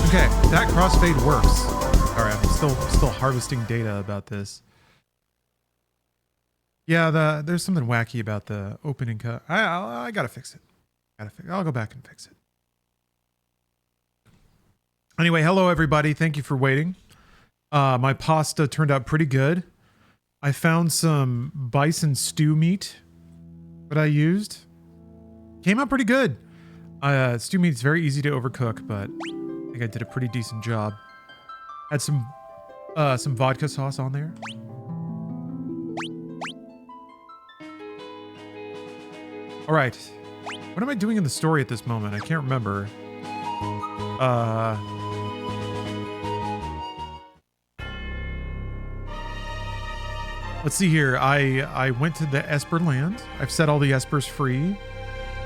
Okay, that crossfade works. All right, I'm still harvesting data about this. Yeah, there's something wacky about the opening cut. I gotta fix it. I'll go back and fix it. Anyway, hello everybody. Thank you for waiting. My pasta turned out pretty good. I found some bison stew meat that I used. Came out pretty good. Stew meat is very easy to overcook, but I think I did a pretty decent job. Had some vodka sauce on there. All right. What am I doing in the story at this moment? I can't remember. Let's see here. I went to the Esper land. I've set all the Espers free.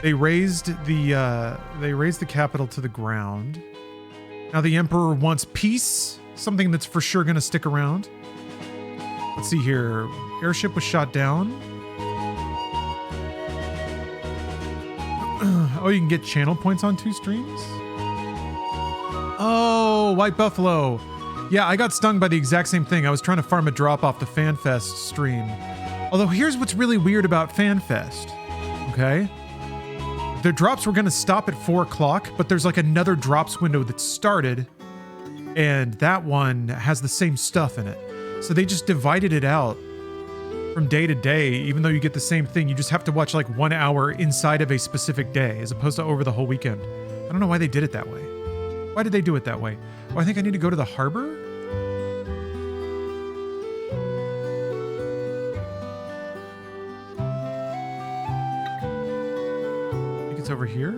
They raised the capital to the ground. Now the Emperor wants peace, something that's for sure going to stick around. Let's see here. Airship was shot down. Oh, you can get channel points on 2 streams? Oh, White Buffalo. Yeah, I got stung by the exact same thing. I was trying to farm a drop off the FanFest stream. Although here's what's really weird about FanFest. Okay? The drops were going to stop at 4 o'clock, but there's like another drops window that started, and that one has the same stuff in it. So they just divided it out from day to day. Even though you get the same thing, you just have to watch like 1 hour inside of a specific day as opposed to over the whole weekend. I don't know why they did it that way. Why did they do it that way? Oh, I think I need to go to the harbor? I think it's over here?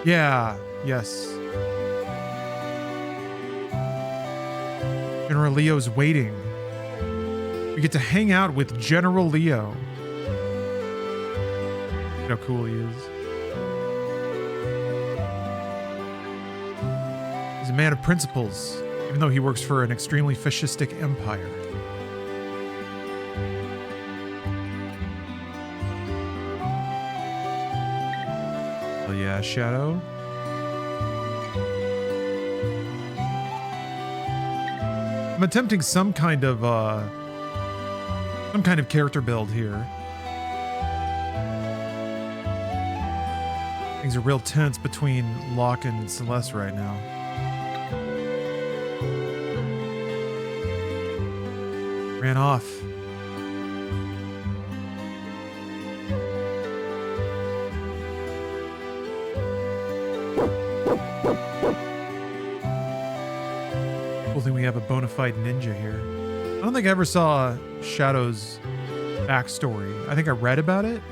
Yeah, yes. General Leo's waiting. We get to hang out with General Leo. Look how cool he is. He's a man of principles, even though he works for an extremely fascistic empire. Oh yeah, Shadow. I'm attempting some kind of character build here. Things are real tense between Locke and Celeste right now. Ran off. Cool thing we have a bona fide ninja here. I don't think I ever saw Shadow's backstory. I think I read about it.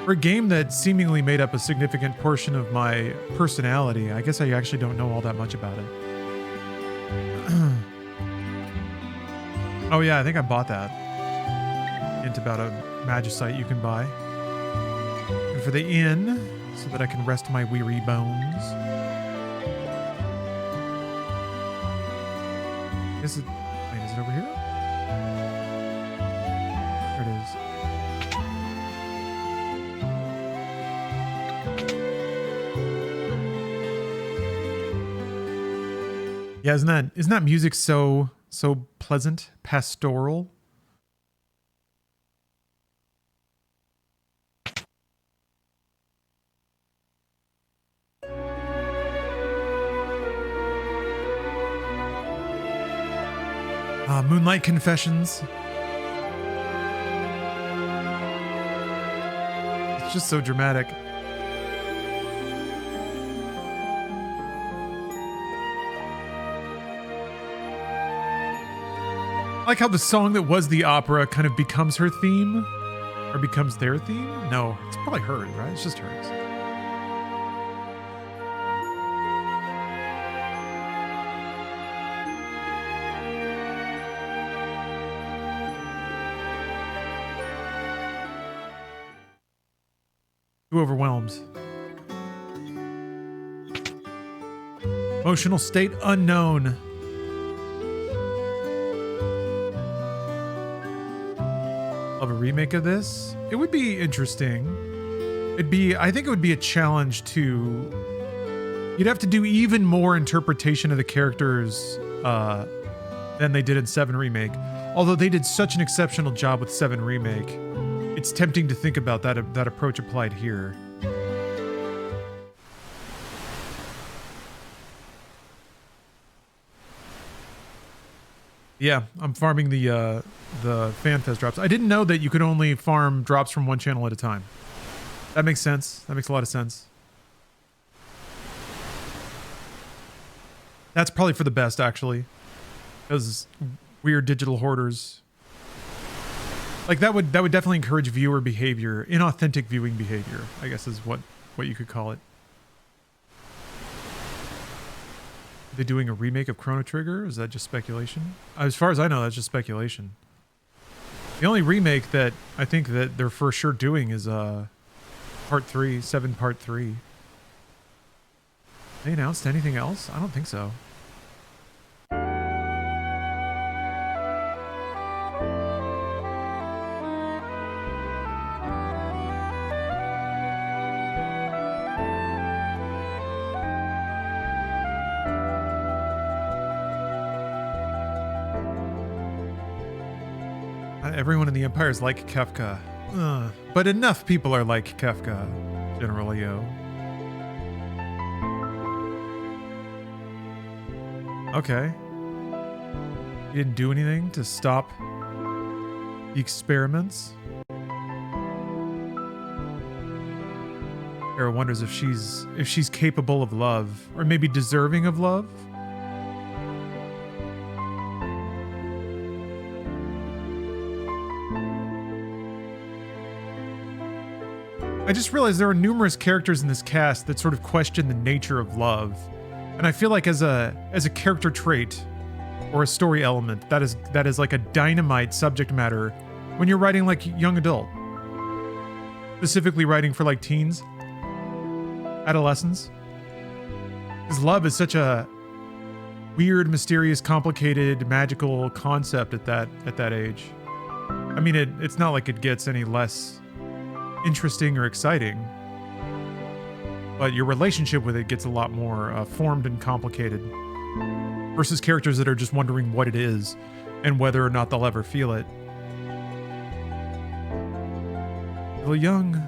For a game that seemingly made up a significant portion of my personality, I guess I actually don't know all that much about it. Oh yeah, I think I bought that. Hint about a magicite you can buy. And for the inn, so that I can rest my weary bones. Is it over here? There it is. Yeah, isn't that music so pleasant, pastoral? Moonlight Confessions. It's just so dramatic. I like how the song that was the opera kind of becomes her theme, or becomes their theme. No, it's probably hers, right? It's just hers. Too overwhelmed. Emotional state unknown. of a remake of this. It would be interesting. I think it would be a challenge to, you'd have to do even more interpretation of the characters than they did in 7 Remake. Although they did such an exceptional job with 7 Remake, it's tempting to think about that approach applied here. Yeah, I'm farming the FanFest drops. I didn't know that you could only farm drops from one channel at a time. That makes sense. That makes a lot of sense. That's probably for the best, actually. Those weird digital hoarders. Like that would definitely encourage viewer behavior, inauthentic viewing behavior, I guess is what you could call it. Are they doing a remake of Chrono Trigger? Is that just speculation? As far as I know, that's just speculation. The only remake that I think that they're for sure doing is Part 3, 7 Part 3. They announced anything else? I don't think so. Everyone in the Empire is like Kefka. But enough people are like Kefka, General Leo. Okay. You didn't do anything to stop the experiments? Era wonders if she's capable of love, or maybe deserving of love. I just realized there are numerous characters in this cast that sort of question the nature of love. And I feel like as a character trait or a story element, that is like a dynamite subject matter when you're writing like young adult. Specifically writing for like teens, adolescents. Because love is such a weird, mysterious, complicated, magical concept at that age. I mean, it's not like it gets any less interesting or exciting, but your relationship with it gets a lot more formed and complicated versus characters that are just wondering what it is and whether or not they'll ever feel it. Still young.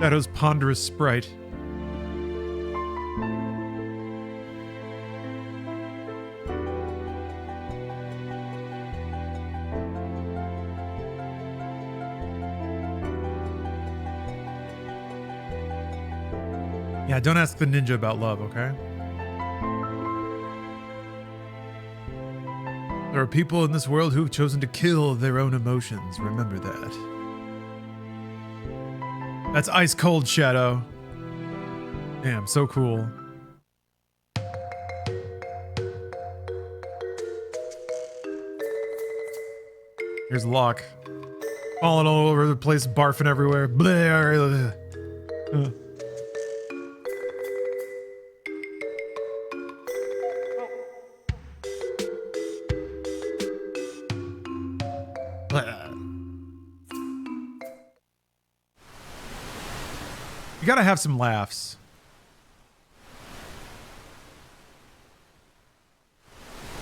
Shadow's ponderous sprite. Yeah, don't ask the ninja about love, okay? There are people in this world who've chosen to kill their own emotions. Remember that. That's ice cold, Shadow. Damn, so cool. Here's Locke. Falling all over the place, barfing everywhere. Blah. You gotta have some laughs.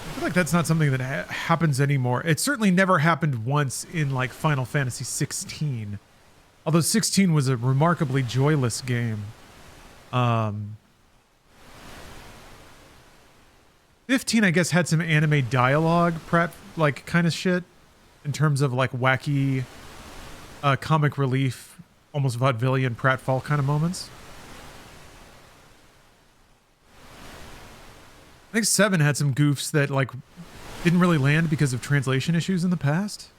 I feel like that's not something that happens anymore. It certainly never happened once in like Final Fantasy 16. Although 16 was a remarkably joyless game. 15, I guess, had some anime dialogue prep, like kind of shit in terms of like wacky comic relief, almost vaudevillian pratfall kind of moments. I think 7 had some goofs that like didn't really land because of translation issues in the past.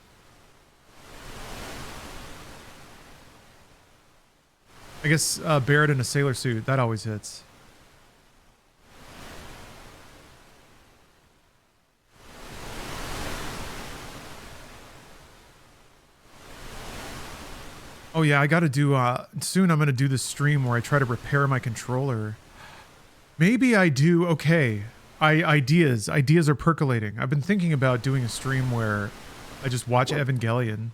I guess Barrett in a sailor suit. That always hits. Oh yeah, I gotta do, soon I'm gonna do this stream where I try to repair my controller. Maybe I do, okay. Ideas are percolating. I've been thinking about doing a stream where I just watch Evangelion.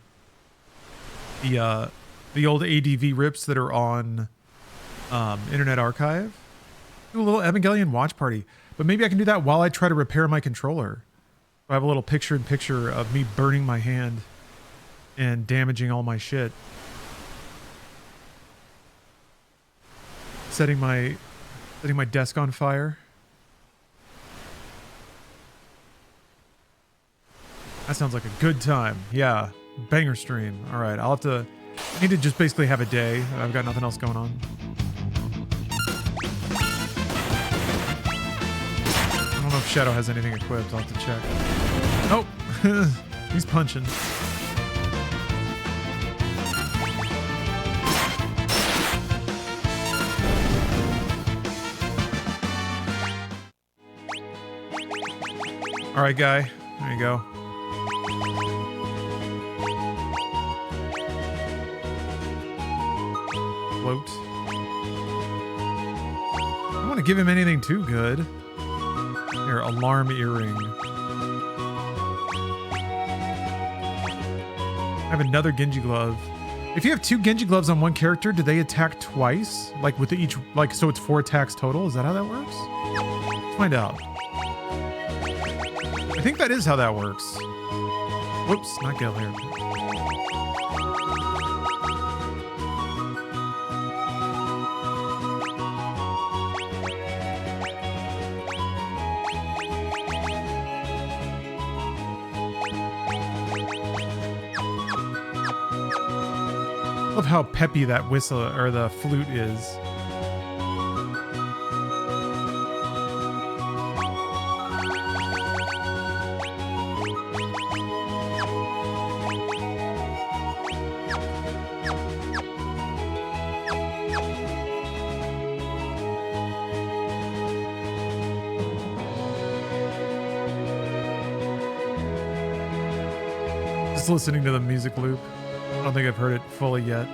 The old ADV rips that are on Internet Archive. Do a little Evangelion watch party. But maybe I can do that while I try to repair my controller. I have a little picture-in-picture of me burning my hand and damaging all my shit. Setting my desk on fire. That sounds like a good time. Yeah, banger stream. All right, I need to just basically have a day. I've got nothing else going on. I don't know if Shadow has anything equipped. I'll have to check. Oh, he's punching. All right, guy. There you go. Float. I don't want to give him anything too good. Here, alarm earring. I have another Genji glove. If you have 2 Genji gloves on one character, do they attack twice? Like with each, like, so it's 4 attacks total? Is that how that works? Let's find out. I think that is how that works. Whoops, not Gale here. Love how peppy that whistle or the flute is. Listening to the music loop. I don't think I've heard it fully yet.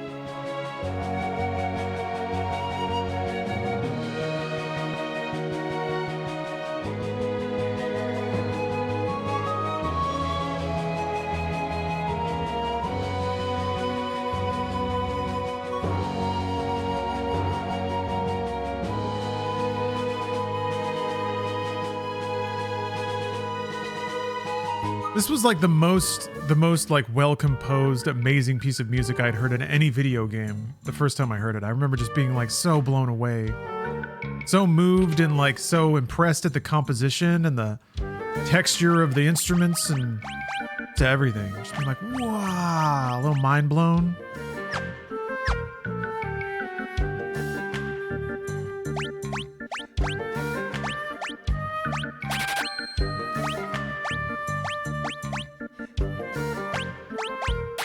This was like the most like well-composed, amazing piece of music I'd heard in any video game the first time I heard it. I remember just being like so blown away, so moved and like so impressed at the composition and the texture of the instruments and to everything. Just being like, wow, a little mind blown.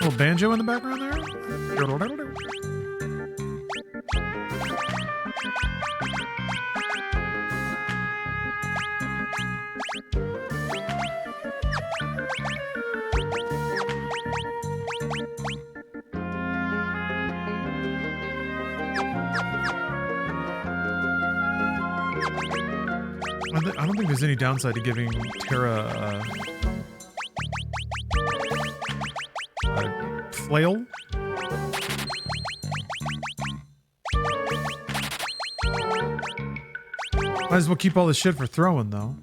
Little banjo in the background there. I don't think there's any downside to giving Terra flail. Might as well keep all this shit for throwing, though.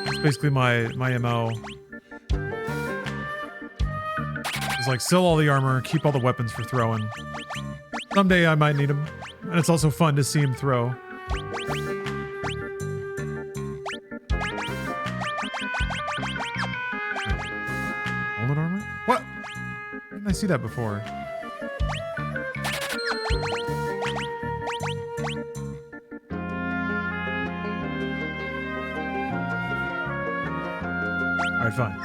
It's basically my MO. It's like, sell all the armor, keep all the weapons for throwing. Someday I might need them. And it's also fun to see him throw. Golden armor? What? Where didn't I see that before? right, fine.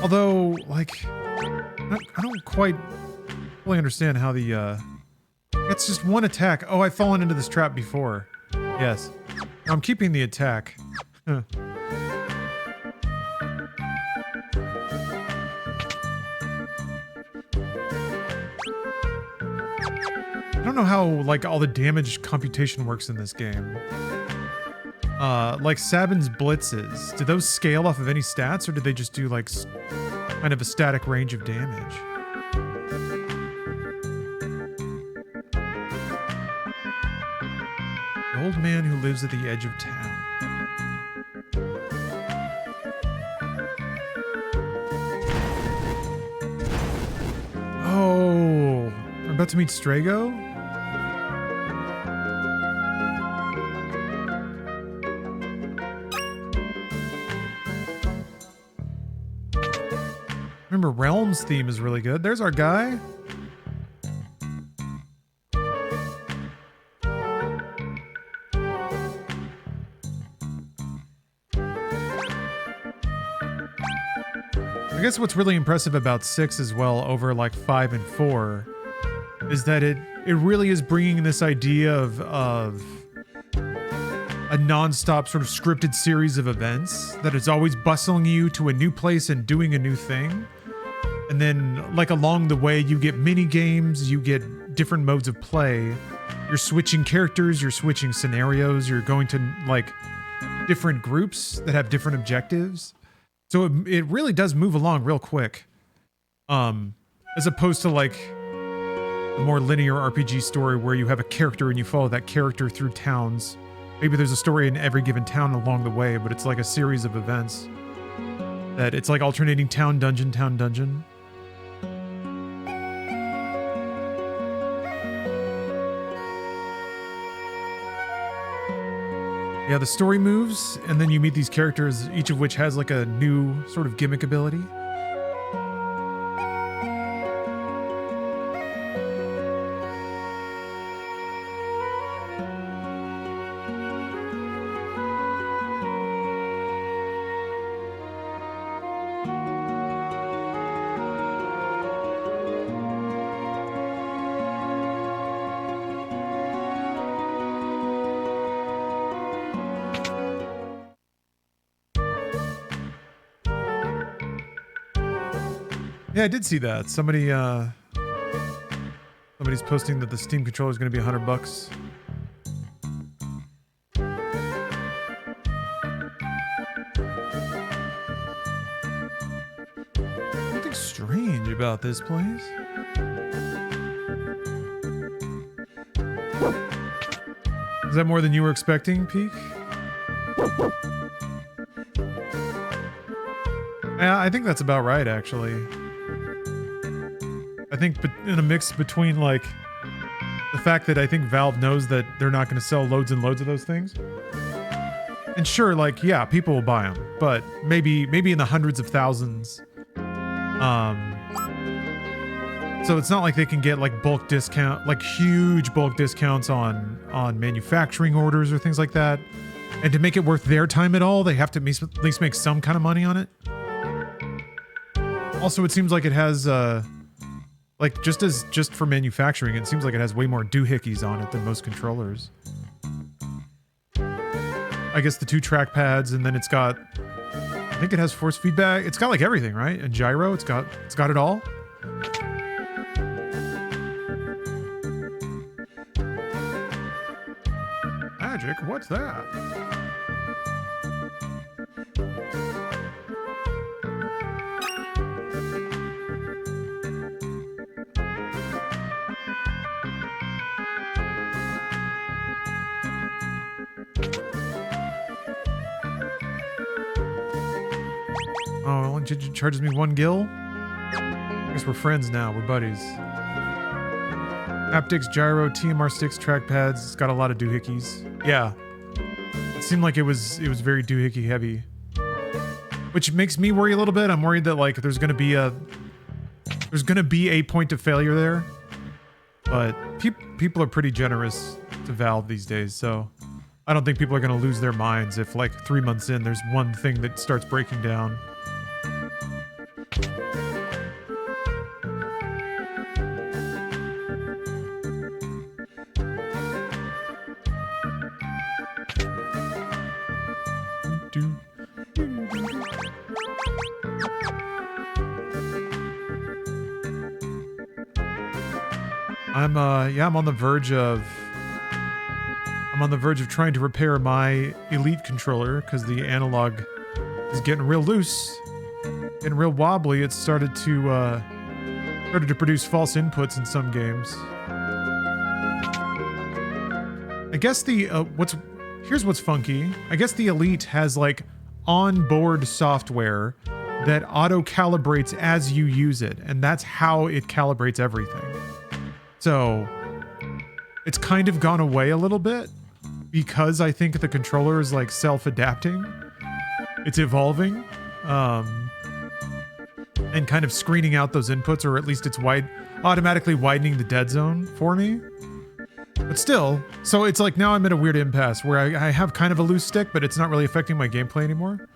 Although, like, I don't quite fully understand how the, it's just one attack. Oh, I've fallen into this trap before. Yes. I'm keeping the attack. Huh. I don't know how, like, all the damage computation works in this game. Like Sabin's blitzes, do those scale off of any stats, or do they just do, like, kind of a static range of damage? The old man who lives at the edge of town. Oh, I'm about to meet Strago? Remember, Realm's theme is really good. There's our guy. I guess what's really impressive about 6 as well over like 5 and 4 is that it really is bringing this idea of a non-stop sort of scripted series of events that is always bustling you to a new place and doing a new thing. And then, like, along the way, you get mini games, you get different modes of play. You're switching characters, you're switching scenarios, you're going to, like, different groups that have different objectives. So it really does move along real quick. As opposed to, like, a more linear RPG story where you have a character and you follow that character through towns. Maybe there's a story in every given town along the way, but it's like a series of events. That it's like alternating town, dungeon, town, dungeon. Yeah, the story moves, and then you meet these characters, each of which has like a new sort of gimmick ability. Yeah, I did see that. Somebody's posting that the Steam controller is going to be $100. Something strange about this place. Is that more than you were expecting, Peak? Yeah, I think that's about right, actually. I think in a mix between, like, the fact that I think Valve knows that they're not going to sell loads and loads of those things. And sure, like, yeah, people will buy them, but maybe in the hundreds of thousands. So it's not like they can get, like, bulk discount, like, huge bulk discounts on manufacturing orders or things like that. And to make it worth their time at all, they have to at least make some kind of money on it. Also, it seems like it has, like, just for manufacturing, it seems like it has way more doohickeys on it than most controllers. I guess the 2 track pads, and then it's got, I think it has force feedback. It's got like everything, right? And gyro, it's got it all. Magic, what's that? Oh, it charges me 1 gil? I guess we're friends now, we're buddies. Haptics, gyro, TMR sticks, trackpads, it's got a lot of doohickeys. Yeah. It seemed like it was very doohickey heavy. Which makes me worry a little bit. I'm worried that, like, there's gonna be a point of failure there. But people are pretty generous to Valve these days, so I don't think people are going to lose their minds if like 3 months in there's one thing that starts breaking down. I'm on the verge of trying to repair my Elite controller because the analog is getting real loose, getting real wobbly. It started to produce false inputs in some games. I guess here's what's funky. I guess the Elite has like onboard software that auto calibrates as you use it, and that's how it calibrates everything. So it's kind of gone away a little bit because I think the controller is like self-adapting. It's evolving, and kind of screening out those inputs, or at least it's automatically widening the dead zone for me. But still, so it's like now I'm at a weird impasse where I have kind of a loose stick, but it's not really affecting my gameplay anymore.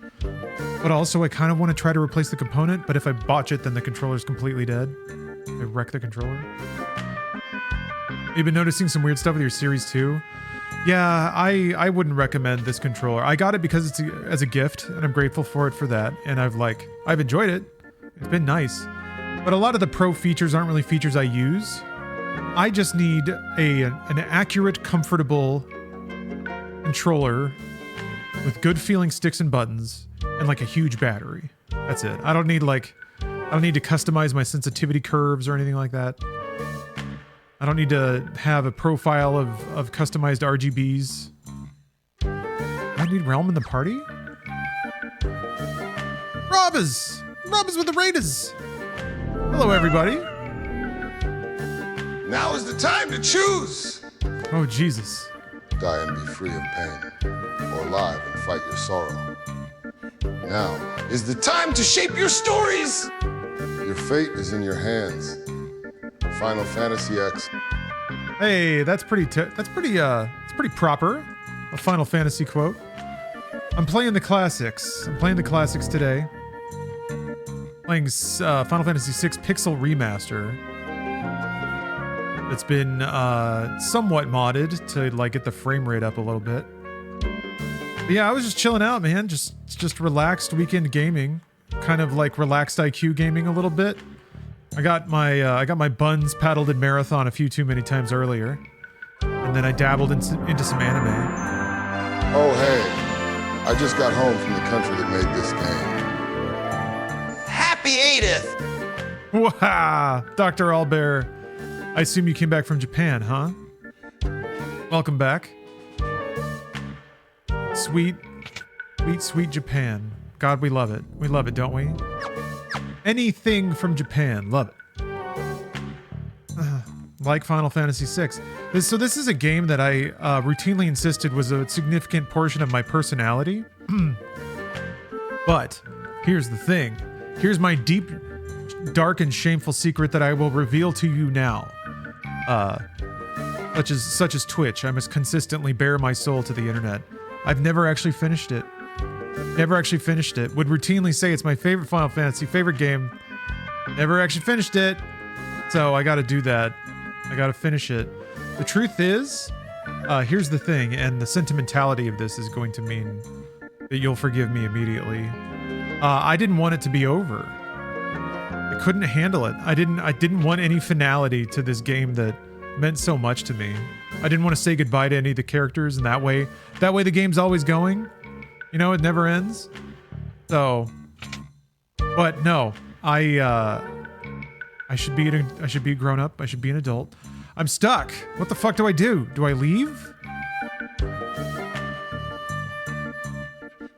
But also I kind of want to try to replace the component, but if I botch it, then the controller's completely dead. I wreck the controller. You've been noticing some weird stuff with your Series 2? Yeah, I wouldn't recommend this controller. I got it because it's as a gift, and I'm grateful for it for that. And I've enjoyed it. It's been nice. But a lot of the pro features aren't really features I use. I just need an accurate, comfortable controller with good feeling sticks and buttons and like a huge battery. That's it. I don't need to customize my sensitivity curves or anything like that. I don't need to have a profile of customized RGBs. I need Realm in the party? Robbers with the Raiders! Hello, everybody. Now is the time to choose. Oh, Jesus. Die and be free of pain, or live and fight your sorrow. Now is the time to shape your stories. Your fate is in your hands. Final Fantasy X. Hey, that's pretty proper. A Final Fantasy quote. I'm playing the classics. Today. Playing Final Fantasy VI Pixel Remaster. It's been somewhat modded to like get the frame rate up a little bit. But yeah, I was just chilling out, man. Just relaxed weekend gaming. Kind of like relaxed IQ gaming a little bit. I got my buns paddled in Marathon a few too many times earlier, and then I dabbled into some anime. Oh hey, I just got home from the country that made this game. Happy 80th! Wow, Dr. Albert. I assume you came back from Japan, huh? Welcome back. Sweet Japan. God, we love it. We love it, don't we? Anything from Japan, love it. Like Final Fantasy VI. So this is a game that I routinely insisted was a significant portion of my personality. But here's the thing. Here's my deep, dark, and shameful secret that I will reveal to you now. Such as Twitch, I must consistently bare my soul to the internet. I've never actually finished it. Would routinely say it's my favorite Final Fantasy, favorite game. Never actually finished it. So I gotta do that. I gotta finish it. The truth is, here's the thing, and the sentimentality of this is going to mean that you'll forgive me immediately. I didn't want it to be over. I couldn't handle it. I didn't want any finality to this game that meant so much to me. I didn't want to say goodbye to any of the characters, and that way the game's always going. You know, it never ends. So, but no, I should be grown up. I should be an adult. I'm stuck. What the fuck do I do? Do I leave?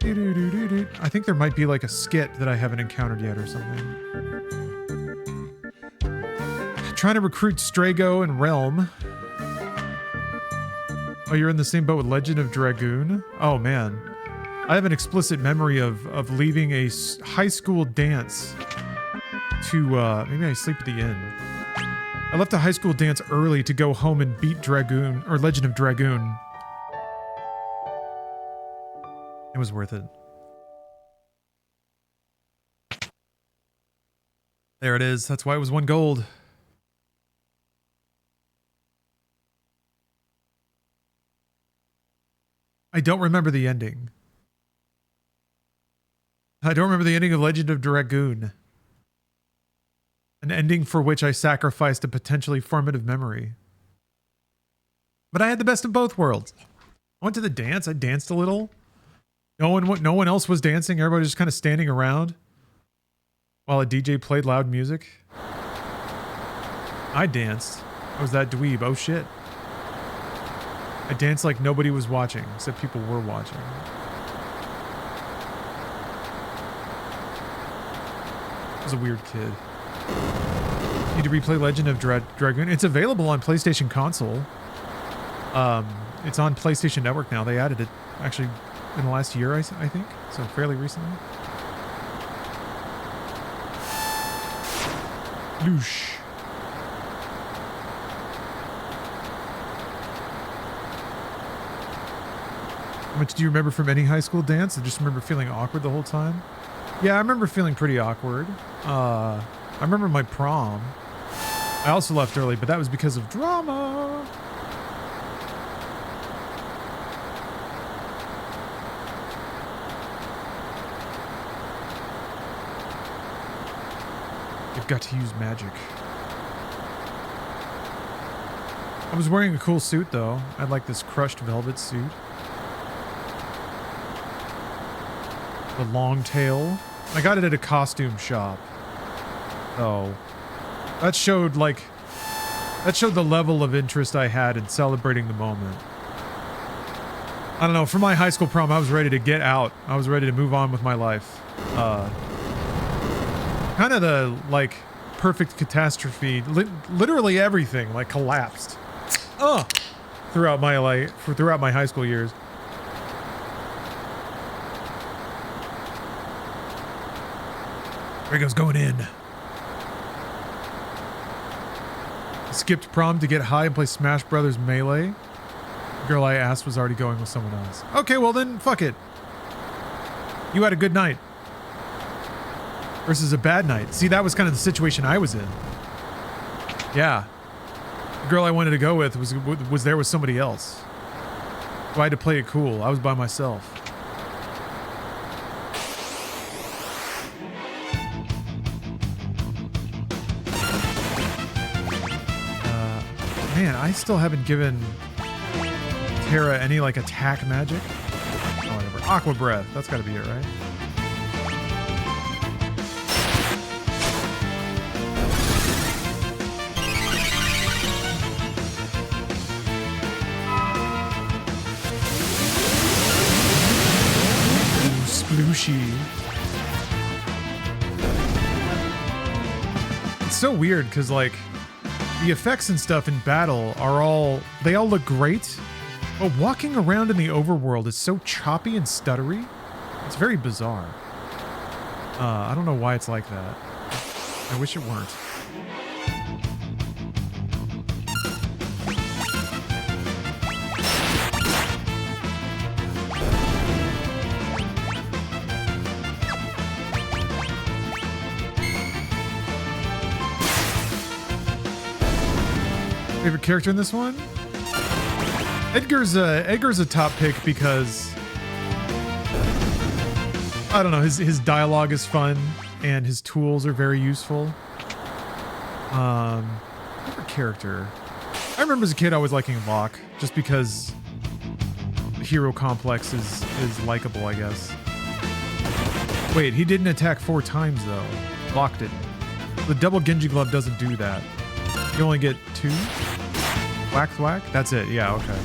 I think there might be like a skit that I haven't encountered yet or something. Trying to recruit Strago and Realm. Oh, you're in the same boat with Legend of Dragoon? Oh man. I have an explicit memory of leaving a high school dance to, maybe I sleep at the inn. I left a high school dance early to go home and beat Dragoon, or Legend of Dragoon. It was worth it. There it is. That's why it was 1 gold. I don't remember the ending. I don't remember the ending of Legend of Dragoon. An ending for which I sacrificed a potentially formative memory. But I had the best of both worlds. I went to the dance. I danced a little. No one else was dancing. Everybody was just kind of standing around while a DJ played loud music. I danced. I was that dweeb. Oh shit. I danced like nobody was watching, except people were watching. I was a weird kid. Need to replay Legend of Dragoon. It's available on PlayStation Console. It's on PlayStation Network now. They added it actually in the last year, I think. So fairly recently. Loosh. How much do you remember from any high school dance? I just remember feeling awkward the whole time. Yeah, I remember feeling pretty awkward. I remember my prom. I also left early, but that was because of drama. You've got to use magic. I was wearing a cool suit, though. I had like this crushed velvet suit. The long tail. I got it at a costume shop. Oh. That showed the level of interest I had in celebrating the moment. I don't know, for my high school prom, I was ready to get out. I was ready to move on with my life. Kind of the, like, perfect catastrophe. Literally everything, like, collapsed. Throughout my life, throughout my high school years. Rigo's going in. Skipped prom to get high and play Smash Brothers Melee. The girl I asked was already going with someone else. Okay, well then, fuck it. You had a good night. Versus a bad night. See, that was kind of the situation I was in. Yeah. The girl I wanted to go with was there with somebody else. So I had to play it cool. I was by myself. Man, I still haven't given Terra any, like, attack magic. Oh, whatever. Aqua Breath. That's gotta be it, right? Ooh, splooshy. It's so weird, because, like, the effects and stuff in battle they all look great, but walking around in the overworld is so choppy and stuttery. It's very bizarre. I don't know why it's like that. I wish it weren't. Favorite character in this one? Edgar's a top pick because I don't know, his dialogue is fun and his tools are very useful. Favorite character? I remember as a kid always liking Locke just because the hero complex is likable, I guess. Wait, he didn't attack 4 times though. Locke didn't. The double Genji glove doesn't do that. You only get 2? Whack thwack? That's it. Yeah, okay.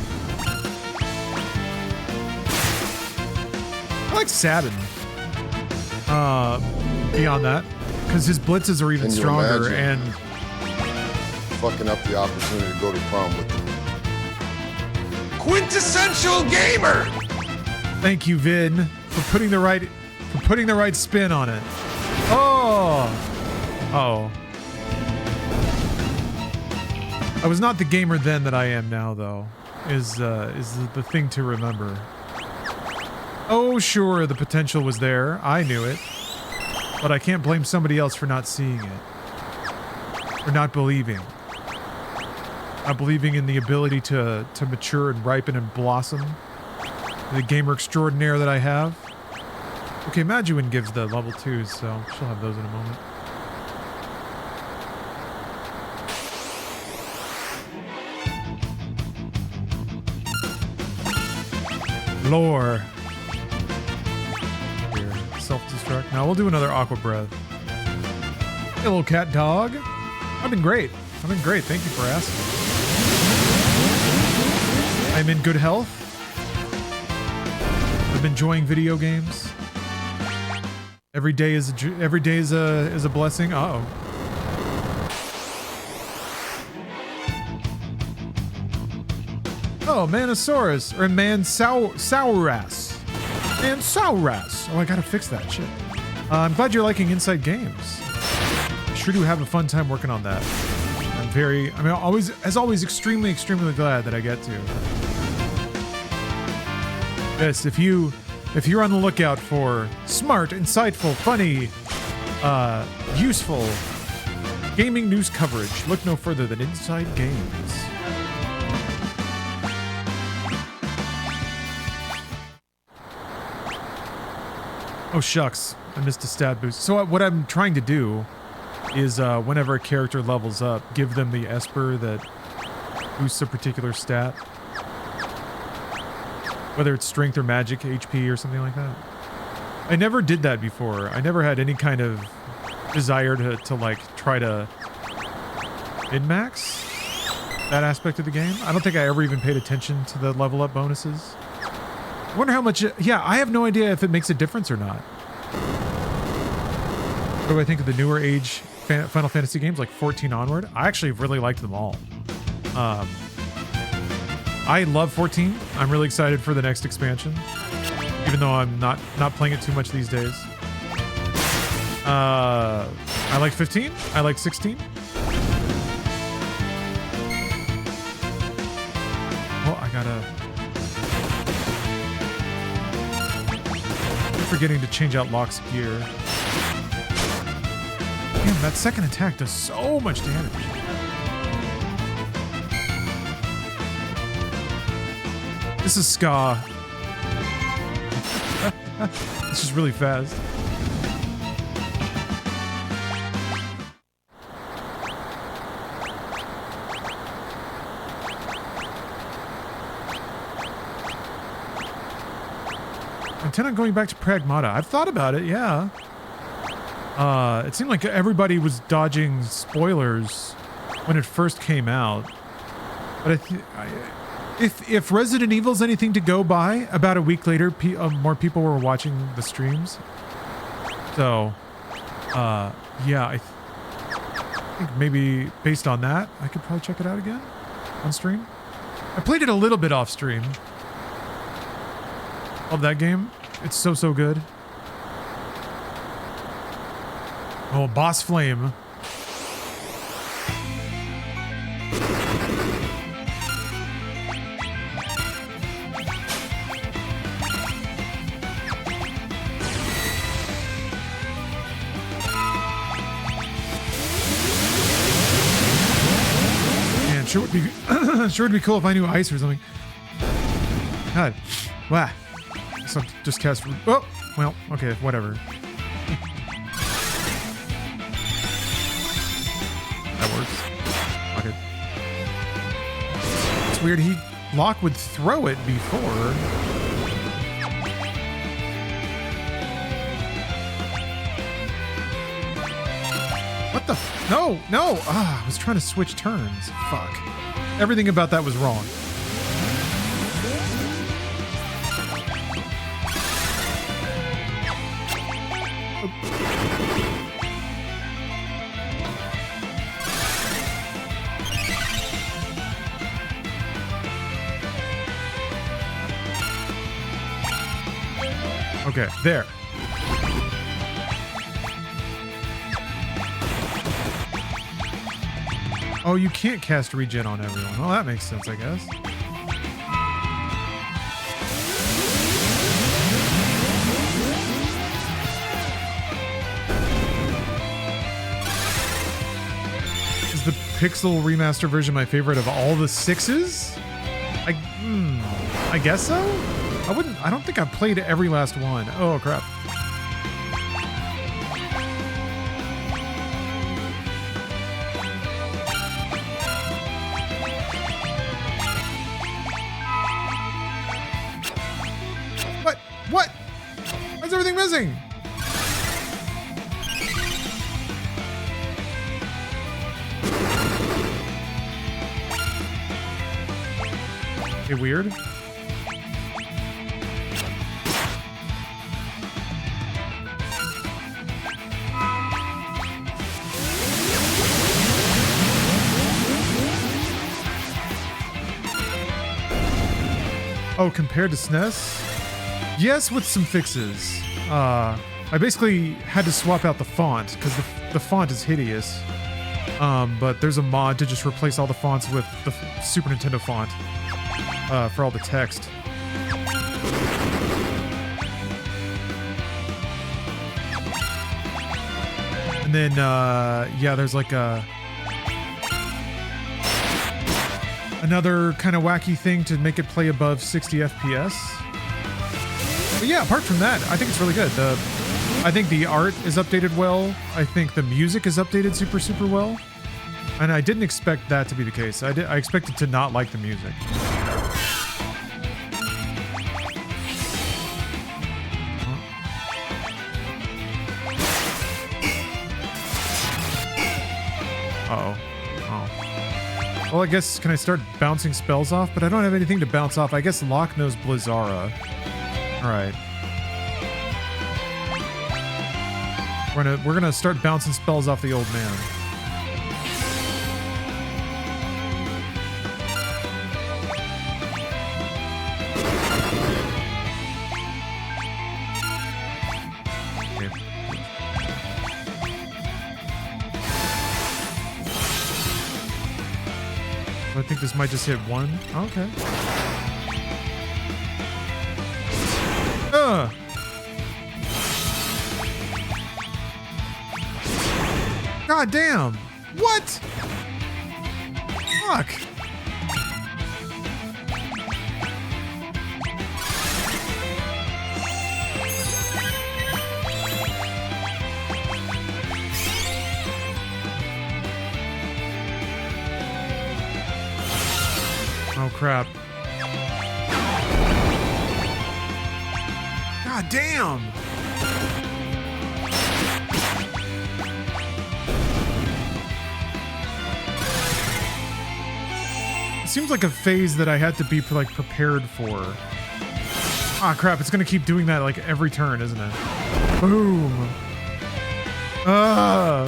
I like Sabin. Beyond that, because his blitzes are even stronger and fucking up the opportunity to go to prom with them. Quintessential gamer. Thank you, Vin, for putting the right spin on it. Oh. Uh-oh. I was not the gamer then that I am now, though, is the thing to remember. Oh, sure, the potential was there. I knew it. But I can't blame somebody else for not seeing it. For not believing. Not believing in the ability to mature and ripen and blossom. The gamer extraordinaire that I have. Okay, Majuin gives the level 2s, so she'll have those in a moment. Lore. Here, self-destruct. Now we'll do another aqua breath. Hey, little cat dog. I've been great. Thank you for asking. I'm in good health. I'm enjoying video games. Every day is a blessing. Uh-oh. Oh, Manosaurus, or Mansauras. Mansauras. Oh, I gotta fix that shit. I'm glad you're liking Inside Games. I sure do have a fun time working on that. As always, extremely glad that I get to. Yes, if you're on the lookout for smart, insightful, funny, useful gaming news coverage, look no further than Inside Games. Oh shucks, I missed a stat boost. So what I'm trying to do is whenever a character levels up, give them the Esper that boosts a particular stat. Whether it's strength or magic, HP or something like that. I never did that before. I never had any kind of desire to like try to min-max that aspect of the game. I don't think I ever even paid attention to the level up bonuses. I wonder how much... Yeah, I have no idea if it makes a difference or not. What do I think of the newer age Final Fantasy games, like 14 onward? I actually really liked them all. I love 14. I'm really excited for the next expansion, even though I'm not playing it too much these days. I like 15. I like 16. Oh, I gotta... forgetting to change out Locke's gear. Damn, that second attack does so much damage. This is Ska. This is really fast. I intend on going back to Pragmata. I've thought about it, yeah. It seemed like everybody was dodging spoilers when it first came out. But if Resident Evil's anything to go by, about a week later, more people were watching the streams. So, yeah, I think maybe based on that, I could probably check it out again on stream. I played it a little bit off stream. Love that game. It's so good. Oh, Boss Flame. Man, sure would be sure would be cool if I knew ice or something. God. Wow. So just cast... Oh! Well, okay, whatever. That works. Okay. It's weird, Locke would throw it before. What the... No! No! Ah, I was trying to switch turns. Fuck. Everything about that was wrong. Okay, there. Oh, you can't cast regen on everyone. Well, that makes sense, I guess. Is the Pixel remaster version my favorite of all the 6s? I guess so? I don't think I've played every last one. Oh, crap. What? Why is everything missing? Okay, weird. Oh, compared to SNES? Yes, with some fixes. I basically had to swap out the font because the font is hideous. But there's a mod to just replace all the fonts with the Super Nintendo font for all the text. And then, yeah, there's like another kind of wacky thing to make it play above 60 FPS. But yeah, apart from that, I think it's really good. I think the art is updated well. I think the music is updated super well. And I didn't expect that to be the case. I expected to not like the music. Uh-oh. Oh. Well, I guess, can I start bouncing spells off? But I don't have anything to bounce off. I guess Locke knows Blizzara. Alright. We're gonna start bouncing spells off the old man. Okay. I think this might just hit one. Okay. God damn! What? Fuck! Oh crap. God damn! Seems like a phase that I had to be like prepared for. Ah, crap! It's gonna keep doing that like every turn, isn't it? Boom! Ah!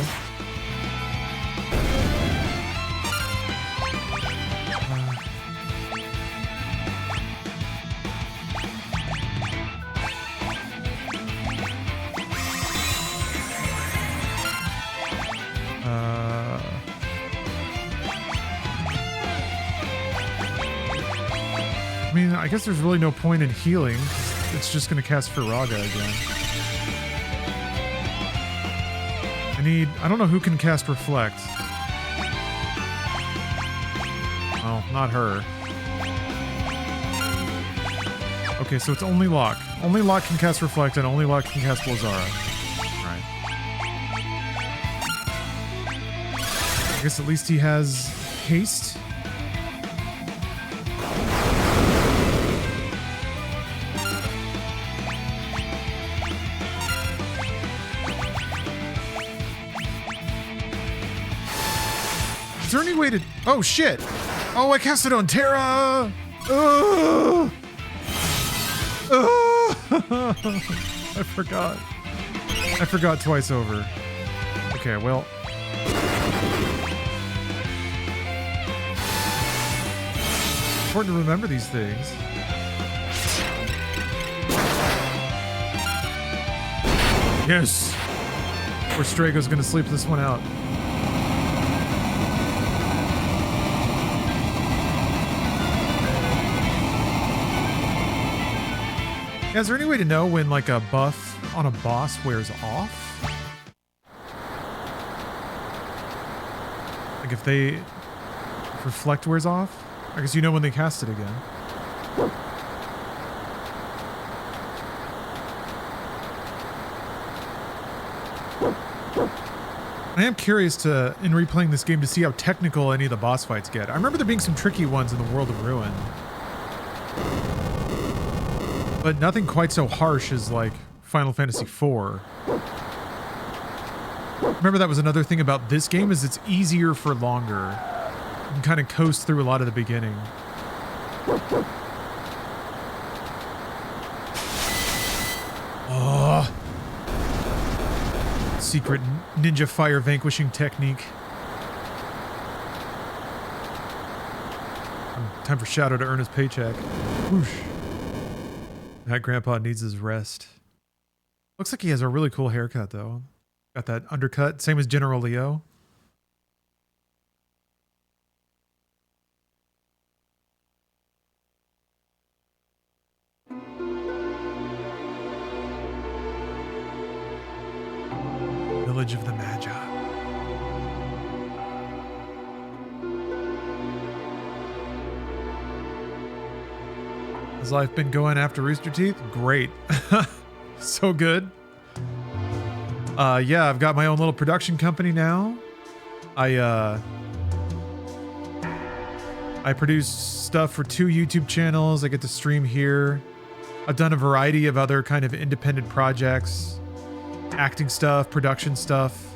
I mean, I guess there's really no point in healing. It's just going to cast Firaga again. I don't know who can cast Reflect. Oh, not her. Okay, so it's only Locke. Only Locke can cast Reflect, and only Locke can cast Blizzara. Right. I guess at least he has haste. Is there any way to... Oh, shit! Oh, I cast it on Terra! I forgot. I forgot twice over. Okay, well... It's important to remember these things. Yes! Or Strago's gonna sleep this one out. Yeah, is there any way to know when like a buff on a boss wears off? Like if reflect wears off? I guess you know when they cast it again. I am curious in replaying this game to see how technical any of the boss fights get. I remember there being some tricky ones in the World of Ruin. But nothing quite so harsh as like Final Fantasy IV. Remember that was another thing about this game is it's easier for longer. You can kind of coast through a lot of the beginning. Oh. Secret ninja fire vanquishing technique. Time for Shadow to earn his paycheck. Whoosh. That grandpa needs his rest. Looks like he has a really cool haircut though. Got that undercut, same as General Leo. Village of the Magi. Has life been going after Rooster Teeth? Great. So good. Yeah, I've got my own little production company now. I produce stuff for 2 YouTube channels. I get to stream here. I've done a variety of other kind of independent projects. Acting stuff, production stuff.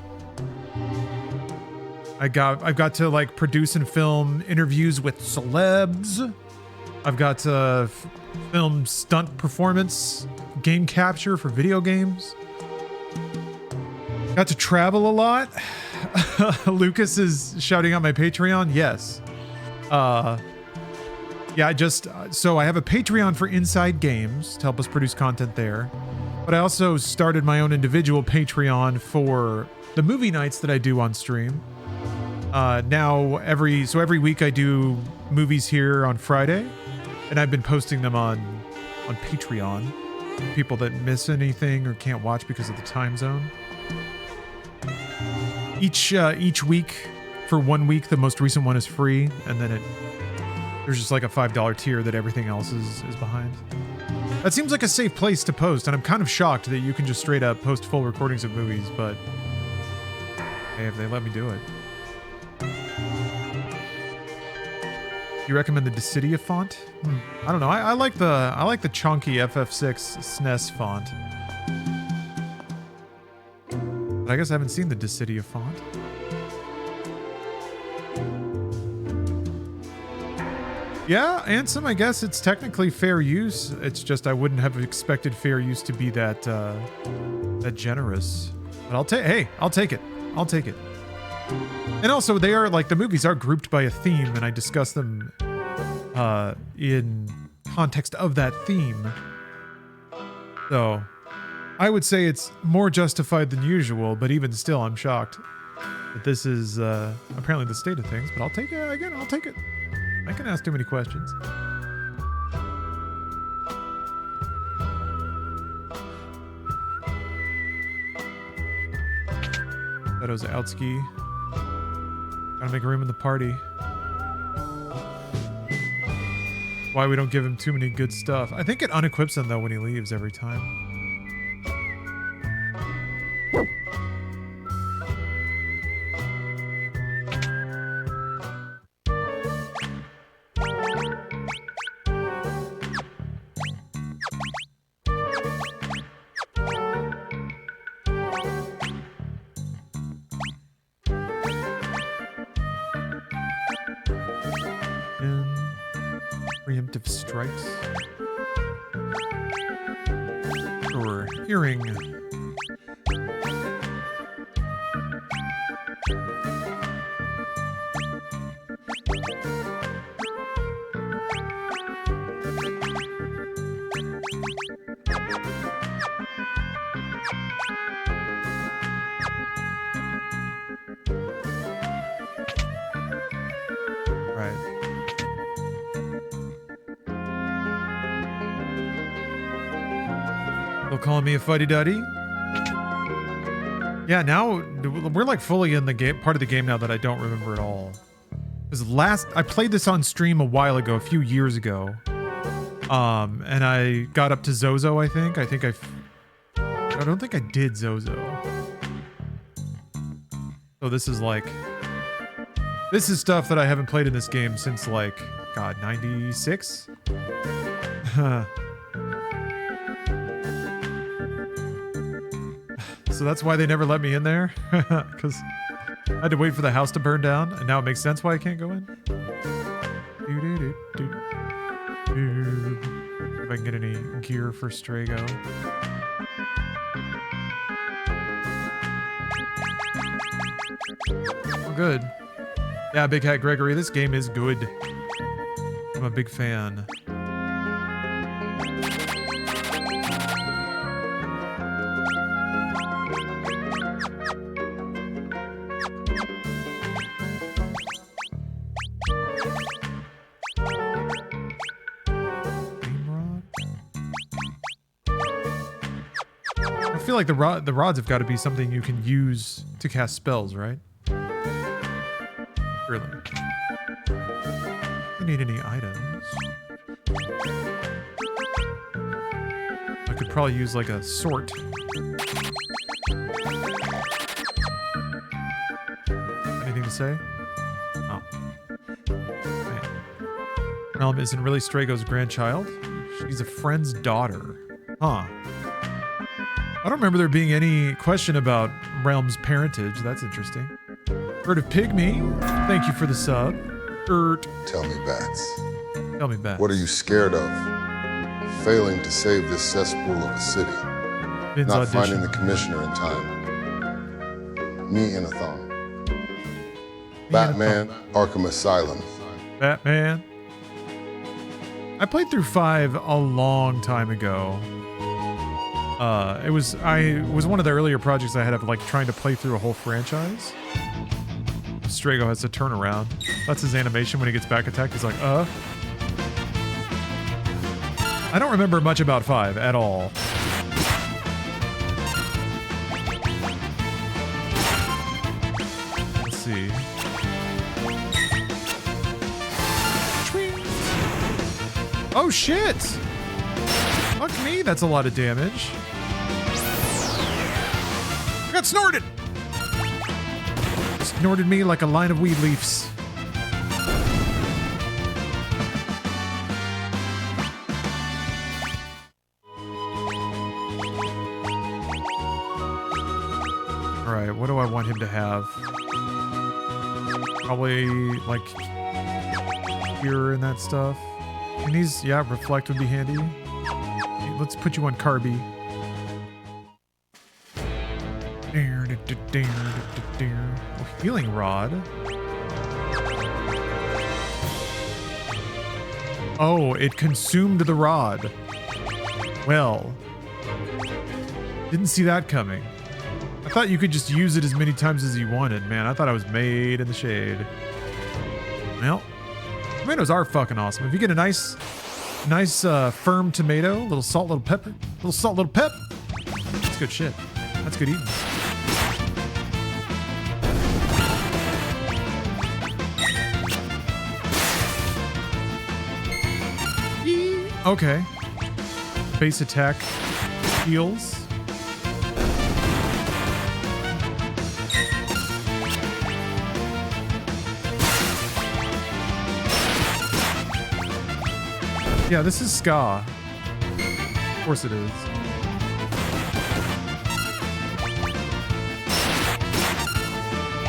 I've got to like produce and film interviews with celebs. I've got to film stunt performance, game capture for video games. Got to travel a lot. Lucas is shouting out my Patreon. Yes. Yeah, so I have a Patreon for Inside Games to help us produce content there. But I also started my own individual Patreon for the movie nights that I do on stream. Now every week I do movies here on Friday, and I've been posting them on Patreon. People that miss anything or can't watch because of the time zone. Each week, for 1 week, the most recent one is free, and then there's just like a $5 tier that everything else is behind. That seems like a safe place to post, and I'm kind of shocked that you can just straight up post full recordings of movies, but hey, if they let me do it. You recommend the Dissidia font? I don't know. I like the chunky FF6 SNES font. But I guess I haven't seen the Dissidia font. Yeah, Ansem, I guess it's technically fair use. It's just I wouldn't have expected fair use to be that generous. But I'll take it. I'll take it. And also, they are like the movies are grouped by a theme, and I discuss them in context of that theme. So I would say it's more justified than usual, but even still, I'm shocked that this is apparently the state of things. But I'll take it again. I'll take it. I can ask too many questions. Shadow's outski. Gotta make room in the party. Why we don't give him too many good stuff. I think it unequips him though when he leaves every time. Preemptive strikes. Or earring. They'll call me a fuddy-duddy. Yeah, now we're like fully in the game, part of the game now that I don't remember at all. Because I played this on stream a while ago, a few years ago. And I got up to Zozo, I think. I don't think I did Zozo. So this is stuff that I haven't played in this game since like, God, 96? So that's why they never let me in there? Because I had to wait for the house to burn down, and now it makes sense why I can't go in? If I can get any gear for Strago. Oh, good. Yeah, Big Hat Gregory, this game is good. I'm a big fan. I feel like the rods have got to be something you can use to cast spells, right? Really? I need any items. I could probably use like a sort. Anything to say? Oh. Man. Realm isn't really Strago's grandchild. She's a friend's daughter. Huh. I don't remember there being any question about Realm's parentage. That's interesting. Bird of Pygmy, thank you for the sub. Tell me, Bats. Tell me, Bats. What are you scared of? Failing to save this cesspool of a city. Vin's Not audition. finding the commissioner in time. Me in a thong. Batman, Arkham Asylum. Batman. I played through 5 a long time ago. It was one of the earlier projects I had of like trying to play through a whole franchise. Strago has to turn around. That's his animation when he gets back attacked. He's like, I don't remember much about 5 at all. Let's see. Oh shit! Fuck me, that's a lot of damage. I got snorted! Snorted me like a line of weed leaves. Alright, what do I want him to have? Probably, like, here and that stuff. And these, yeah, reflect would be handy. Let's put you on Carby. Oh, healing rod. Oh, it consumed the rod. Well, didn't see that coming. I thought you could just use it as many times as you wanted, man. I thought I was made in the shade. Well, tomatoes are fucking awesome. If you get a nice firm tomato, little salt, little pepper, little salt, little pep. That's good shit. That's good eating. Okay. Base attack heals. Yeah, this is Ska. Of course it is.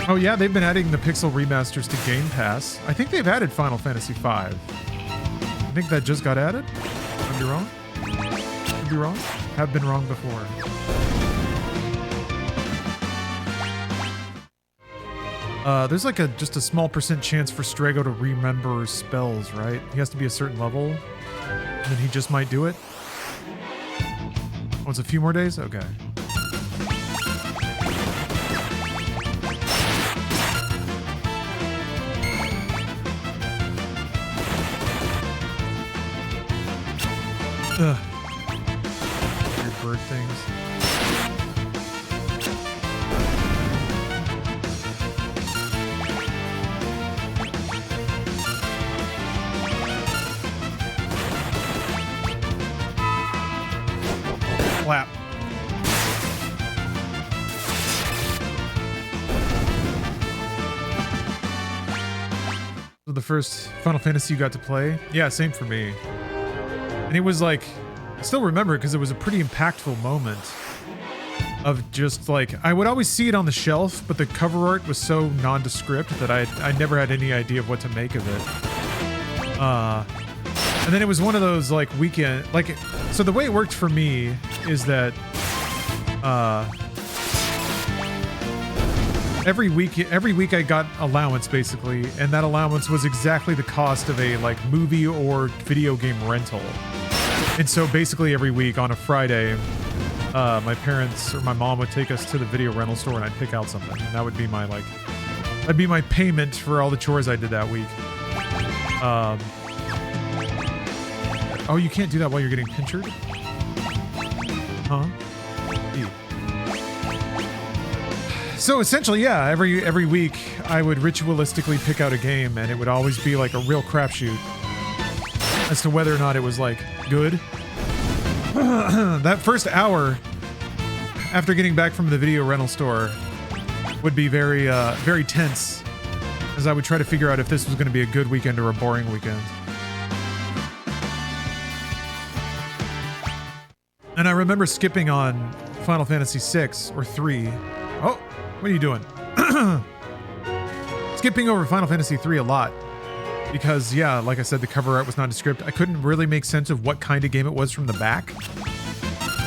Oh yeah, they've been adding the pixel remasters to Game Pass. I think they've added Final Fantasy V. I think that just got added. Could be wrong. Could be wrong. Have been wrong before. There's like just a small % chance for Strago to remember spells, right? He has to be a certain level, and then he just might do it. Oh, it's a few more days? Okay. Ugh. Weird bird things. Clap. So the first Final Fantasy you got to play? Yeah, same for me. And it was like, I still remember it because it was a pretty impactful moment of just like, I would always see it on the shelf, but the cover art was so nondescript that I never had any idea of what to make of it. And then it was one of those like weekend, like, so the way it worked for me is that every week I got allowance basically, and that allowance was exactly the cost of a like movie or video game rental. And so basically every week on a Friday, my parents or my mom would take us to the video rental store and I'd pick out something, and that would be my like, that'd be my payment for all the chores I did that week. Oh, you can't do that while you're getting pinchered? Huh? Ew. So essentially, yeah, every week I would ritualistically pick out a game, and it would always be like a real crapshoot as to whether or not it was like good. That first hour after getting back from the video rental store would be very, very tense, as I would try to figure out if this was going to be a good weekend or a boring weekend. And I remember skipping on Final Fantasy 6 or 3. Oh, what are you doing? Skipping over Final Fantasy 3 a lot. Because, yeah, like I said, the cover art was nondescript. I couldn't really make sense of what kind of game it was from the back.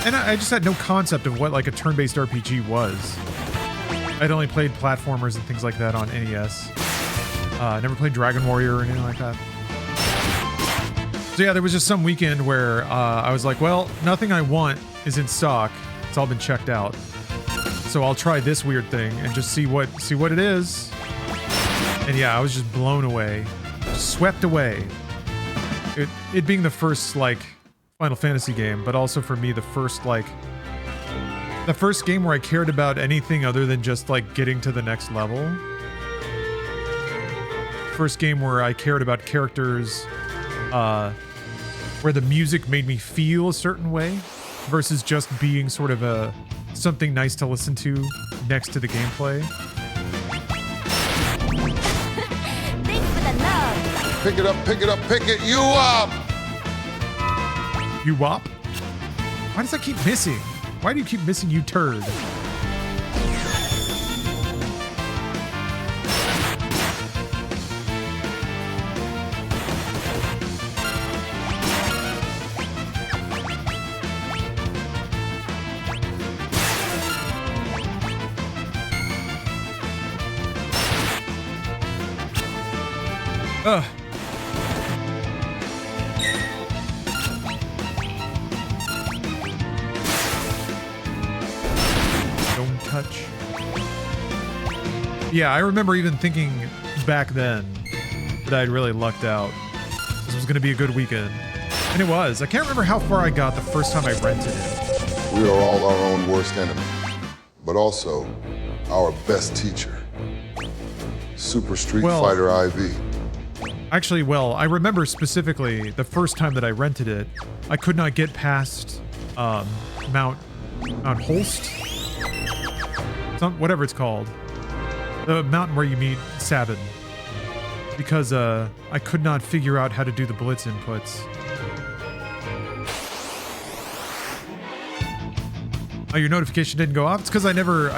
And I just had no concept of what, like, a turn-based RPG was. I'd only played platformers and things like that on NES. Never played Dragon Warrior or anything like that. So yeah, there was just some weekend where I was like, well, nothing I want is in stock. It's all been checked out. So I'll try this weird thing and just see what it is. And yeah, I was just blown away. Swept away. It being the first, like, Final Fantasy game, but also for me, the first game where I cared about anything other than just, like, getting to the next level. First game where I cared about characters, where the music made me feel a certain way versus just being sort of something nice to listen to next to the gameplay. Thanks for the love. Pick it up, pick it up, pick it you up! You wop? Why does that keep missing? Why do you keep missing, you turd? Ugh. Don't touch. Yeah, I remember even thinking back then that I'd really lucked out. This was going to be a good weekend. And it was. I can't remember how far I got the first time I rented it. We are all our own worst enemy, but also our best teacher. Super Street Fighter IV. Actually, well, I remember specifically the first time that I rented it, I could not get past Mount Holst? Whatever it's called. The mountain where you meet Sabin. Because I could not figure out how to do the blitz inputs. Oh, your notification didn't go off? It's because I never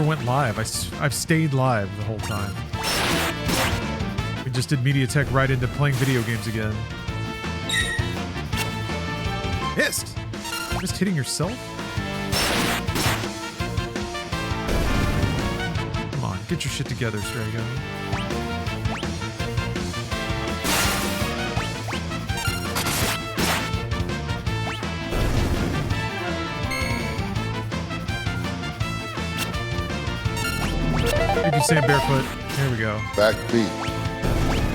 went live. I've stayed live the whole time. We just did MediaTek right into playing video games again. Pissed! Just hitting yourself? Come on, get your shit together, Strago. Thank you, Sam Barefoot. Here we go. Backbeat.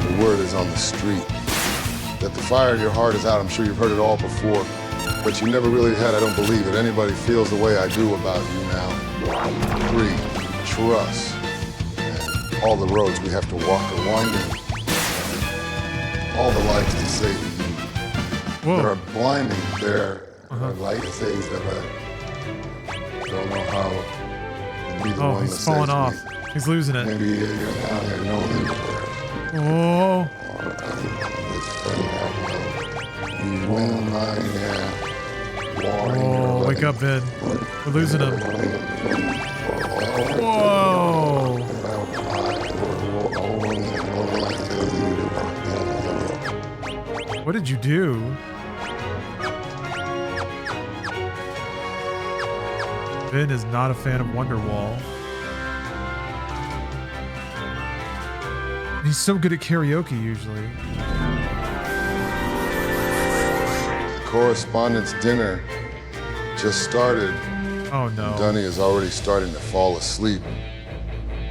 The word is on the street that the fire in your heart is out. I'm sure you've heard it all before. But you never really had, I don't believe it. Anybody feels the way I do about you now. 3, trust. And all the roads we have to walk are winding. All the lights to say to you. Whoa. That are blinding. There are light things that I don't know how to be the one he's that falling saves off. me. He's losing it. Maybe you're down there knowing Oh. you will not Oh, wake up, Vin. We're losing him. Whoa. What did you do? Vin is not a fan of Wonderwall. He's so good at karaoke usually. Correspondence dinner just started. Oh no. Dunny is already starting to fall asleep,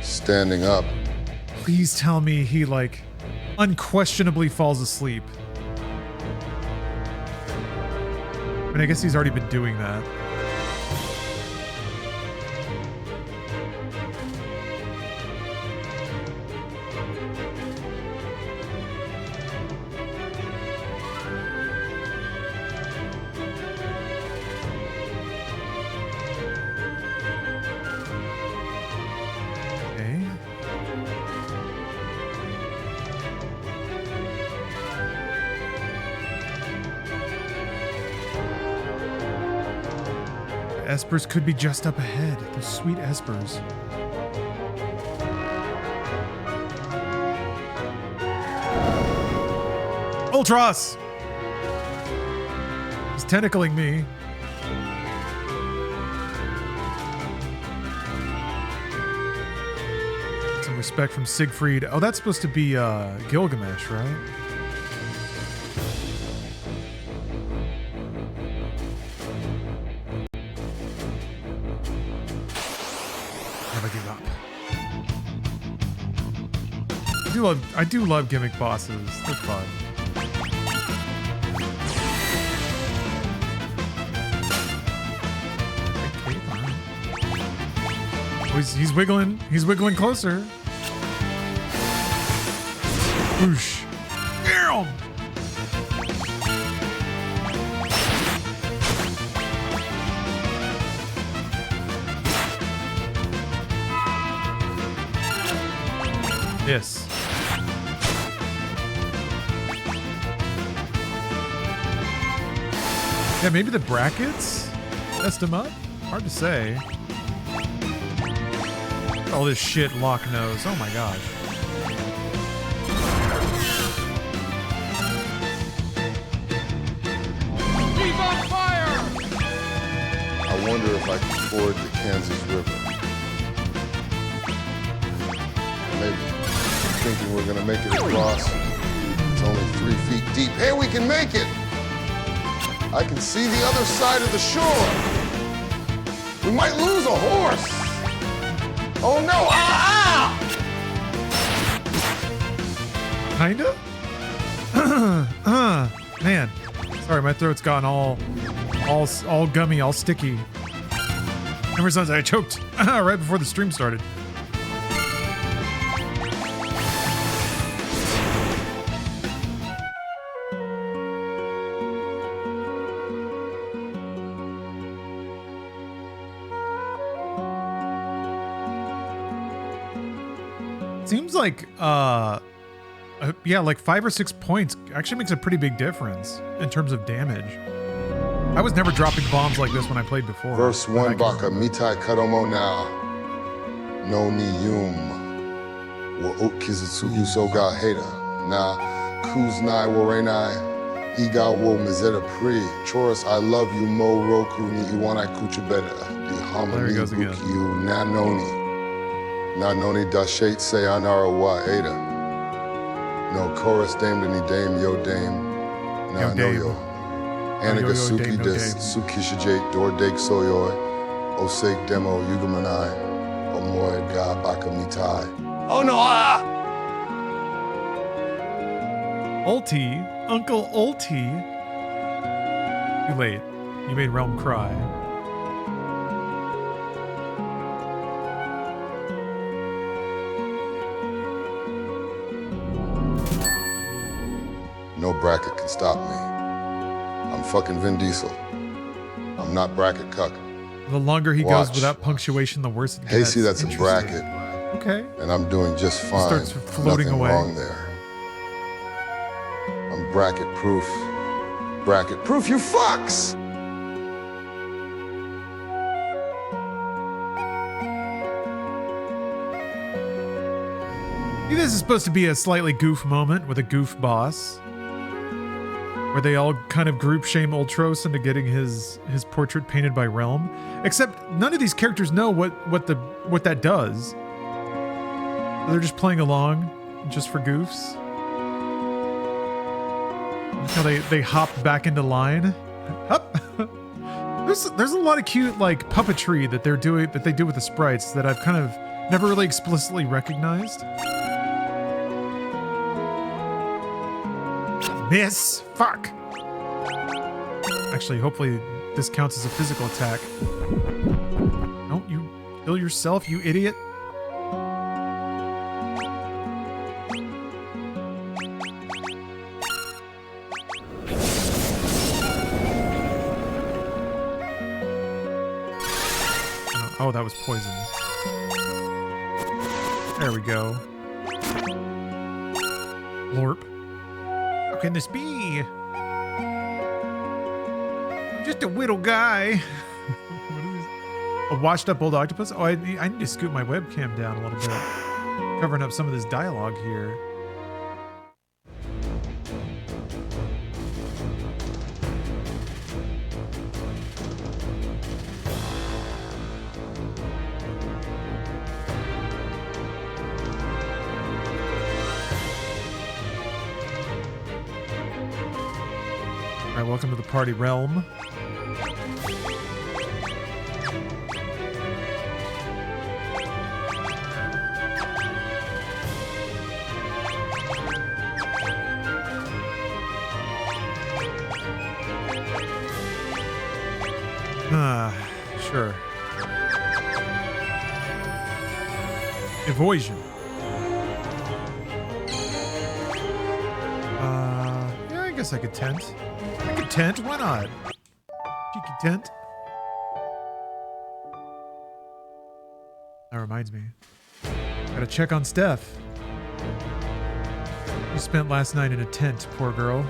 standing up. Please tell me he, like, unquestionably falls asleep. I mean, I guess he's already been doing that. Espers could be just up ahead. Those sweet Espers. Ultros! He's tentacling me. Some respect from Siegfried. Oh, that's supposed to be Gilgamesh, right? I do love gimmick bosses. They're fun. Oh, he's wiggling. He's wiggling closer. Whoosh. Damn. Yes. Yeah, maybe the brackets messed him up? Hard to say. All this shit Locke knows. Oh my gosh. He's on fire! I wonder if I can ford the Kansas River. Maybe. I'm thinking we're gonna make it across. It's only 3 feet deep. Hey, we can make it! I can see the other side of the shore. We might lose a horse. Oh no! Ah! Kinda? Man. Sorry, my throat's gotten all gummy, all sticky. Ever since I choked right before the stream started. Seems like, yeah, like 5 or 6 points actually makes a pretty big difference in terms of damage. I was never dropping bombs like this when I played before. Verse 1, Baka, mitai kadomo na. No ni yum. Wa okizutsu yuso ga heda. Na kuznai warenai. Iga wo mizeta pri. Chorus, I love you, mo roku ni iwanai kuchubeta. Di There he goes hamani again. bukiyu nanoni. Nanoni dashate sayonara wa ada. No chorus dame to ni dame yo dame. Na Yo no dame. yo. Yo, Anaga yo, suki dame, yo, des dame. sukishijate dor deg soyoy. Osek demo yugamanai. Omoy ga baka mitai. Oh no! Ah! Ulti, Uncle Ulti. Too late. You made Realm cry. No bracket can stop me. I'm fucking Vin Diesel. I'm not bracket cuck. The longer he goes Watch. without punctuation, the worse it gets. Hey, see, that's a Interesting. bracket, Okay. and I'm doing just fine. Starts floating Nothing away. wrong there. I'm bracket proof. Bracket proof, you fucks! See, this is supposed to be a slightly goof moment with a goof boss, where they all kind of group shame Ultros into getting his portrait painted by Realm. Except none of these characters know what that does. They're just playing along, just for goofs. Look how they hop back into line. Hup. There's a lot of cute like puppetry that they do with the sprites that I've kind of never really explicitly recognized. Miss! Fuck! Actually, hopefully this counts as a physical attack. Don't you kill yourself, you idiot? Oh, that was poison. There we go. Lorp. How can this be? I'm just a whittle guy. What is this? A washed up old octopus? Oh, I need to scoot my webcam down a little bit. Covering up some of this dialogue here. All right, welcome to the party realm. Sure. Evasion. Yeah, I guess I could tent. I could tent, why not? Cheeky tent. That reminds me. Gotta check on Steph. She spent last night in a tent, poor girl.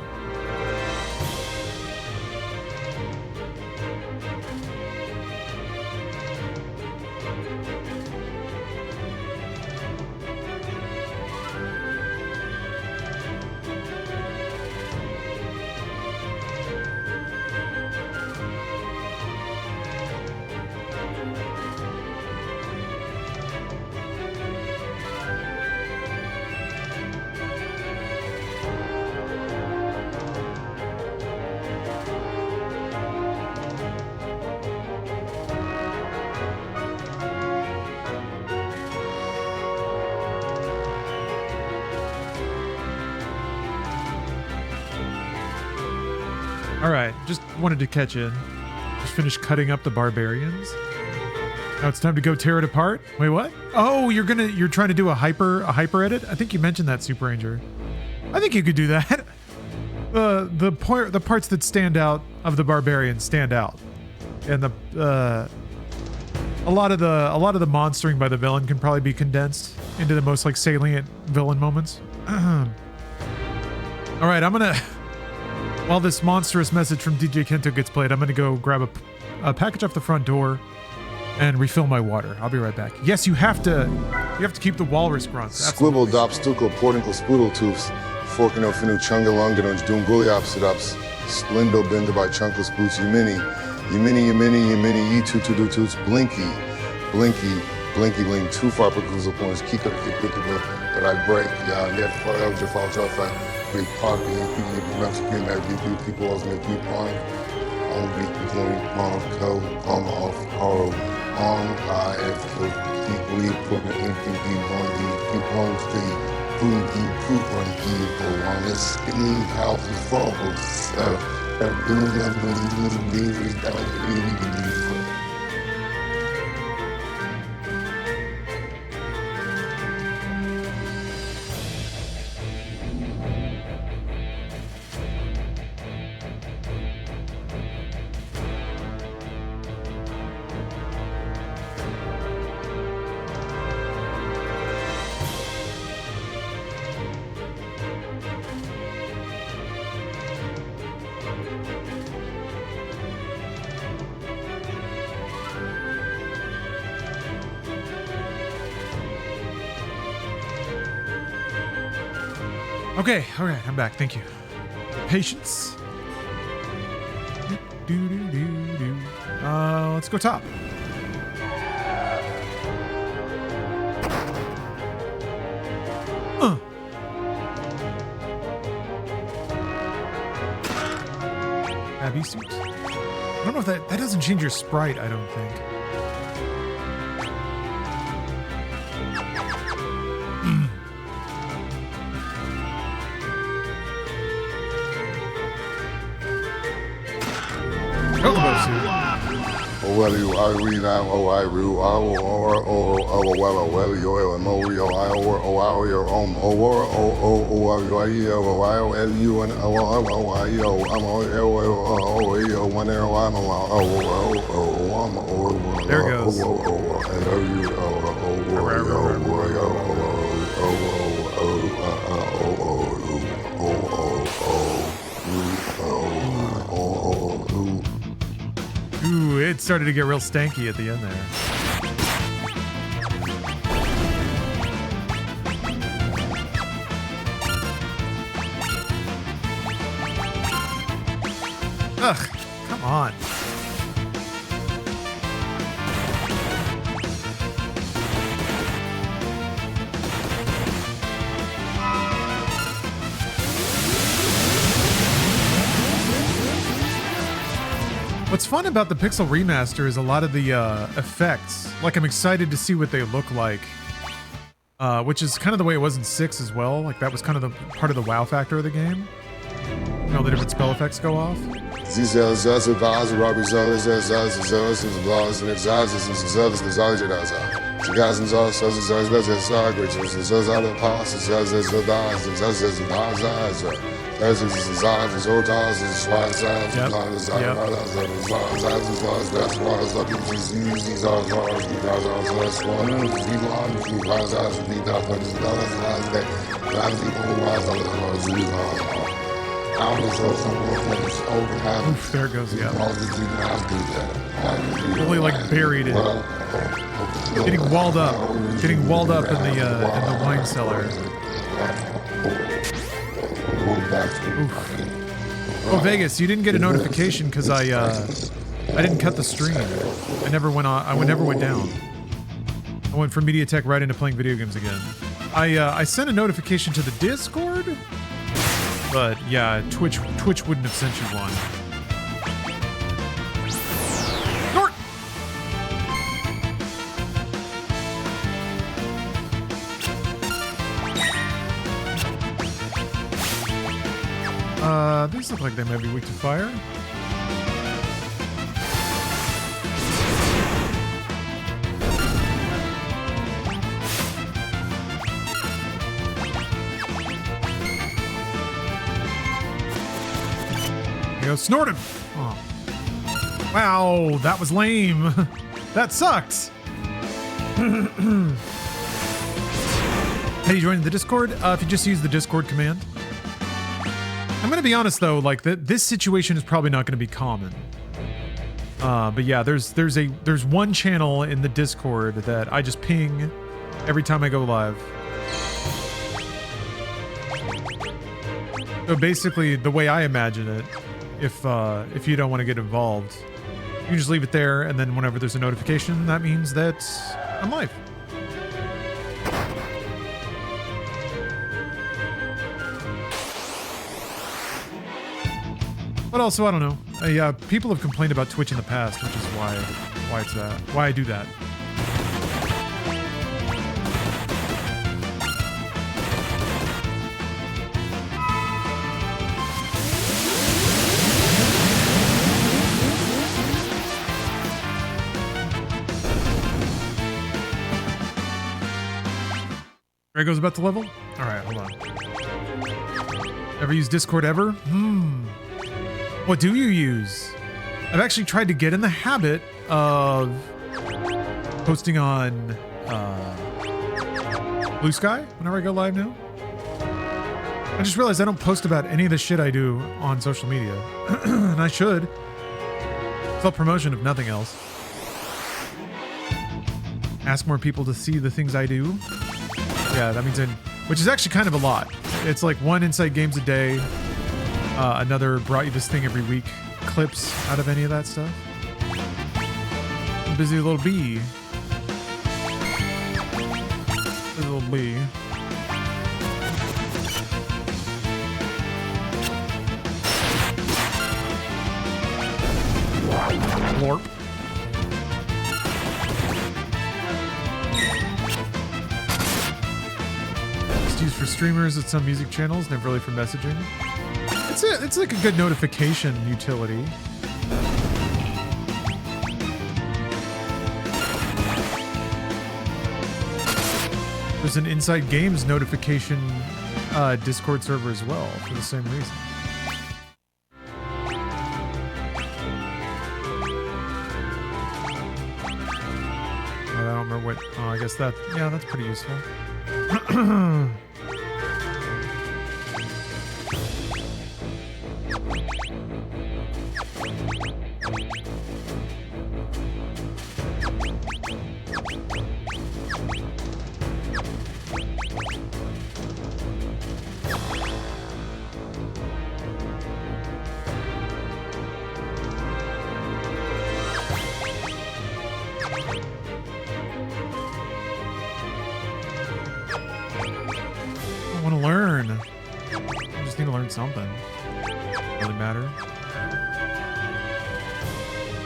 All right, just wanted to catch in. Just finished cutting up the barbarians. Now it's time to go tear it apart. Wait, what? Oh, you're trying to do a hyper edit? I think you mentioned that, Super Ranger. I think you could do that. The parts that stand out of the barbarians stand out, and a lot of the monstering by the villain can probably be condensed into the most like salient villain moments. All right, I'm gonna. While this monstrous message from DJ Kento gets played, I'm going to go grab a package off the front door and refill my water. I'll be right back. Yes, you have to keep the walrus grunts. Squibble, dop, stuko, portinkle, spoodle, toofs, forkino, finu, chunga, lunganoj, doomgully, opsidops, splindo, bender by chunkle, spoots, yemini, ye two toots, blinky, blinky, blink, two far pickles points, kika, but I break, yet for elder falls off, big party, people, Mexican, that people always make me punk, on beat, on co, on off, horror, on, equally, putting MPD, on the people on the food, poop on the on this skinny house is full, Okay, all right, I'm back. Thank you. Patience. Let's go top. Abby suit. I don't know if that doesn't change your sprite, I don't think. Oh, well, you are we now, oh, I rue, well, you, and oh, yo, I, oh, your own, you, and yo, I'm, yo, one there, I'm, there it goes. Ooh, it started to get real stanky at the end there. Ugh, come on. What's fun about the Pixel Remaster is a lot of the effects. Like, I'm excited to see what they look like. Which is kind of the way it was in 6 as well. Like, that was kind of the part of the wow factor of the game. You know, the different spell effects go off. Oof, there it goes, yeah. Really like buried it. Getting walled up in the wine cellar. Oof. Oh, Vegas, you didn't get a notification because I didn't cut the stream. I never went down. I went from MediaTek right into playing video games again. I sent a notification to the Discord, but yeah, Twitch wouldn't have sent you one. Nort! These look like they might be weak to fire. Go snort him. Oh. Wow, that was lame. That sucked. How do you join the Discord? If you just use the Discord command. I'm gonna be honest though, like this situation is probably not gonna be common. But yeah, there's one channel in the Discord that I just ping every time I go live. So basically, the way I imagine it, if you don't want to get involved, you can just leave it there, and then whenever there's a notification, that means that I'm live. But also, I don't know. People have complained about Twitch in the past, which is why I do that. Drago's about to level? All right, hold on. Ever used Discord ever? What do you use? I've actually tried to get in the habit of posting on Blue Sky whenever I go live now. I just realized I don't post about any of the shit I do on social media. And I should. Self-promotion, if nothing else. Ask more people to see the things I do. Yeah, that means which is actually kind of a lot. It's like 1 Inside Games a day. Another brought you this thing every week. Clips out of any of that stuff. Busy little bee. Little bee. Lorp. It's used for streamers at some music channels, never really for messaging. It's like a good notification utility. There's an Inside Games notification Discord server as well for the same reason. I don't remember what. Oh, I guess that. Yeah, that's pretty useful. Something really matter.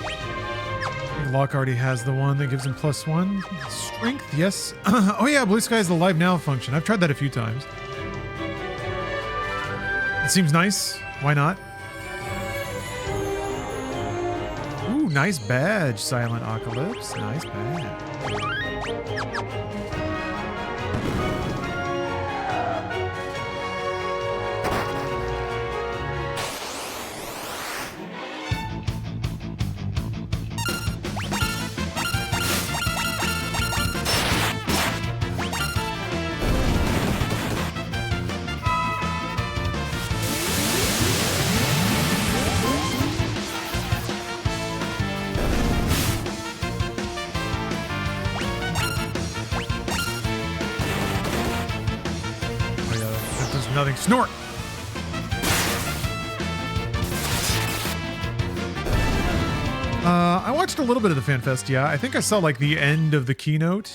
I think Locke already has the one that gives him +1 strength. Yes. Oh yeah, Blue Sky has the live now function. I've tried that a few times. It seems nice. Why not? Ooh, nice badge, Silent Apocalypse. Nice badge. Nothing. Snort! I watched a little bit of the FanFest, yeah. I think I saw like the end of the keynote.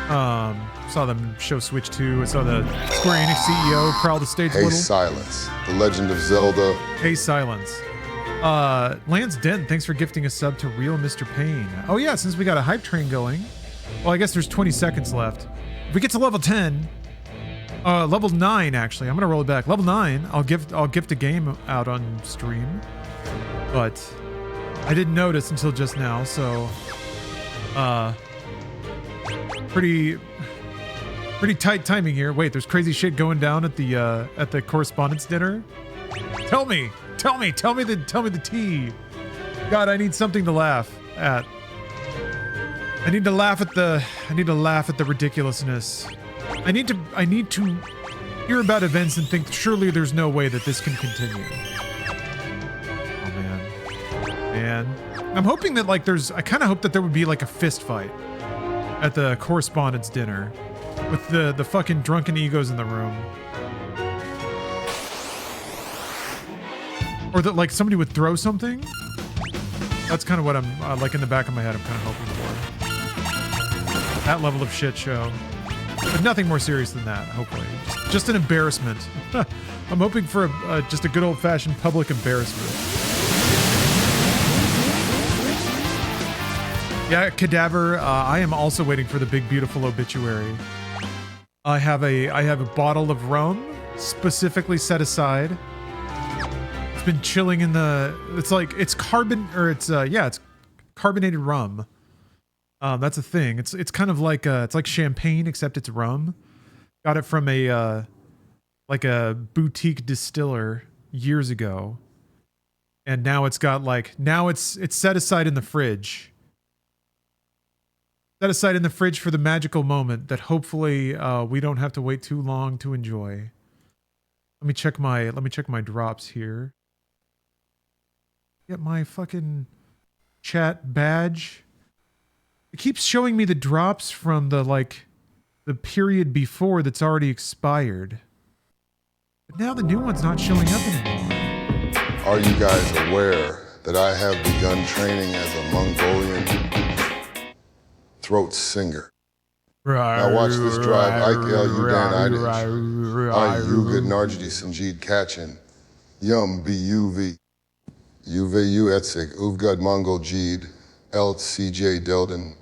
Saw them show Switch 2. I saw the Square Enix CEO prowl the stage a little. Hey Silence, The Legend of Zelda. Hey Silence. Lance Dent, thanks for gifting a sub to Real Mr. Payne. Oh yeah, since we got a hype train going. Well, I guess there's 20 seconds left. If we get to level 10... level 9 actually. I'm gonna roll it back. Level 9. I'll gift a game out on stream, but I didn't notice until just now. So, pretty tight timing here. Wait, there's crazy shit going down at the correspondence dinner. Tell me the tea. God, I need something to laugh at. I need to laugh at the ridiculousness. I need to hear about events and think, surely there's no way that this can continue. Oh man. I'm hoping that like I kind of hope that there would be like a fist fight at the correspondence dinner with the fucking drunken egos in the room. Or that like somebody would throw something. That's kind of what I'm like in the back of my head I'm kind of hoping for. That level of shit show. But nothing more serious than that, hopefully. Just an embarrassment. I'm hoping for just a good old-fashioned public embarrassment. Yeah, Cadaver, I am also waiting for the big, beautiful obituary. I have a bottle of rum specifically set aside. It's been chilling in it's carbonated rum. That's a thing. It's kind of like it's like champagne except it's rum. Got it from a like a boutique distiller years ago. And now it's got like, now it's set aside in the fridge. Set aside in the fridge for the magical moment that hopefully we don't have to wait too long to enjoy. Let me check my drops here. Get my fucking chat badge. It keeps showing me the drops from the period before that's already expired. But now the new one's not showing up anymore. Are you guys aware that I have begun training as a Mongolian throat singer? Now watch this drive. Ike El Udan Idich. I Yuga Narjidi Sanjid Kachin. Yum BUV. Uvu Etsig. Uvgad Mongol Jeed. El CJ Delden.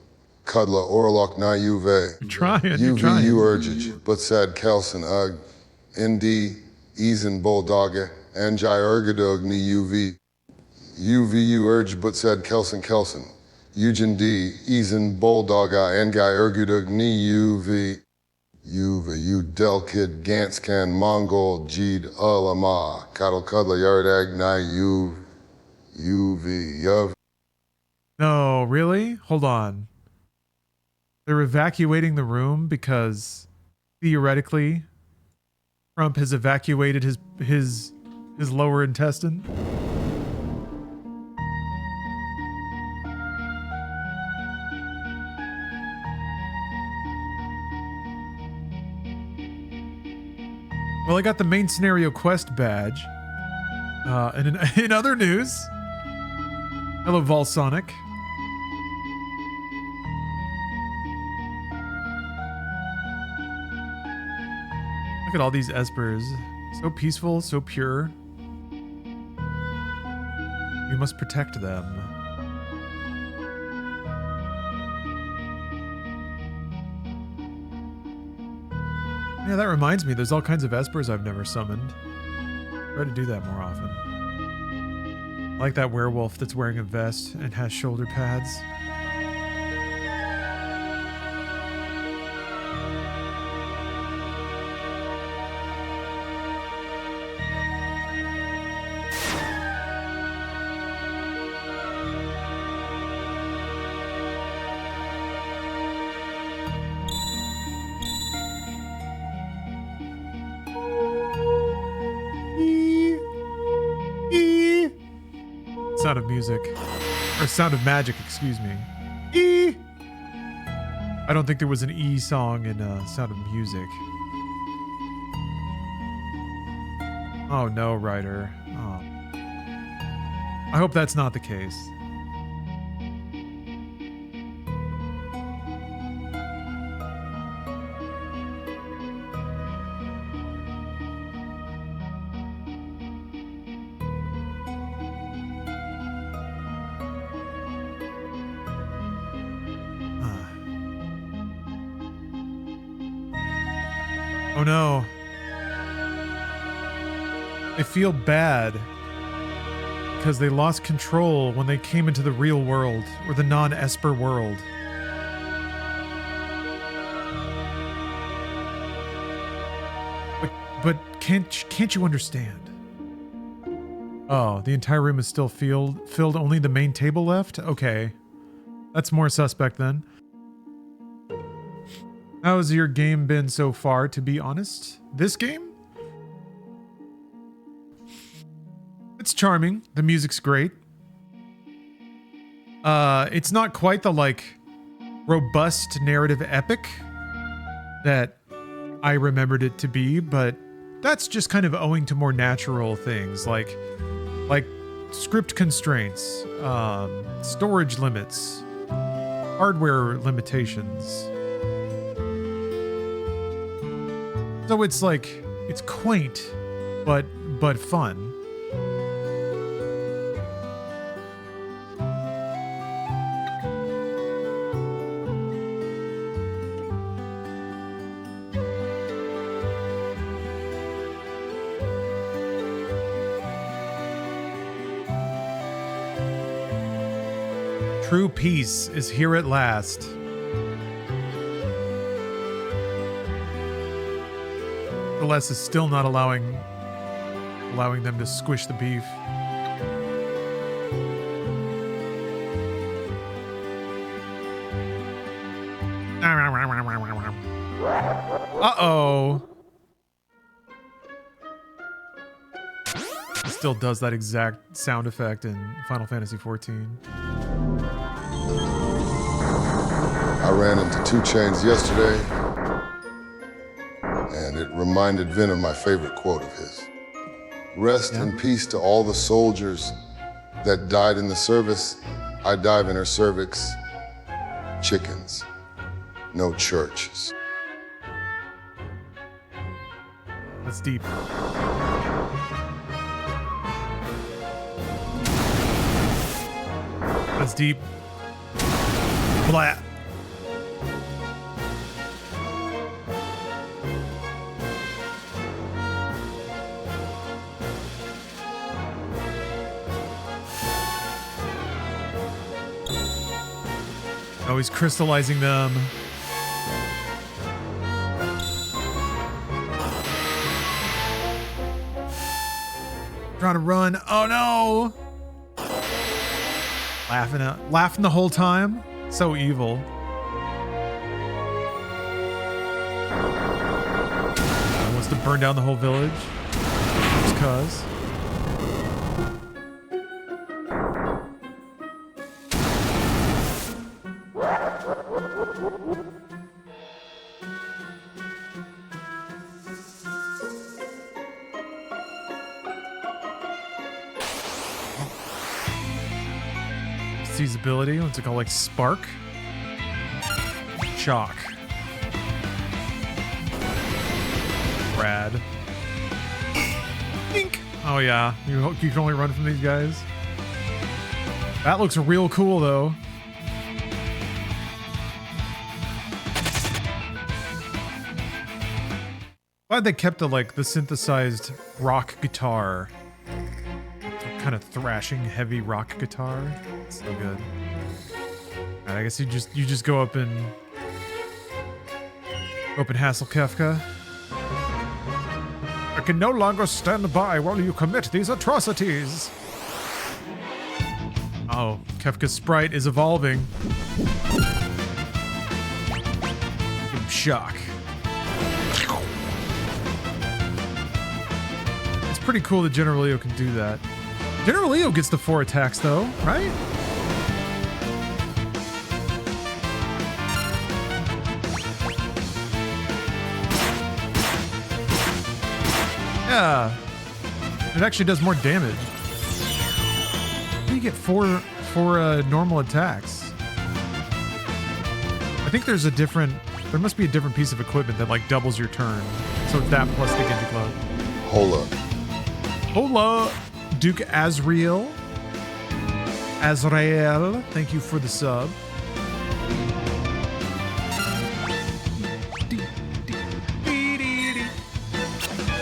Kudla Orlok Na Uve. You're trying. UVU Urgij. Butsad Kelson Ug. Indi. Easen Bulldogge. Anjai Ergadog Ni UV. UVU Urge Butsad Kelson. Eugen D. Easen Bulldogga Angai Ergadog Ni UV. U Delkid Ganskan Mongol Jeed Ulama. Kadal Kudla Yardag Na UV. Yuv. No, really? Hold on. They're evacuating the room because theoretically Trump has evacuated his lower intestine. Well, I got the main scenario quest badge. And in other news, hello, Volsonic. Look at all these espers. So peaceful, so pure. We must protect them. Yeah, that reminds me, there's all kinds of espers I've never summoned. Try to do that more often. I like that werewolf that's wearing a vest and has shoulder pads. Sound of music. Or Sound of Magic, excuse me. E! I don't think there was an E song in Sound of Music. Oh no, Ryder. Oh. I hope that's not the case. Oh no. They feel bad because they lost control when they came into the real world, or the non-Esper world. But can't you understand? Oh, the entire room is still filled, only the main table left? Okay. That's more suspect then. How has your game been so far, to be honest? This game? It's charming. The music's great. It's not quite the, robust narrative epic that I remembered it to be, but that's just kind of owing to more natural things, like script constraints, storage limits, hardware limitations. So it's it's quaint, but fun. True peace is here at last. TLS is still not allowing them to squish the beef. Uh-oh. It still does that exact sound effect in Final Fantasy XIV. I ran into 2 Chainz yesterday, and it reminded Vin of my favorite quote of his. Rest in peace to all the soldiers that died in the service. I dive in her cervix. Chickens, no churches. That's deep. That's deep. Blah. Oh, he's crystallizing them. Trying to run. Oh no! Laughing the whole time. So evil. Wants to burn down the whole village. Just cuz. His ability, what's it called, like Spark? Shock. Rad. Dink. Oh yeah, you can only run from these guys. That looks real cool though. Glad they kept the synthesized rock guitar. Kind of thrashing heavy rock guitar. It's so good. Alright, I guess you just go up and hassle Kefka. I can no longer stand by while you commit these atrocities. Oh, Kefka's sprite is evolving. Give him shock. It's pretty cool that General Leo can do that. General Leo gets the 4 attacks though, right? Yeah. It actually does more damage. How do you get four normal attacks? I think there must be a different piece of equipment that like doubles your turn. So it's that plus the Genji Club. Hola. Hola. Duke Azrael, thank you for the sub.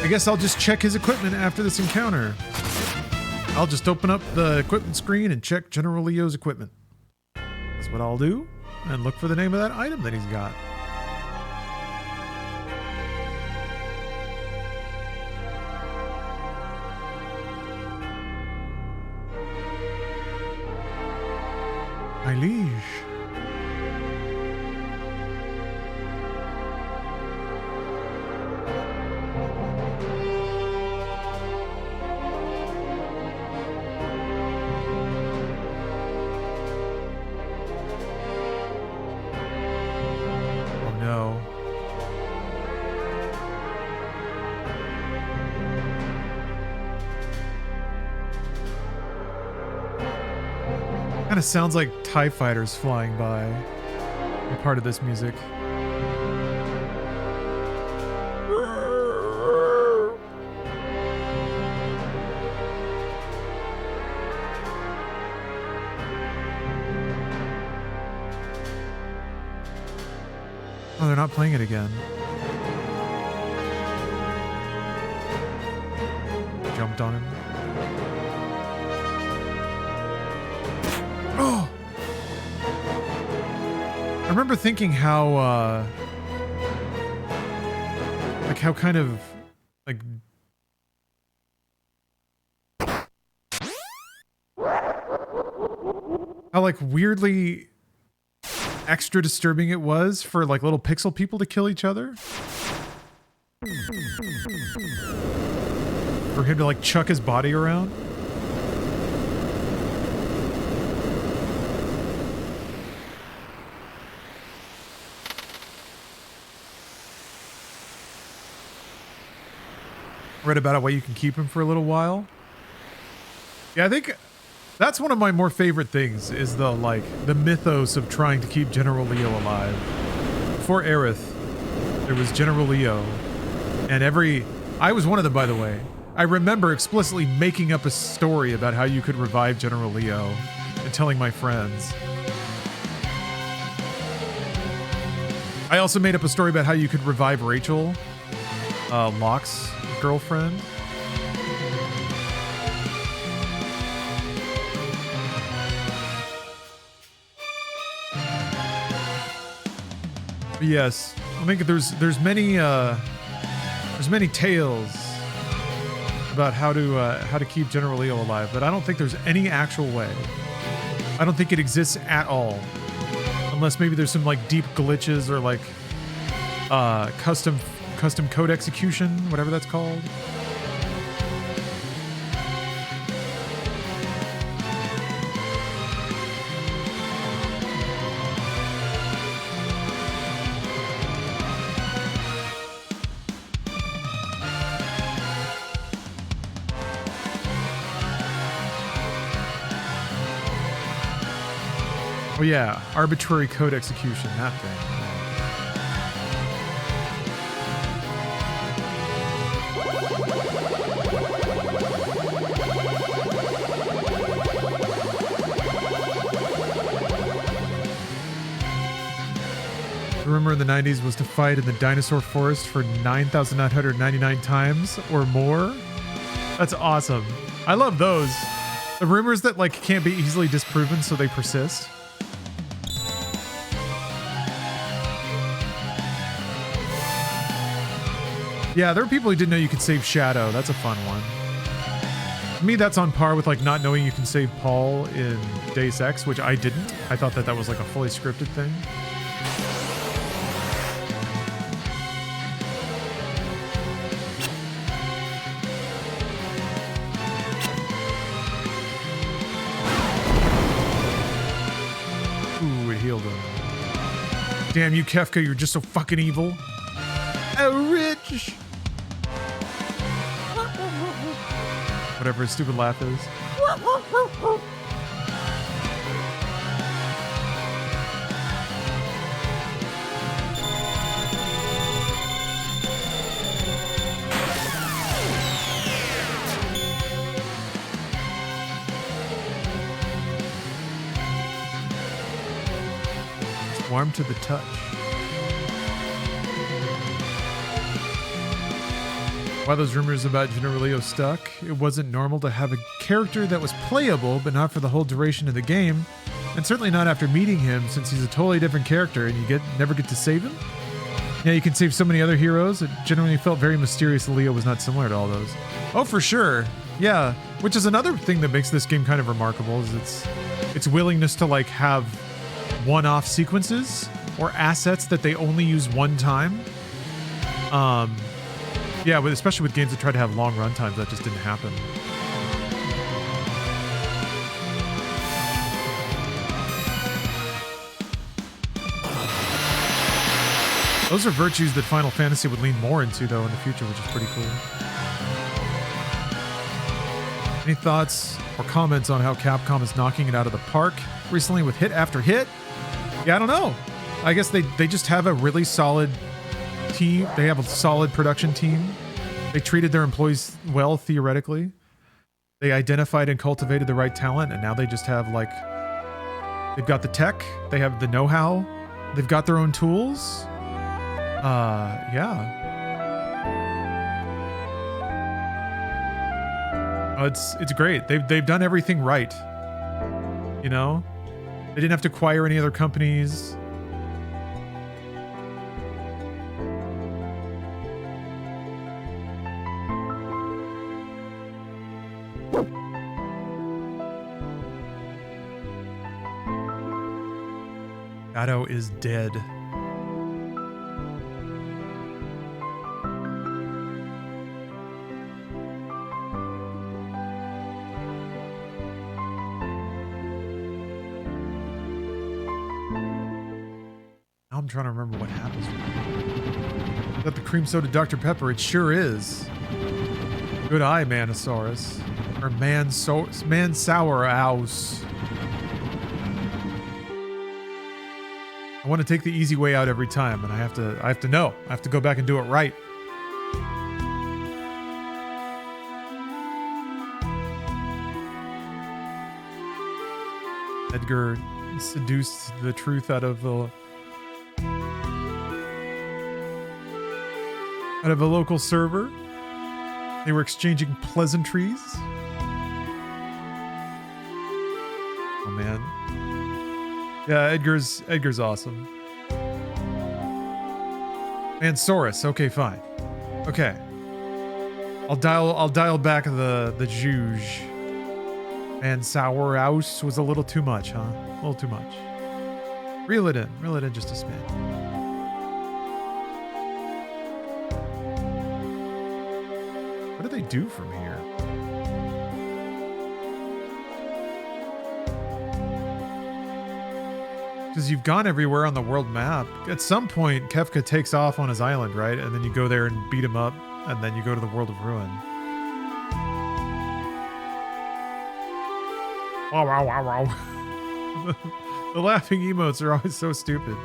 I guess I'll just check his equipment after this encounter. I'll just open up the equipment screen and check General Leo's equipment. That's what I'll do, and look for the name of that item that he's got. My liege. Oh no. Kind of sounds like TIE fighters flying by. I'm part of this music. Oh, they're not playing it again. Jumped on him. Oh! I remember thinking how kind of Like, how like weirdly extra disturbing it was for like little pixel people to kill each other. For him to like chuck his body around. Read about a way you can keep him for a little while. Yeah, I think that's one of my more favorite things is the mythos of trying to keep General Leo alive. Before Aerith, there was General Leo, and I was one of them, by the way. I remember explicitly making up a story about how you could revive General Leo and telling my friends. I also made up a story about how you could revive Rachel, Locke's girlfriend. But yes, I think there's many tales about how to keep General Leo alive, but I don't think there's any actual way. I don't think it exists at all, unless maybe there's some like deep glitches or like custom code execution, whatever that's called. Oh yeah, arbitrary code execution, that thing. The rumor in the 90s was to fight in the dinosaur forest for 9,999 times or more. That's awesome. I love those. The rumors that like can't be easily disproven, so they persist. Yeah, there are people who didn't know you could save Shadow. That's a fun one. To me, that's on par with like not knowing you can save Paul in Deus Ex, which I didn't. I thought that was like a fully scripted thing. Ooh, it healed him. Damn you, Kefka, you're just so fucking evil. Oh, Rich! Whatever his stupid laugh is. It's warm to the touch. Why those rumors about General Leo stuck? It wasn't normal to have a character that was playable, but not for the whole duration of the game, and certainly not after meeting him, since he's a totally different character and you never get to save him. Yeah, you can save so many other heroes. It generally felt very mysterious that Leo was not similar to all those. Oh, for sure. Yeah, which is another thing that makes this game kind of remarkable, is its willingness to like have one-off sequences or assets that they only use one time. Yeah, especially with games that try to have long run times, that just didn't happen. Those are virtues that Final Fantasy would lean more into, though, in the future, which is pretty cool. Any thoughts or comments on how Capcom is knocking it out of the park recently with hit after hit? Yeah, I don't know. I guess they just have a really solid team. They have a solid production team. They treated their employees well, theoretically. They identified and cultivated the right talent, and now they just have like, they've got the tech, they have the know-how, they've got their own tools. Yeah. It's great. They've done everything right. You know? They didn't have to acquire any other companies. Shadow is dead. Now I'm trying to remember what happens. Is that the cream soda Dr. Pepper? It sure is. Good eye, Manosaurus. Or Mansourhouse. I want to take the easy way out every time, and I have to know. I have to go back and do it right. Edgar seduced the truth out of a local server. They were exchanging pleasantries. Oh man. Yeah, Edgar's awesome. Mansaurus. Okay, fine. Okay. I'll dial back the juge. Mansourhouse was a little too much, huh? A little too much. Reel it in just a smidge. What do they do from here? Because you've gone everywhere on the world map. At some point, Kefka takes off on his island, right? And then you go there and beat him up, and then you go to the world of ruin. Wow, wow, wow, wow. The laughing emotes are always so stupid.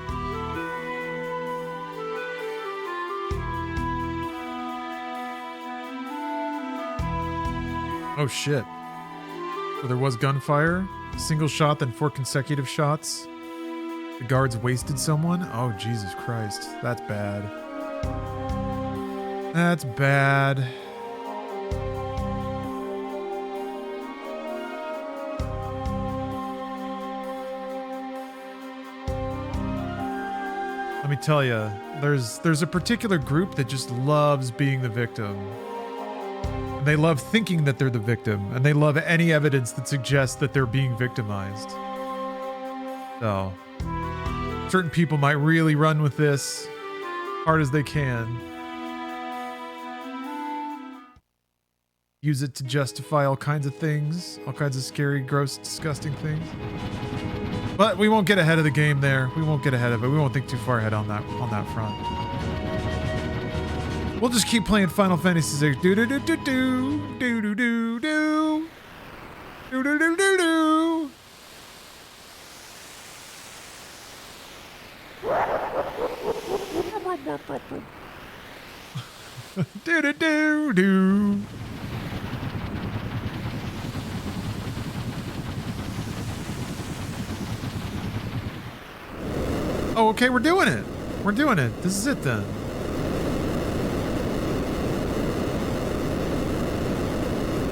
Oh shit. So there was gunfire, a single shot, then 4 consecutive shots. The guards wasted someone? Oh, Jesus Christ. That's bad. That's bad. Let me tell you, there's a particular group that just loves being the victim. And they love thinking that they're the victim, and they love any evidence that suggests that they're being victimized. So, certain people might really run with this hard as they can. Use it to justify all kinds of things, all kinds of scary, gross, disgusting things. But we won't get ahead of the game there. We won't get ahead of it. We won't think too far ahead on that front. We'll just keep playing Final Fantasy VI. Do do do do do do do do do do do do do do. Do do do do. Oh, okay, we're doing it. We're doing it. This is it then.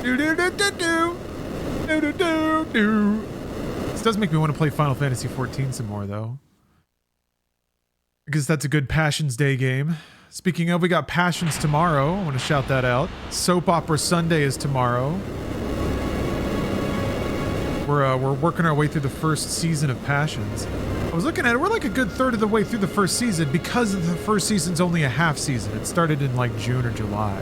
Do do do do do. Do do do do. This does make me want to play Final Fantasy XIV some more, though. Because that's a good Passions Day game. Speaking of, we got Passions tomorrow. I want to shout that out. Soap Opera Sunday is tomorrow. We're working our way through the first season of Passions. I was looking at it, we're like a good third of the way through the first season because the first season's only a half season. It started in like June or July.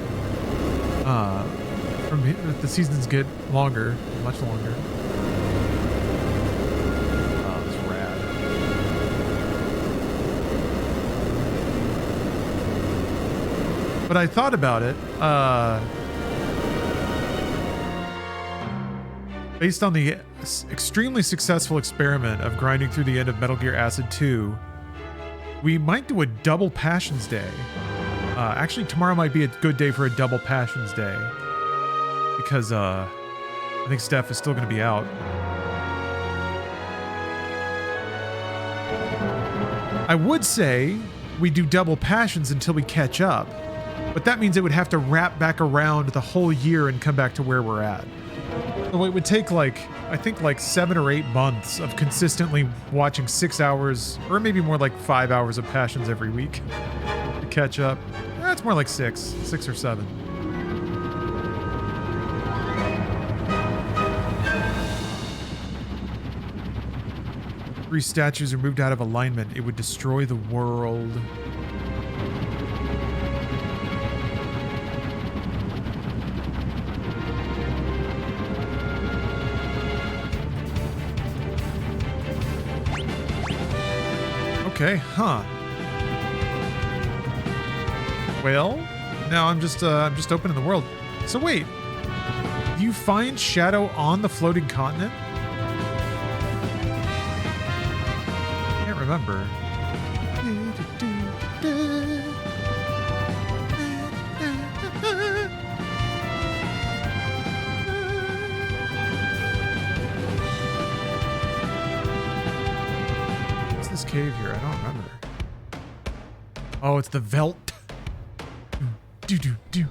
The seasons get longer, much longer. Oh, it's rad. But I thought about it, based on the extremely successful experiment of grinding through the end of Metal Gear Acid 2, we might do a double Passions Day. Actually, tomorrow might be a good day for a double Passions Day. Because, I think Steph is still going to be out. I would say we do double Passions until we catch up. But that means it would have to wrap back around the whole year and come back to where we're at. So it would take I think 7 or 8 months of consistently watching 6 hours, or maybe more like 5 hours of Passions every week to catch up. It's more like 6 or 7. 3 statues are moved out of alignment. It would destroy the world. Okay, huh. Well, now I'm just opening the world. So wait, do you find Shadow on the floating continent? Can't remember. What's this cave here? I don't remember. Oh, it's the Velt. Do do do.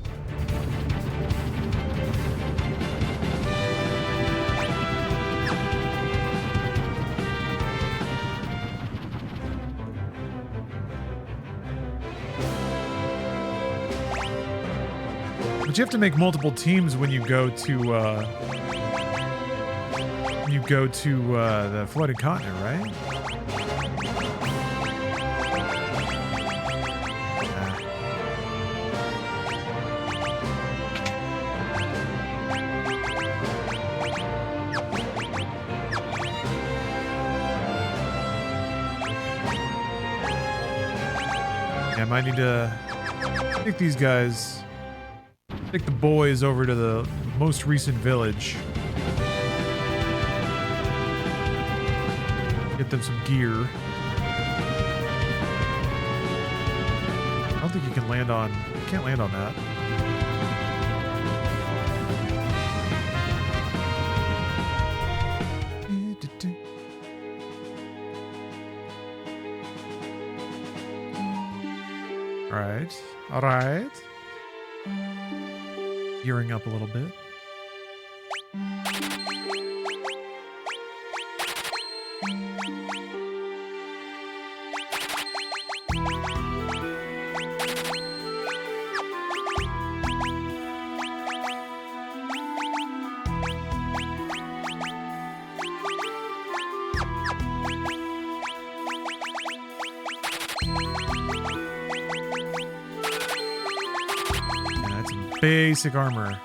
But you have to make multiple teams when you go to the floating continent, right? I might need to take these guys, take the boys over to the most recent village. Get them some gear. I don't think you can land on, you can't land on that. All right. Gearing up a little bit. Basic armor.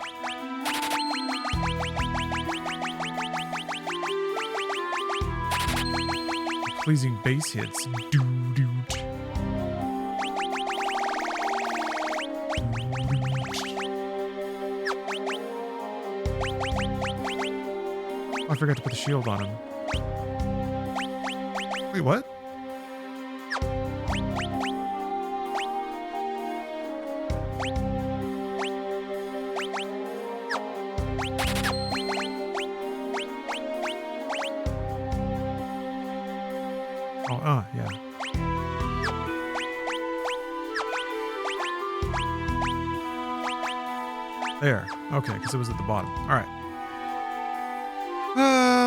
Pleasing base hits. Doo doo. Oh, I forgot to put the shield on him. Wait, what? Yeah. There. Okay, because it was at the bottom. All right.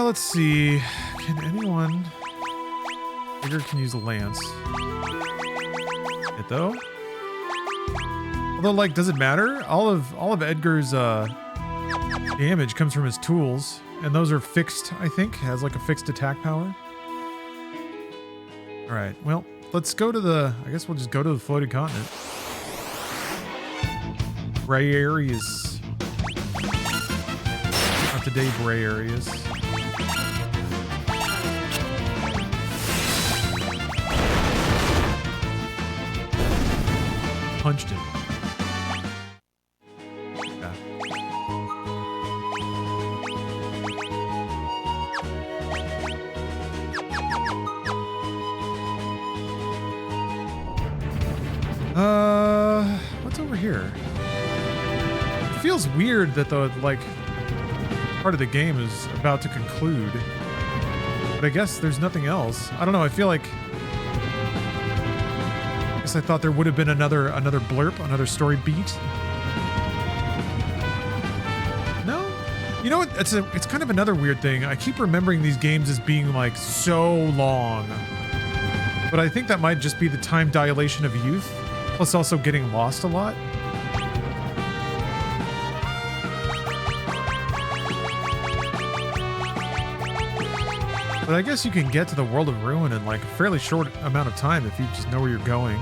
Let's see. Can anyone... Edgar can use a lance. It though? Although, like, does it matter? All of Edgar's damage comes from his tools, and those are fixed, I think. Has like a fixed attack power. All right, well, let's go to the... I guess we'll just go to the floating continent. Gray areas. Not today, gray areas. Punched him. Yeah. What's over here? It feels weird that the, like, part of the game is about to conclude. But I guess there's nothing else. I don't know, I feel like... I guess I thought there would have been another blurb, another story beat. No? You know what? It's kind of another weird thing. I keep remembering these games as being, like, so long. But I think that might just be the time dilation of youth. Plus also getting lost a lot. But I guess you can get to the World of Ruin in like a fairly short amount of time if you just know where you're going.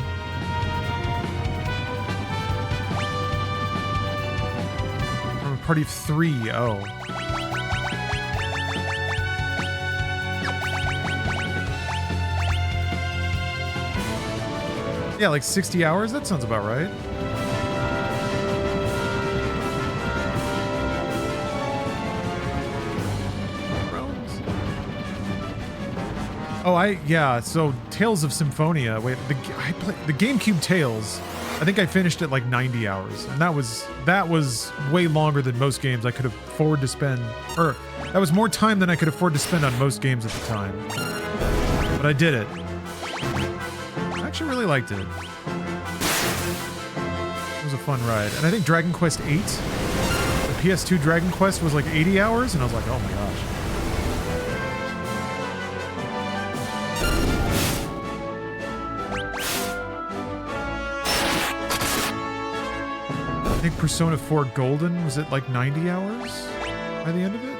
From a party of 3, oh. Yeah, like 60 hours? That sounds about right. Oh, yeah, so Tales of Symphonia. Wait, the GameCube Tales, I think I finished it like 90 hours. And that was way longer than most games I could afford to spend. Or, that was more time than I could afford to spend on most games at the time. But I did it. I actually really liked it. It was a fun ride. And I think Dragon Quest VIII, the PS2 Dragon Quest was like 80 hours, and I was like, oh my gosh. I think Persona 4 Golden was at like 90 hours by the end of it.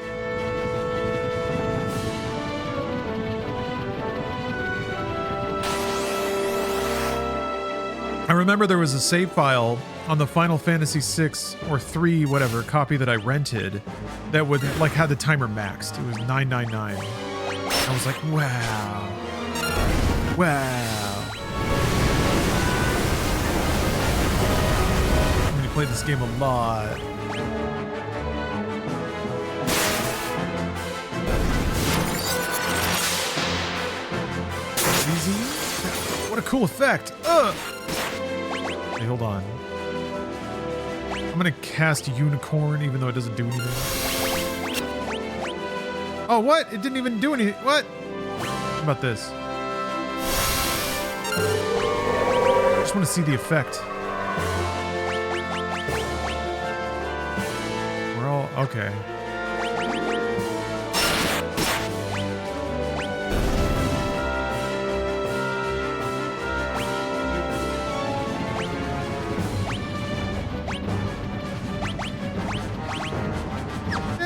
I remember there was a save file on the Final Fantasy 6 or 3, whatever, copy that I rented that would like had the timer maxed. It was 999. I was like, wow. Wow. I'm gonna play this game a lot. Easy. What a cool effect. Ugh. Wait, hold on. I'm gonna cast Unicorn even though it doesn't do anything. Oh, what? It didn't even do anything. What? How about this? I just want to see the effect. We're all... okay.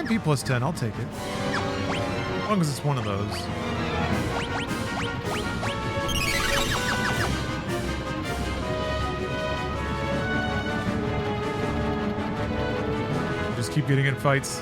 P plus 10, I'll take it. As long as it's one of those. Just keep getting in fights.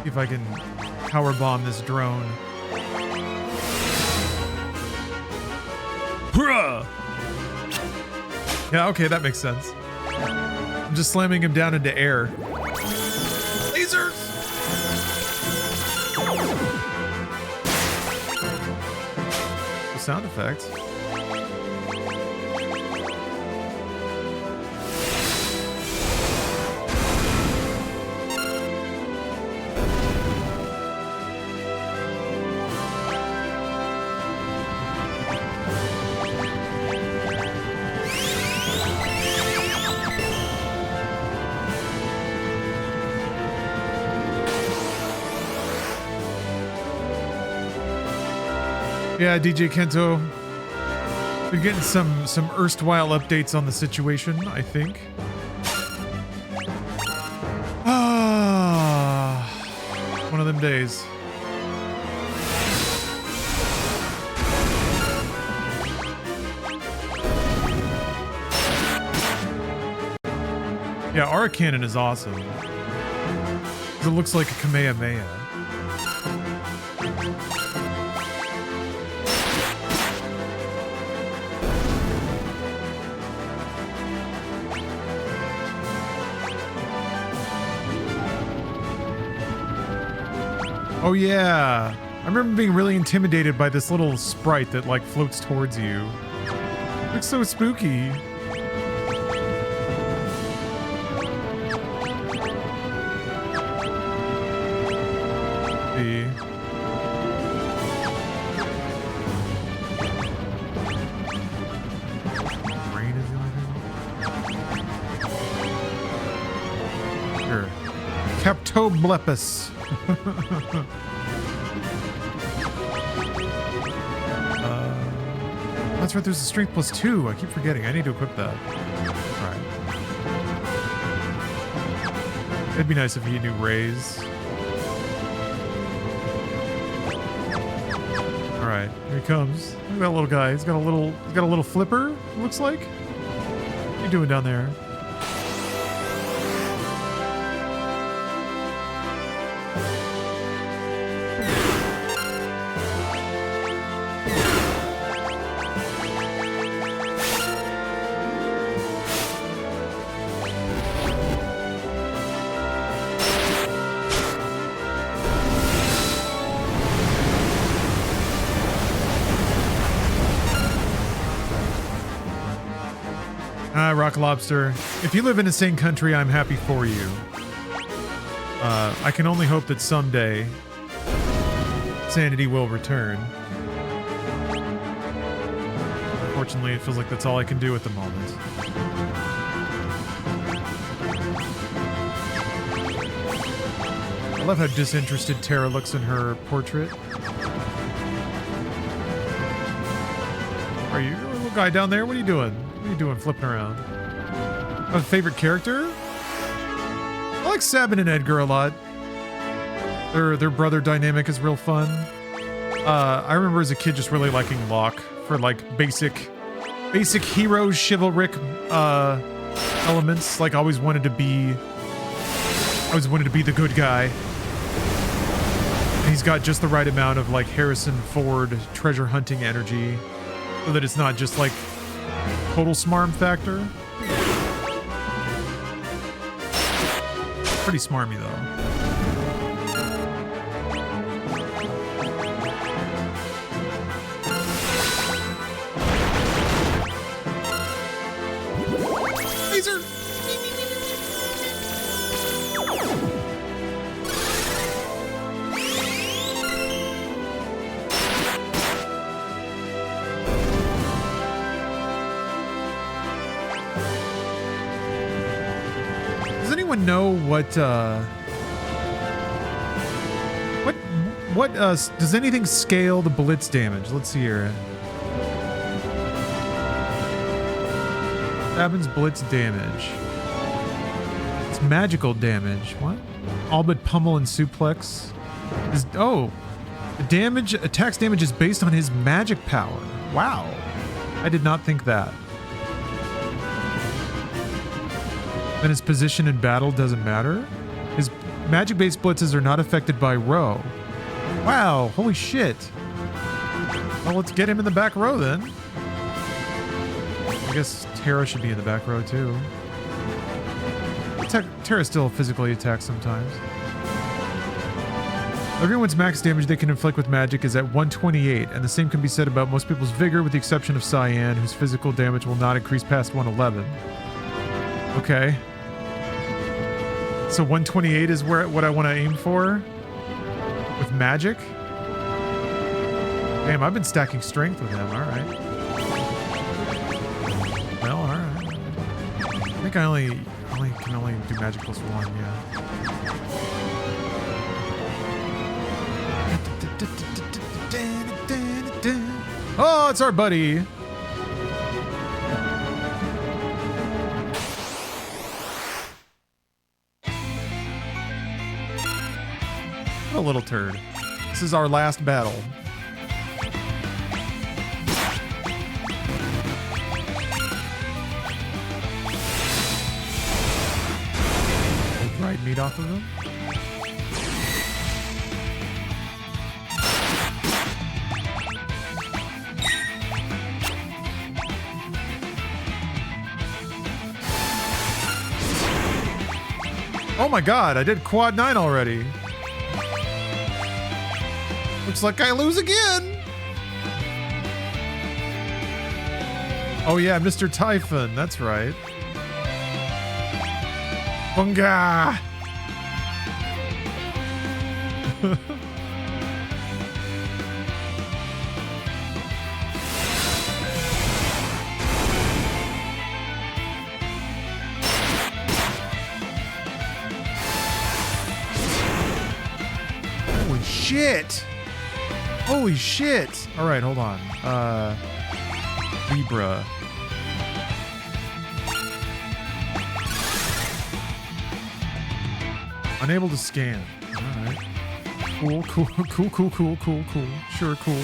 If I can power bomb this drone. Bruh! Yeah, okay, that makes sense. I'm just slamming him down into air. Lasers! The sound effects. Yeah, DJ Kento. Been getting some erstwhile updates on the situation, I think. Ah, one of them days. Yeah, Aura Cannon is awesome. It looks like a Kamehameha. Oh yeah, I remember being really intimidated by this little sprite that like floats towards you. Looks so spooky. See. Rain is the only thing. Sure. Captoblepus. That's right, there's a strength +2. I keep forgetting. I need to equip that. Alright. It'd be nice if he knew raise. Alright, here he comes. Look at that little guy. He's got a little flipper, it looks like. What are you doing down there? Rock Lobster. If you live in a sane country, I'm happy for you. I can only hope that someday sanity will return. Unfortunately, it feels like that's all I can do at the moment. I love how disinterested Tara looks in her portrait. Are you a little guy down there? What are you doing? What are you doing flipping around? A favorite character? I like Sabin and Edgar a lot. Their brother dynamic is real fun. I remember as a kid just really liking Locke for like basic hero chivalric elements. Like I always wanted to be the good guy. And he's got just the right amount of like Harrison Ford treasure hunting energy, so that it's not just like total smarm factor. Pretty smarmy though. Laser! Does anyone know what does anything scale the blitz damage? Let's see here. Sabin's blitz damage. It's magical damage. What? All but pummel and suplex. The damage, attacks damage is based on his magic power. Wow. I did not think that. Then his position in battle doesn't matter. His magic-based blitzes are not affected by row. Wow, holy shit. Well, let's get him in the back row then. I guess Tara should be in the back row too. Tara still physically attacks sometimes. Everyone's max damage they can inflict with magic is at 128, and the same can be said about most people's vigor with the exception of Cyan, whose physical damage will not increase past 111. Okay. So 128 is what I want to aim for with magic. Damn, I've been stacking strength with him. All right. Well, all right. I think I can only do magic +1. Yeah. Oh, it's our buddy. What a little turd. This is our last battle. Right meat off of him. Oh my god, I did quad 9 already. Looks like I lose again. Oh yeah, Mr. Typhon. That's right. Bunga! Holy shit! Holy shit! All right, hold on. Libra. Unable to scan. All right. Cool. Sure, cool.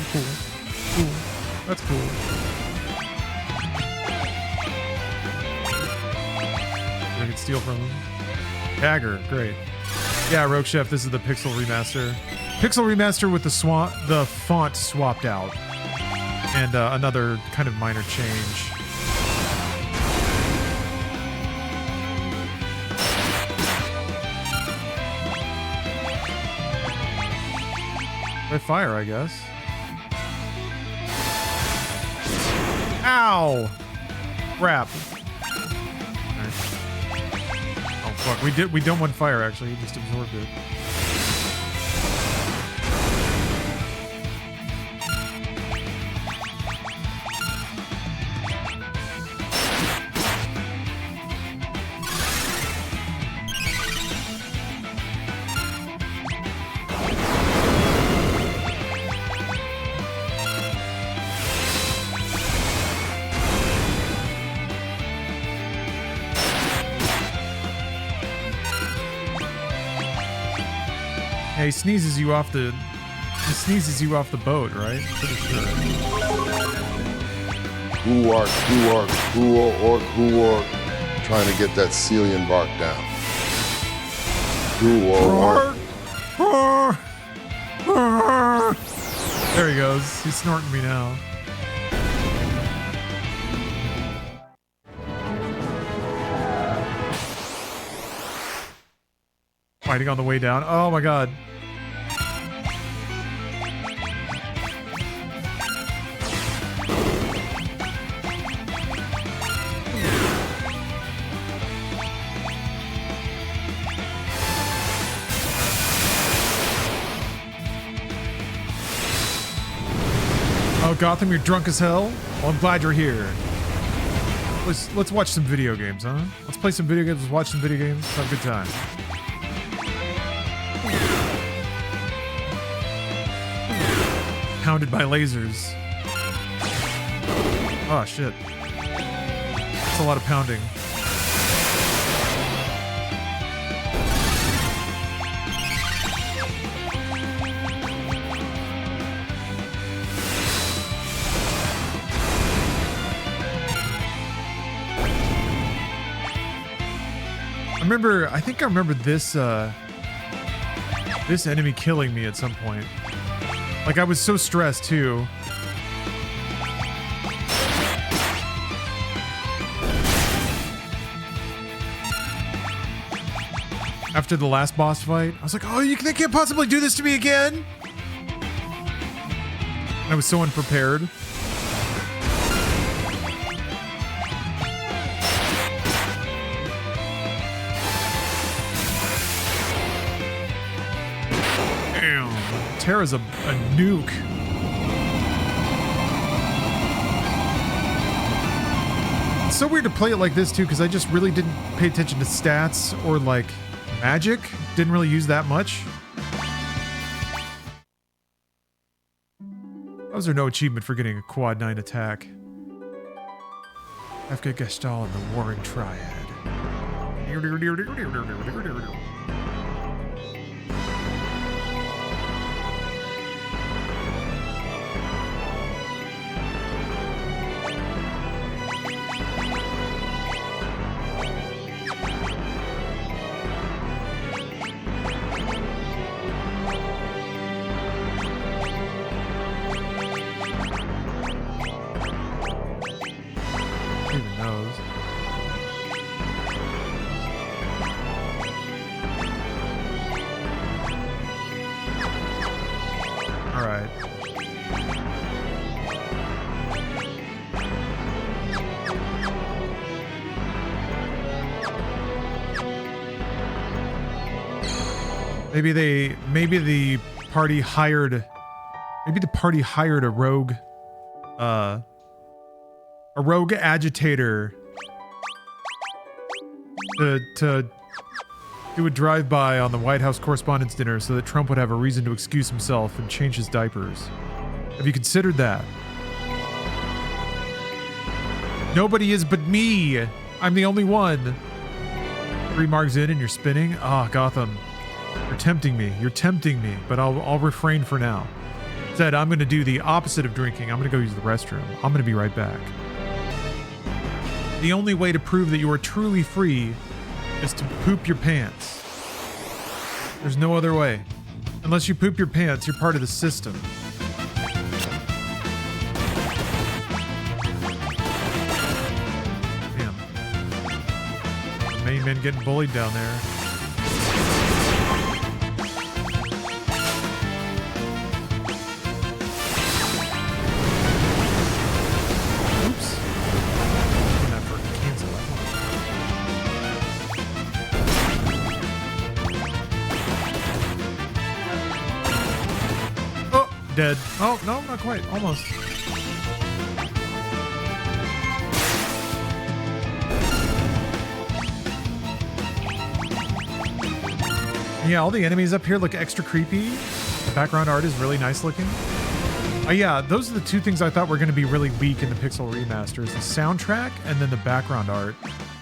That's cool. I can steal from him. Dagger, great. Yeah, Rogue Chef, this is the Pixel Remaster. Pixel Remaster with the font swapped out. And another kind of minor change. By fire, I guess. Ow! Crap. Right. Oh fuck, we don't want fire actually, we just absorbed it. He sneezes you off the boat, right? Pretty sure. Who are trying to get that Celian bark down. There he goes. He's snorting me now. Fighting on the way down. Oh my god. Oh, Gotham, you're drunk as hell? Well, I'm glad you're here. Let's watch some video games, huh? Let's play some video games, let's watch some video games, have a good time. Pounded by lasers. Oh, shit. That's a lot of pounding. I think I remember this this enemy killing me at some point. Like, I was so stressed too. After the last boss fight, I was like, oh, they can't possibly do this to me again. I was so unprepared. Terra's a nuke. It's so weird to play it like this too, because I just really didn't pay attention to stats or like magic. Didn't really use that much. Those are no achievement for getting a quad 9 attack. After Gestalt and the Warring Triad. Maybe the party hired a rogue agitator to do a drive-by on the White House Correspondents' Dinner so that Trump would have a reason to excuse himself and change his diapers. Have you considered that? Nobody is but me. I'm the only one. 3 marks in and you're spinning? Ah, Gotham. You're tempting me. You're tempting me, but I'll refrain for now. Instead, I'm going to do the opposite of drinking. I'm going to go use the restroom. I'm going to be right back. The only way to prove that you are truly free is to poop your pants. There's no other way. Unless you poop your pants, you're part of the system. Damn. The main man getting bullied down there. Dead. Oh, no, not quite. Almost. Yeah, all the enemies up here look extra creepy. The background art is really nice looking. Yeah, those are the 2 things I thought were going to be really weak in the Pixel remasters. The soundtrack and then the background art.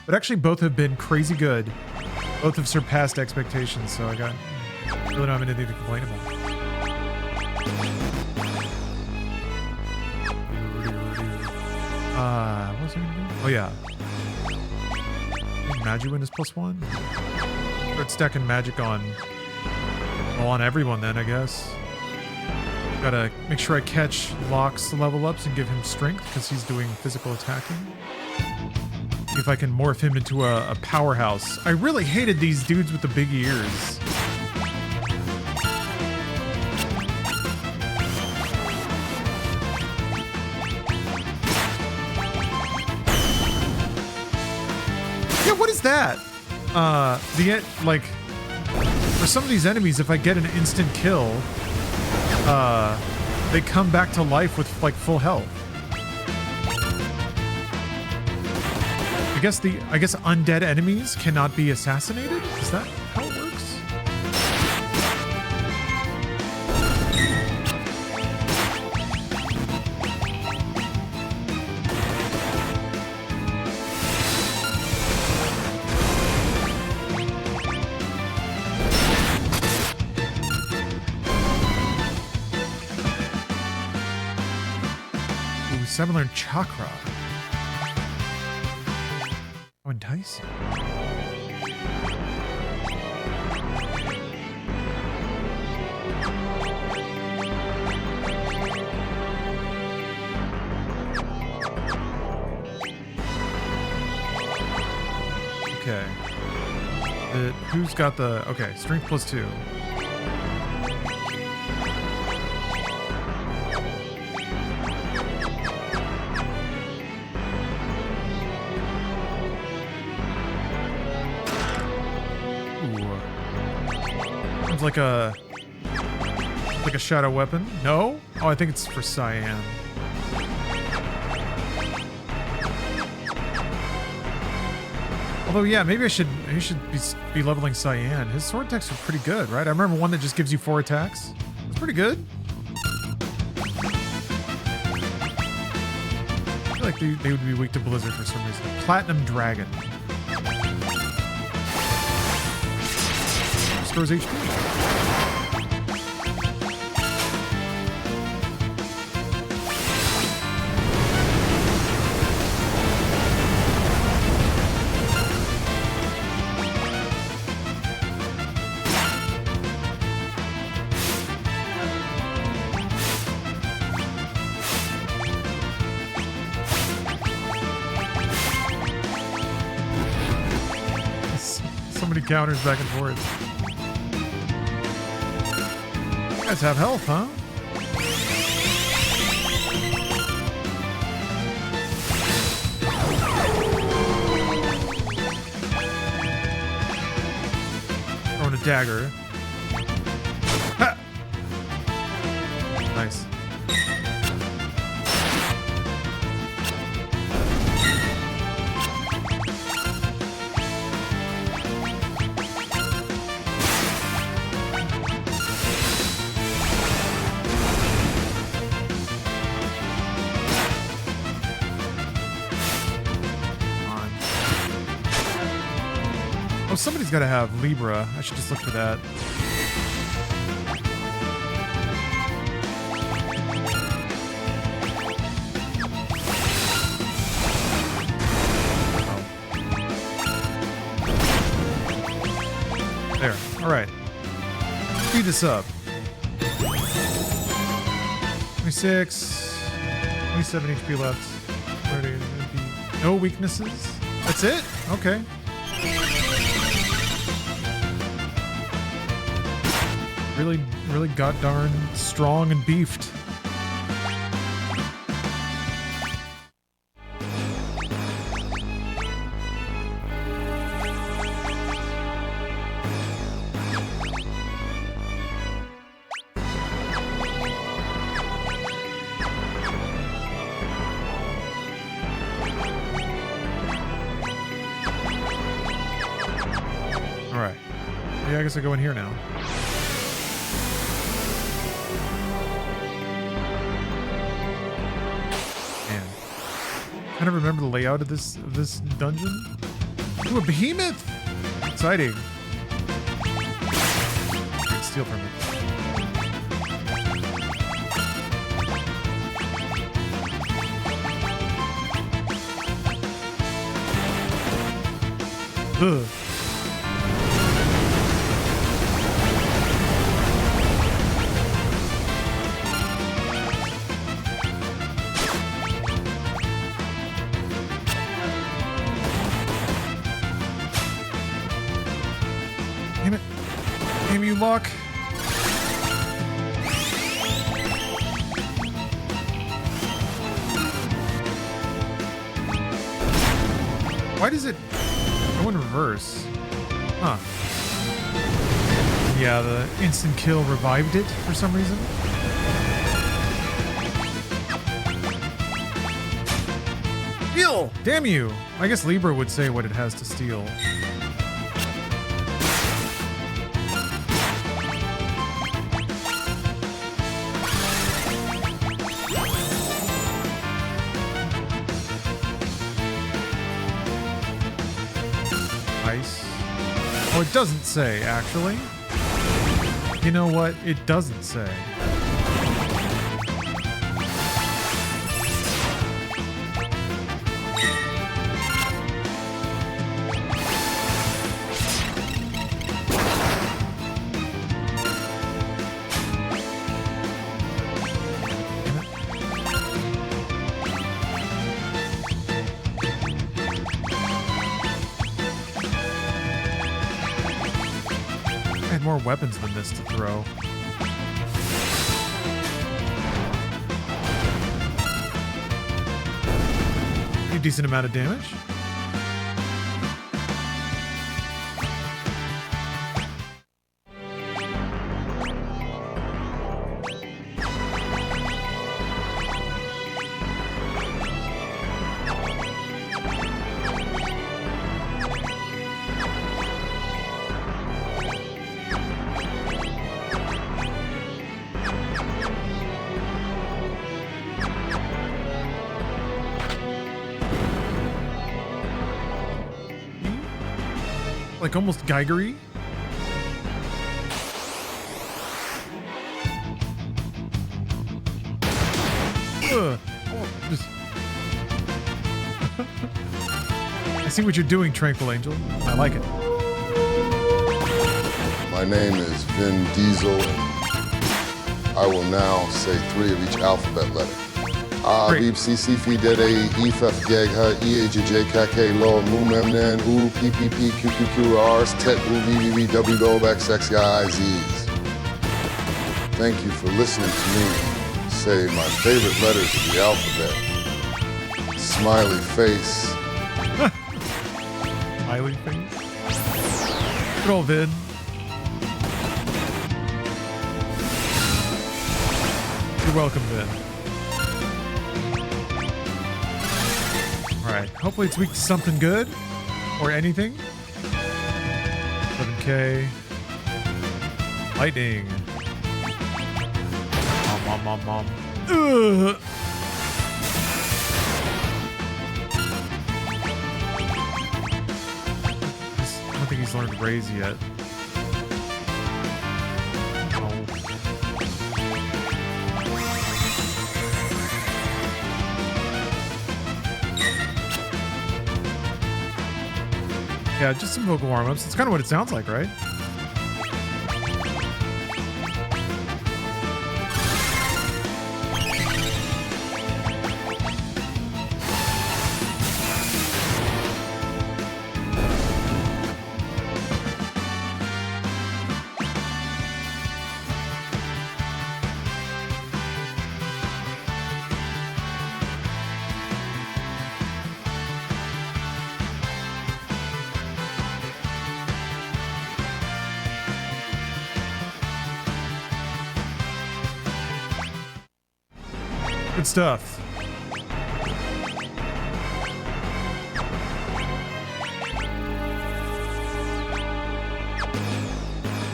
But actually both have been crazy good. Both have surpassed expectations, so I really don't have anything to complain about. What was I gonna do? Oh yeah. I think Magiwin is +1. Start stacking magic on everyone then, I guess. Gotta make sure I catch Locke's level ups and give him strength because he's doing physical attacking. See if I can morph him into a powerhouse. I really hated these dudes with the big ears. What is that? For some of these enemies, if I get an instant kill, they come back to life with like full health. I guess undead enemies cannot be assassinated? Is that how it works? Similar chakra. How enticing. Okay. Who's got the... Okay, strength +2. Like a shadow weapon? No? Oh, I think it's for Cyan. Although, yeah, maybe I should be leveling Cyan. His sword attacks are pretty good, right? I remember one that just gives you 4 attacks. That's pretty good. I feel like they would be weak to Blizzard for some reason. Platinum Dragon. Restores HP. So many counters back and forth. You guys have health, huh? Throwing a dagger. Oh, somebody's got to have Libra. I should just look for that. Oh. There. All right. Speed this up. 26, 27 HP left. 30, no weaknesses. That's it? Okay. Really god darn strong and beefed. Alright. Yeah, I guess I go in here now. I don't remember the layout of this dungeon. Ooh, a behemoth! Exciting. Steal from it. Ugh. Damn it. Damn you, Locke. Why does it go in reverse? Huh. Yeah, the instant kill revived it for some reason. Steal! Damn you! I guess Libra would say what it has to steal. Oh, it doesn't say, actually. You know what? It doesn't say. More weapons than this to throw. A decent amount of damage. Like almost Geigery. Oh, just... I see what you're doing, Tranquil Angel. I like it. My name is Vin Diesel, and I will now say 3 of each alphabet letter. A, B, C, C, F, D, D, E, F, G, H, E, H, J, K, K, L, M, N, N, U, P, P, P, Q, Q, Q, R, S, T, U, V, V, V, W, O, X, X, Y, Z's. Thank you for listening to me say my favorite letters of the alphabet. Smiley face. Smiley face? Good old Vin. You're welcome, Vin. Alright, hopefully it's weak to something good. Or anything. 7K. Lightning. Mom. Ugh. I don't think he's learned raise yet. Oh. Yeah, just some vocal warm-ups. It's kind of what it sounds like, right? Good stuff.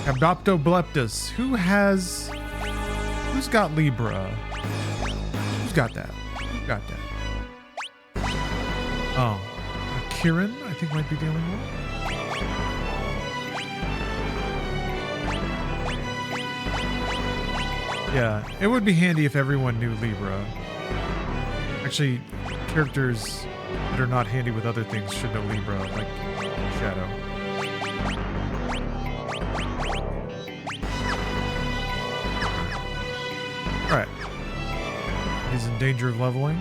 Abdoptobleptus. Who's got Libra? Who's got that? Who got that? Oh. Kieran, I think, might be dealing with. Yeah, it would be handy if everyone knew Libra. Actually, characters that are not handy with other things should know Libra, like Shadow. Alright. He's in danger of leveling.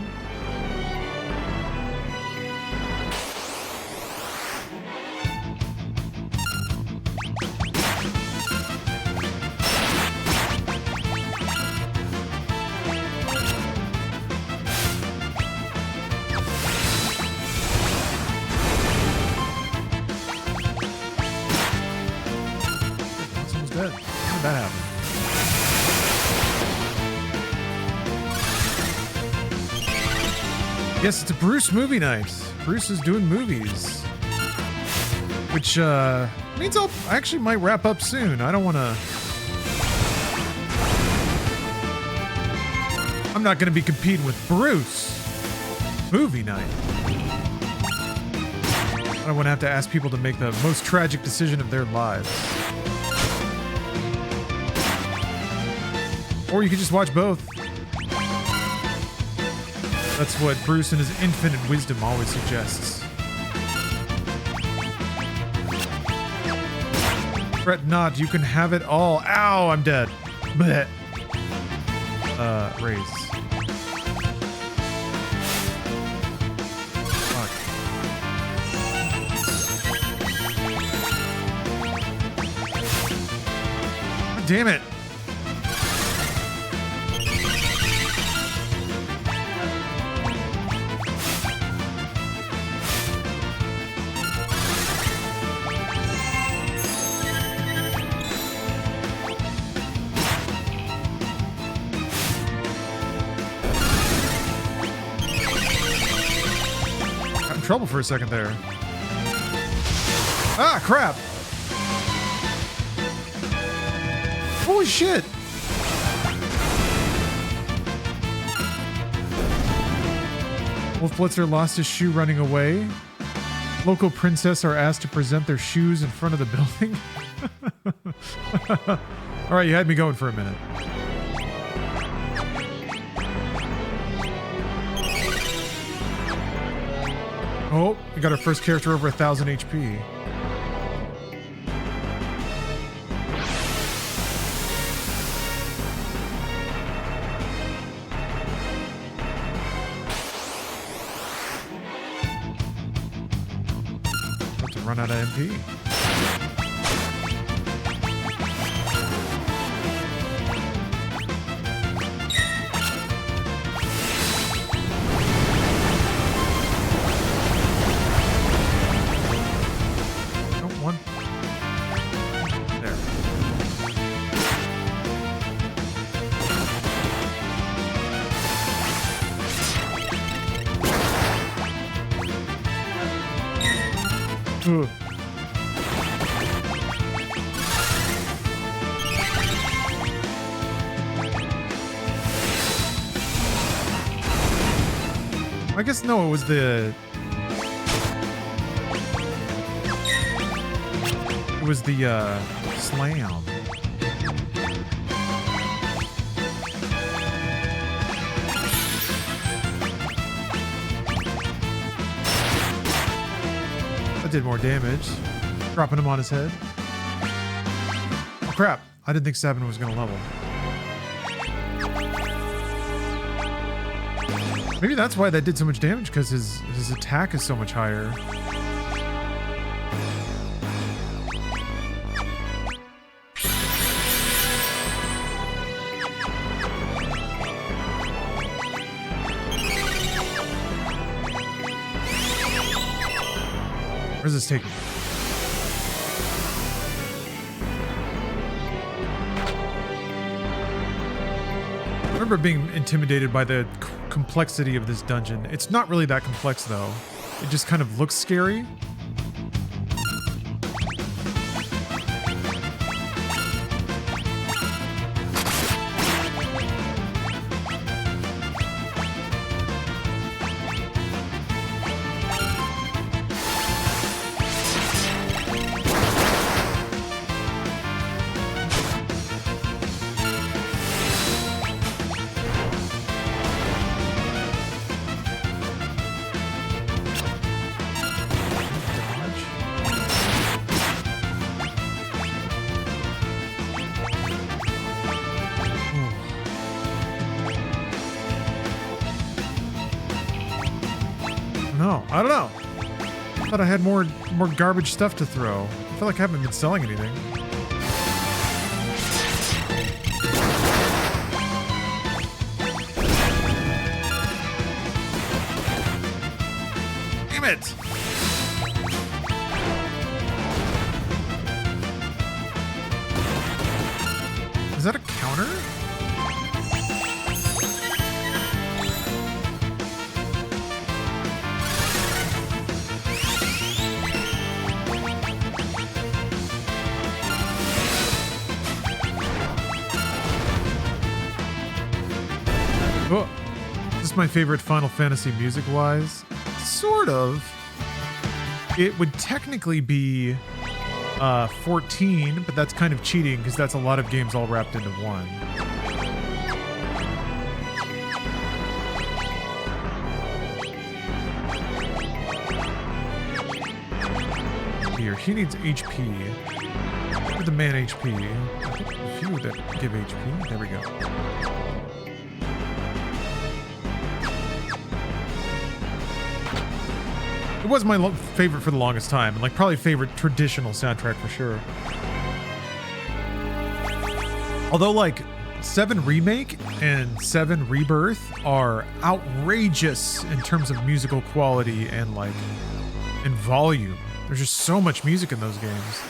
Yes, it's a Bruce movie night. Bruce is doing movies. Which means I actually might wrap up soon. I don't want to... I'm not going to be competing with Bruce. Movie night. I don't want to have to ask people to make the most tragic decision of their lives. Or you could just watch both. That's what Bruce in his infinite wisdom always suggests. Fret not, you can have it all. Ow, I'm dead. Blech. Raise. Fuck. God damn it. Trouble for a second there. Ah, crap. Holy shit. Wolf Blitzer lost his shoe running away. Local princess are asked to present their shoes in front of the building. All right, you had me going for a minute. Oh, we got our first character over 1,000 HP. About to run out of MP. Ugh. I guess no, it was It was the slam. That did more damage. Dropping him on his head. Oh crap. I didn't think 7 was going to level. Maybe that's why that did so much damage, because his attack is so much higher. Where's this taking me? I remember being intimidated by the complexity of this dungeon. It's not really that complex though. It just kind of looks scary. I don't know. I thought I had more garbage stuff to throw. I feel like I haven't been selling anything. Damn it! Is that a counter? Oh, this is my favorite Final Fantasy music-wise. Sort of. It would technically be 14, but that's kind of cheating because that's a lot of games all wrapped into one. Here, he needs HP. Give the man HP. A few that give HP. There we go. It was my favorite for the longest time, and like probably favorite traditional soundtrack for sure. Although like 7 Remake and 7 Rebirth are outrageous in terms of musical quality and like in volume. There's just so much music in those games.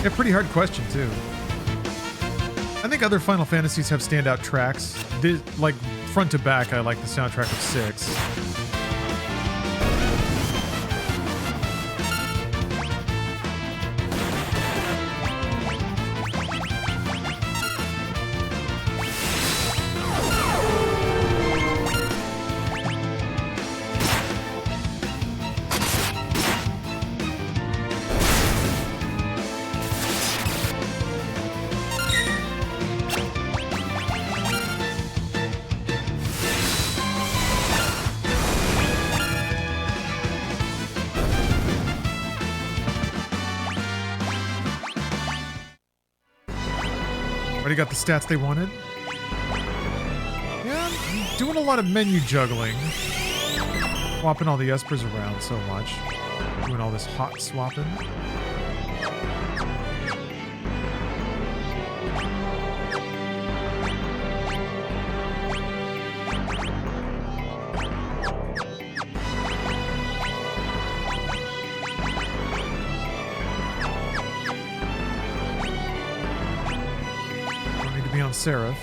Yeah, pretty hard question too. I think other Final Fantasies have standout tracks. Like front to back, I like the soundtrack of 6. Already got the stats they wanted. Yeah, I'm doing a lot of menu juggling. Swapping all the espers around so much. Doing all this hot swapping. Seraph.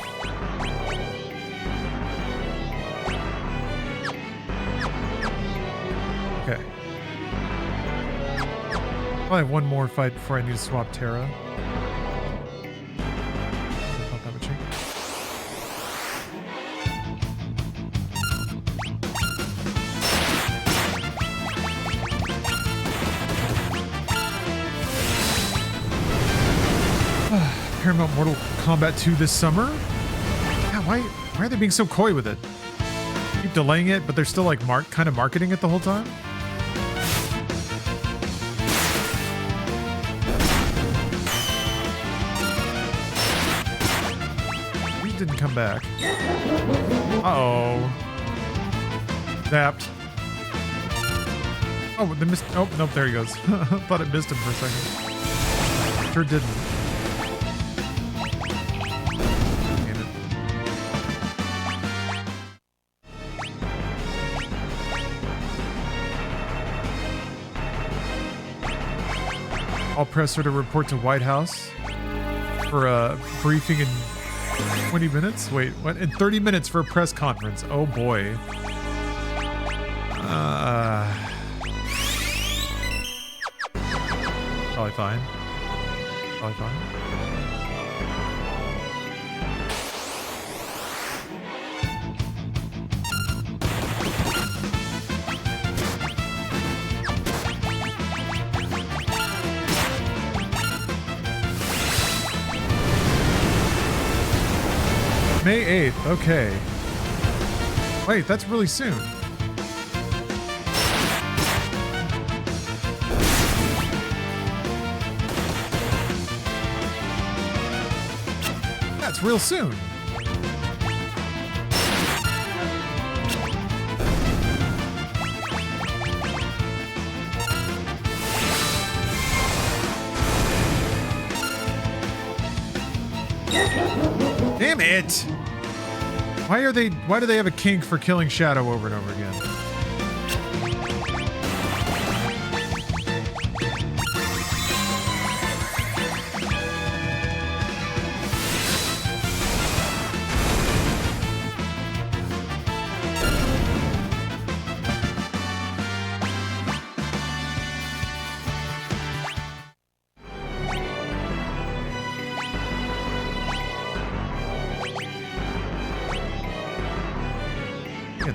Okay. I have one more fight before I need to swap Terra. I thought that would change. Paramount Mortal Kombat 2 this summer? Yeah, why are they being so coy with it? Keep delaying it, but they're still like kind of marketing it the whole time? He didn't come back. Uh-oh. Zapped. Oh, the missed. Oh, nope, there he goes. Thought it missed him for a second. Sure didn't. I'll press her to report to White House for a briefing in 20 minutes. Wait, what? In 30 minutes for a press conference. Oh boy. Probably fine. Probably fine. May 8th, okay. Wait, that's really soon. That's real soon. Damn it! Why do they have a kink for killing Shadow over and over again?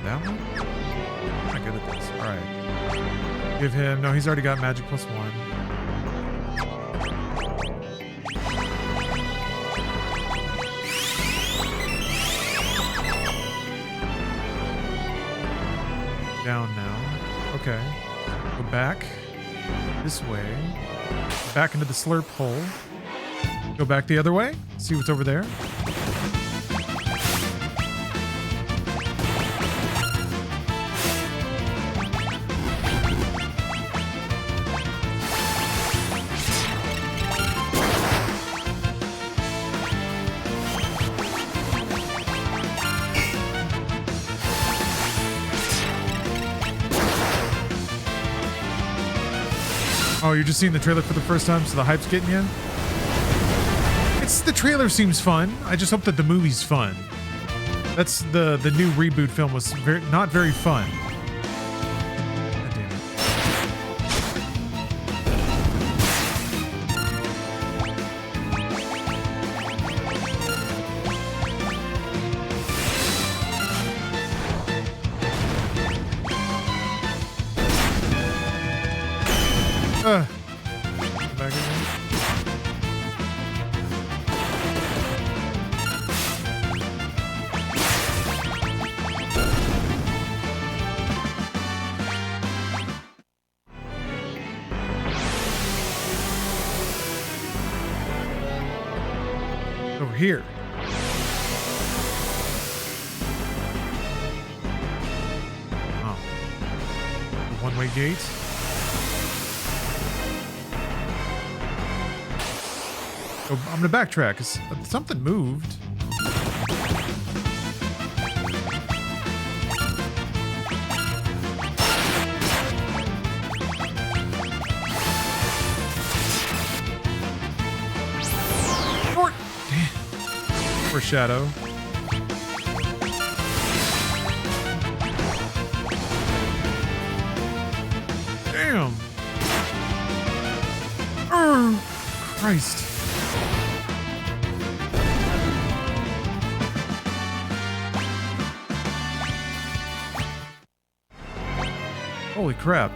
That one? I'm not good at this. Alright. Give him... No, he's already got magic +1. Down now. Okay. Go back. This way. Back into the slurp hole. Go back the other way. See what's over there. Oh, you're just seeing the trailer for the first time, so the hype's getting you? The trailer seems fun. I just hope that the movie's fun. That's the new reboot film was not very fun. God damn it. Back again. Over here. Oh. The one-way gate. Oh, I'm gonna backtrack because something moved. For Shadow. Damn. Christ. Holy crap.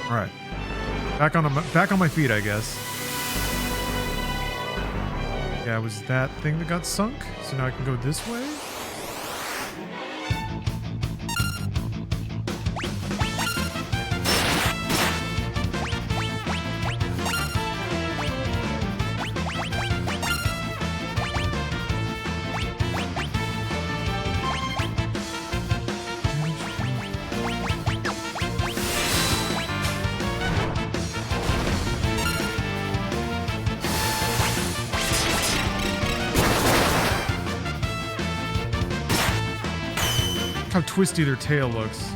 All right. Back on my feet, I guess. Yeah, it was that thing that got sunk. So now I can go this way. How twisty their tail looks.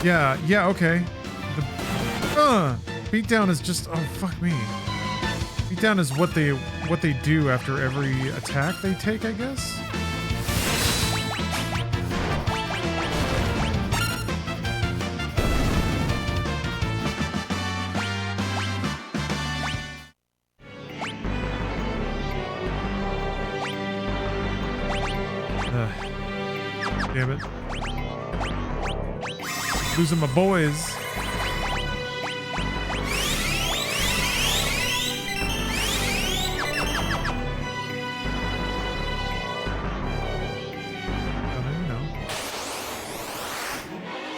Yeah, okay. Beatdown is just, oh fuck me. Beatdown is what they do after every attack they take, I guess. Damn it. Losing my boys.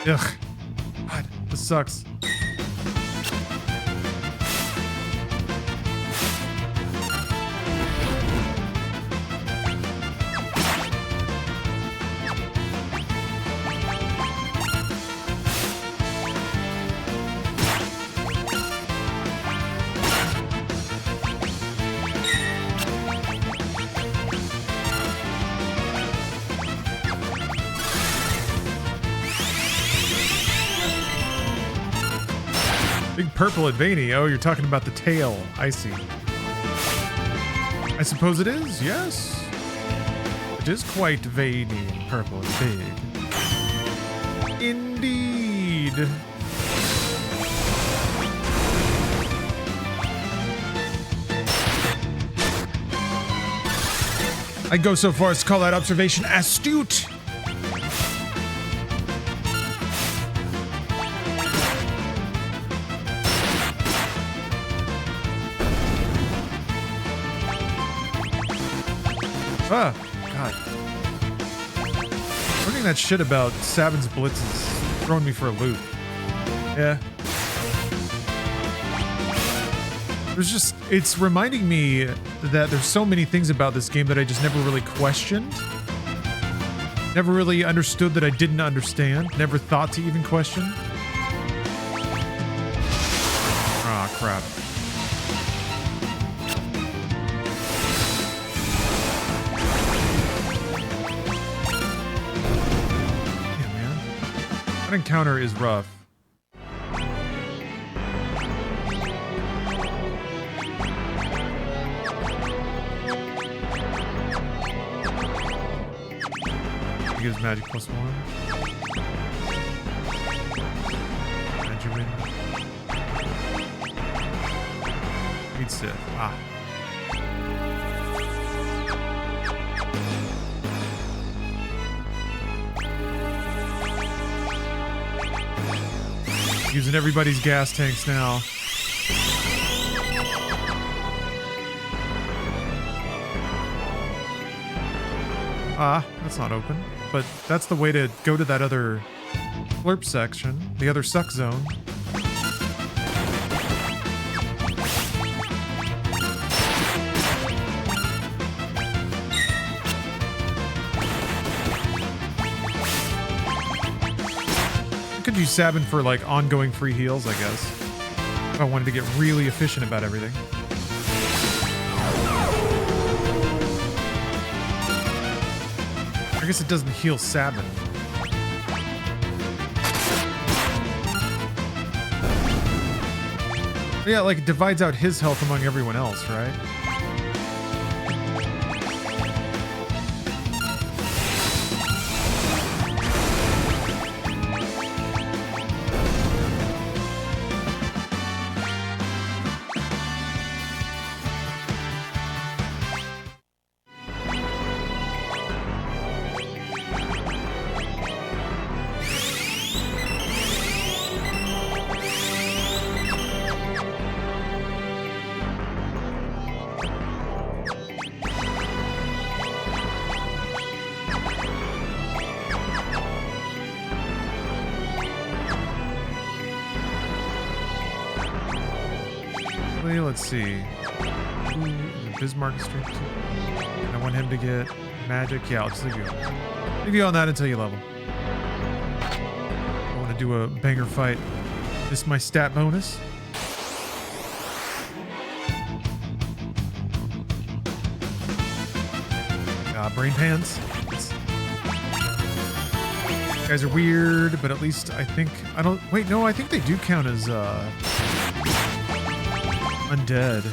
Ugh. God, this sucks. Big purple and veiny. Oh, you're talking about the tail. I see. I suppose it is, yes. It is quite veiny and purple and big. Indeed. I'd go so far as to call that observation astute. Ah, God. Learning that shit about Sabin's Blitz is throwing me for a loop. Yeah. It's reminding me that there's so many things about this game that I just never really questioned. Never really understood that I didn't understand. Never thought to even question. Ah, crap. That encounter is rough. He gives magic +1. Magic win. Beat Sith. Ah. Using everybody's gas tanks now. Ah, that's not open. But that's the way to go to that other slurp section, the other suck zone. Could use Sabin for like ongoing free heals, I guess. If I wanted to get really efficient about everything. I guess it doesn't heal Sabin. But yeah, like it divides out his health among everyone else, right? Let's see. Ooh, Bismarck is strength 2. I want him to get magic. Yeah, I'll just leave you on. Leave you on that until you level. I want to do a banger fight. This is my stat bonus. Brain pans. You guys are weird, but at least I think I don't. Wait, no, I think they do count as undead.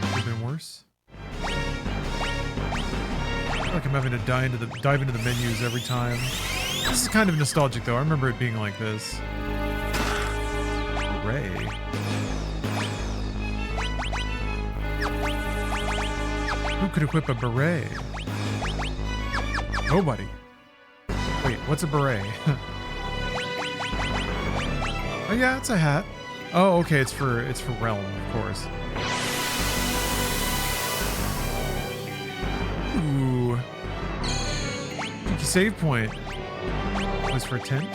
Could have been worse. I feel like I'm having to dive into the menus every time. This is kind of nostalgic, though. I remember it being like this. Hooray. Who could equip a beret? Nobody. Wait, what's a beret? Oh yeah, it's a hat. Oh, okay, it's for Realm, of course. Ooh. Pinky save point. Was for a tent.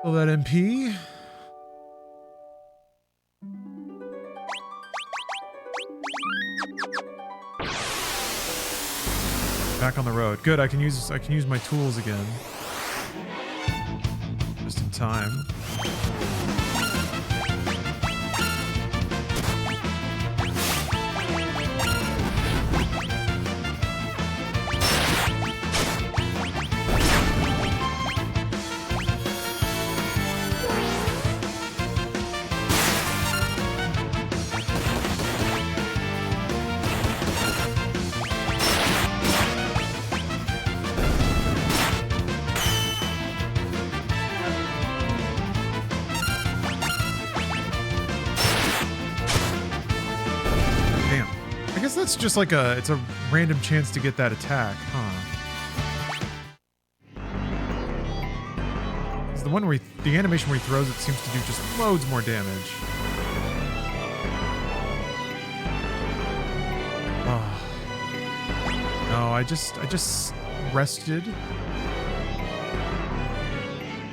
Fill that MP. Back on the road. Good. I can use my tools again. Just in time. It's just like it's a random chance to get that attack, huh? It's the one where the animation where he throws it seems to do just loads more damage. Oh. No, I just rested. Is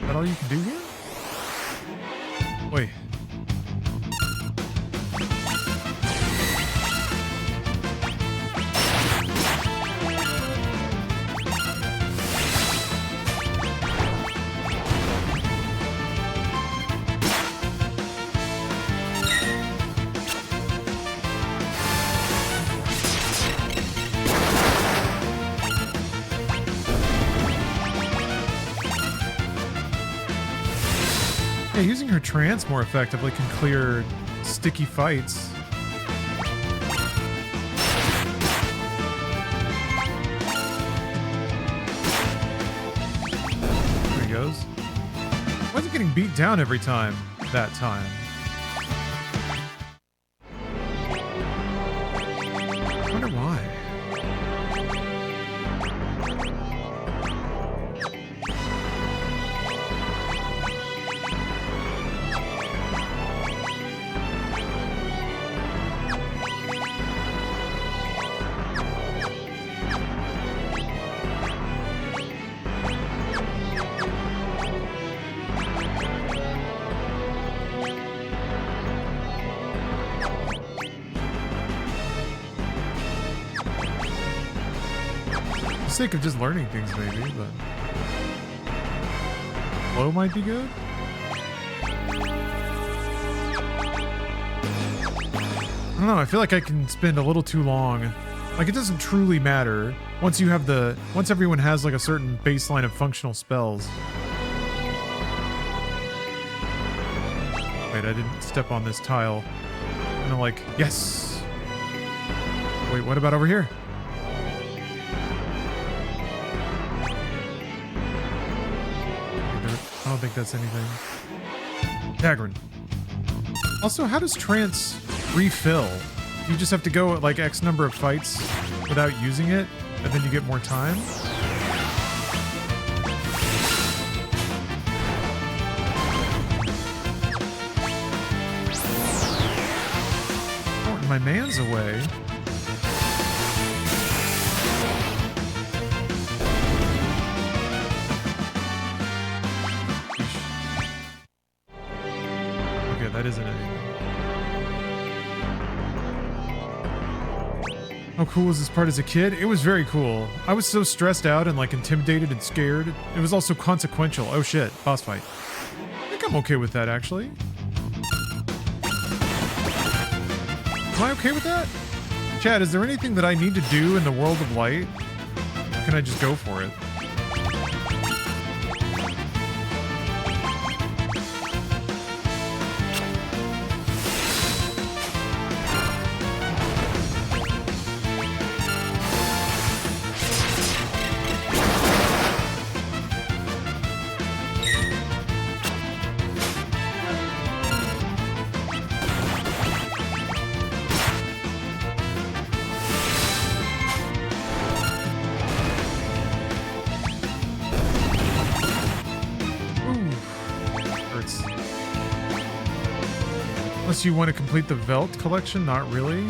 that all you can do here? Wait. Yeah, using her trance more effectively can clear sticky fights. There he goes. Why is it getting beat down every time? That time. I wonder why. sake of just learning things, maybe, but flow might be good. I don't know. I feel like I can spend a little too long. Like, it doesn't truly matter once everyone has like a certain baseline of functional spells. Wait, I didn't step on this tile. And I'm like, yes. Wait, what about over here? I don't think that's anything. Dagrin. Also, how does trance refill? You just have to go at like X number of fights without using it, and then you get more time? Oh, my man's away. Okay, that isn't anything. How cool was this part as a kid? It was very cool. I was so stressed out and like intimidated and scared. It was also consequential. Oh shit, boss fight. I think I'm okay with that actually. Am I okay with that? Chad, is there anything that I need to do in the world of light? Or can I just go for it? Unless you want to complete the Velt collection? Not really?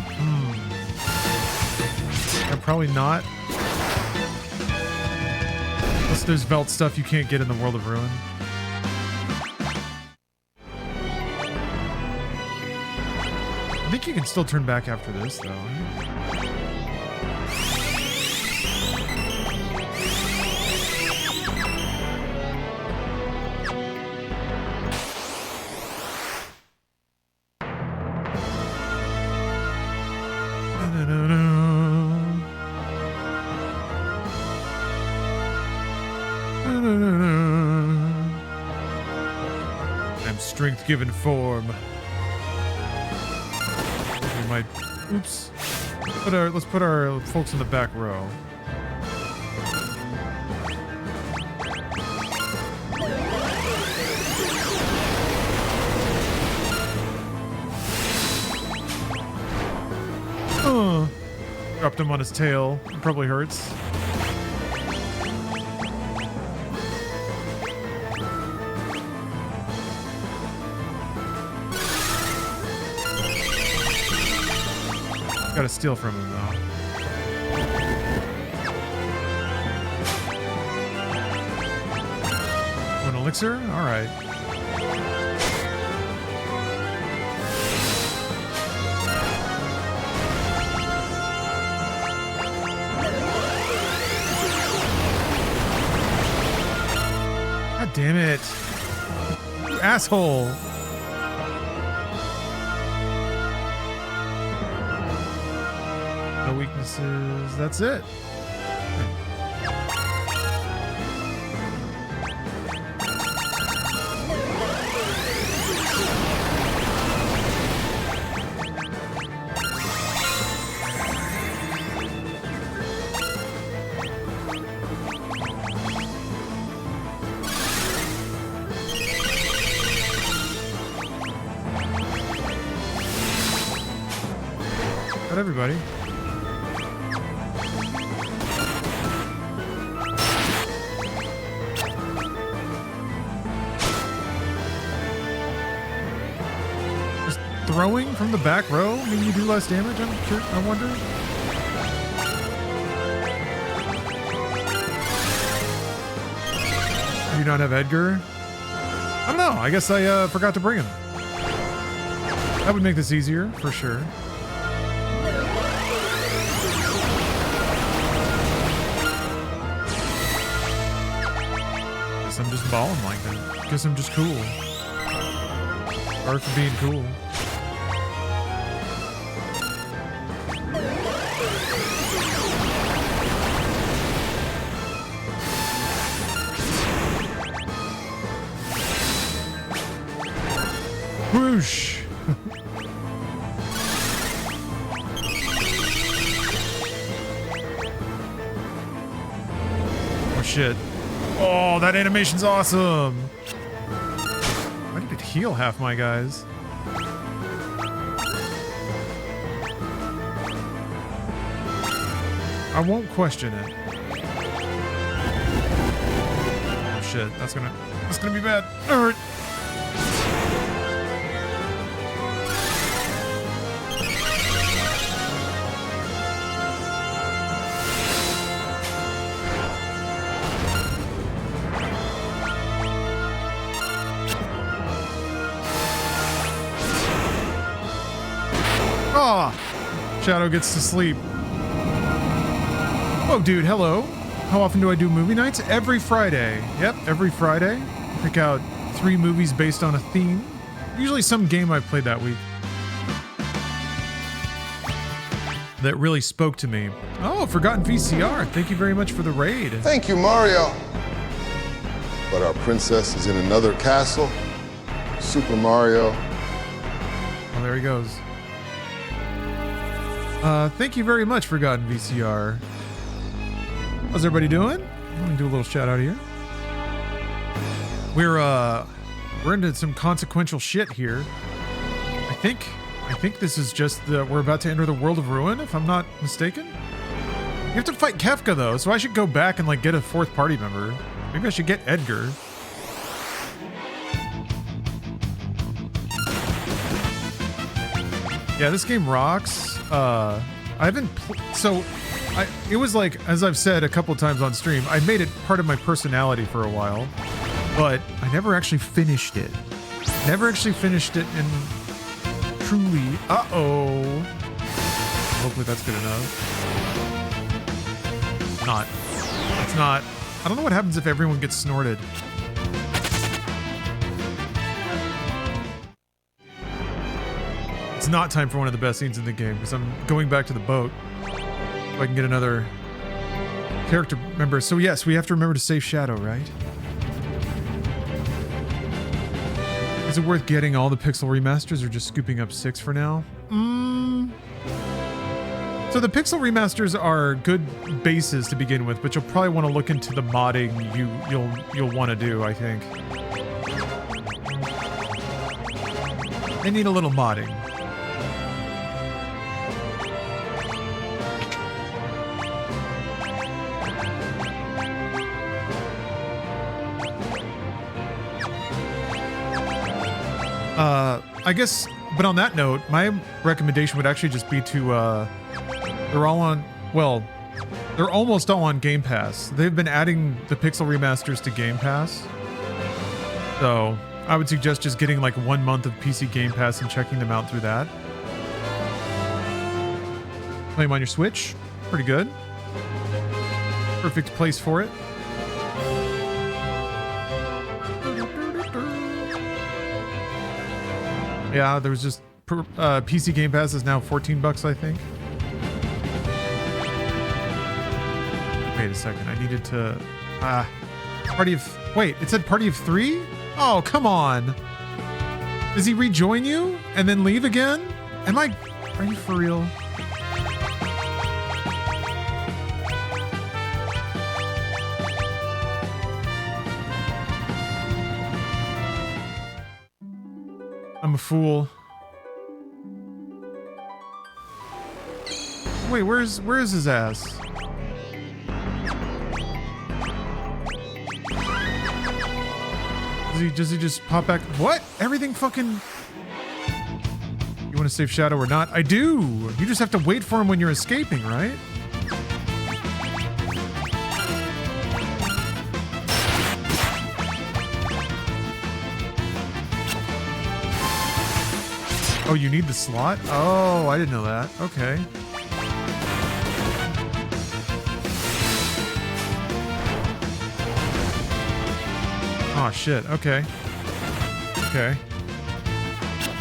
Yeah, probably not. Unless there's Velt stuff you can't get in the World of Ruin. I think you can still turn back after this, though. Strength given form. We might. Oops. Let's put our folks in the back row. Dropped him on his tail. It probably hurts. Gotta steal from him, though. An elixir? Alright. God damn it. You asshole. Weaknesses. That's it. Got everybody. Throwing from the back row mean you do less damage? I wonder. Do you not have Edgar? I don't know. I guess I forgot to bring him. That would make this easier, for sure. guess I'm just balling like that. Guess I'm just cool. Sorry for being cool. Whoosh! Oh shit. Oh, that animation's awesome! Why did it heal half my guys? I won't question it. Oh shit, that's gonna be bad. Alright. Ah! Shadow gets to sleep. Oh, dude, hello. How often do I do movie nights? Every Friday. Yep, every Friday. Pick out 3 movies based on a theme. Usually some game I've played that week that really spoke to me. Oh, Forgotten VCR. Thank you very much for the raid. Thank you, Mario. But our princess is in another castle. Super Mario. Oh, there he goes. Thank you very much, Forgotten VCR. How's everybody doing? Let me do a little shout out here. We're into some consequential shit here. I think this is just we're about to enter the world of ruin, if I'm not mistaken. You have to fight Kefka though, so I should go back and like get a 4th party member. Maybe I should get Edgar. Yeah, this game rocks. I haven't it was like, as I've said a couple times on stream, I made it part of my personality for a while, but I never actually finished it. Never actually finished it, and truly, uh-oh. Hopefully that's good enough. Not. It's not. I don't know what happens if everyone gets snorted. It's not time for one of the best scenes in the game, because I'm going back to the boat. So I can get another character member. So yes, we have to remember to save Shadow, right? Is it worth getting all the pixel remasters or just scooping up 6 for now? So the pixel remasters are good bases to begin with, but you'll probably want to look into the modding you'll want to do, I think. They need a little modding. I guess, but on that note, my recommendation would actually just be to, they're almost all on Game Pass. They've been adding the pixel remasters to Game Pass. So I would suggest just getting like 1 month of PC Game Pass and checking them out through that. Play them on your Switch. Pretty good. Perfect place for it. Yeah, there was just PC Game Pass is now $14, I think. Wait a second, I needed to wait, it said party of 3? Oh, come on. Does he rejoin you and then leave again? Are you for real? I'm a fool. Wait, where is his ass? Does he just pop back? What? Everything fucking... You want to save Shadow or not? I do! You just have to wait for him when you're escaping, right? Oh, you need the slot? Oh, I didn't know that. Okay. Oh, shit. Okay. Okay.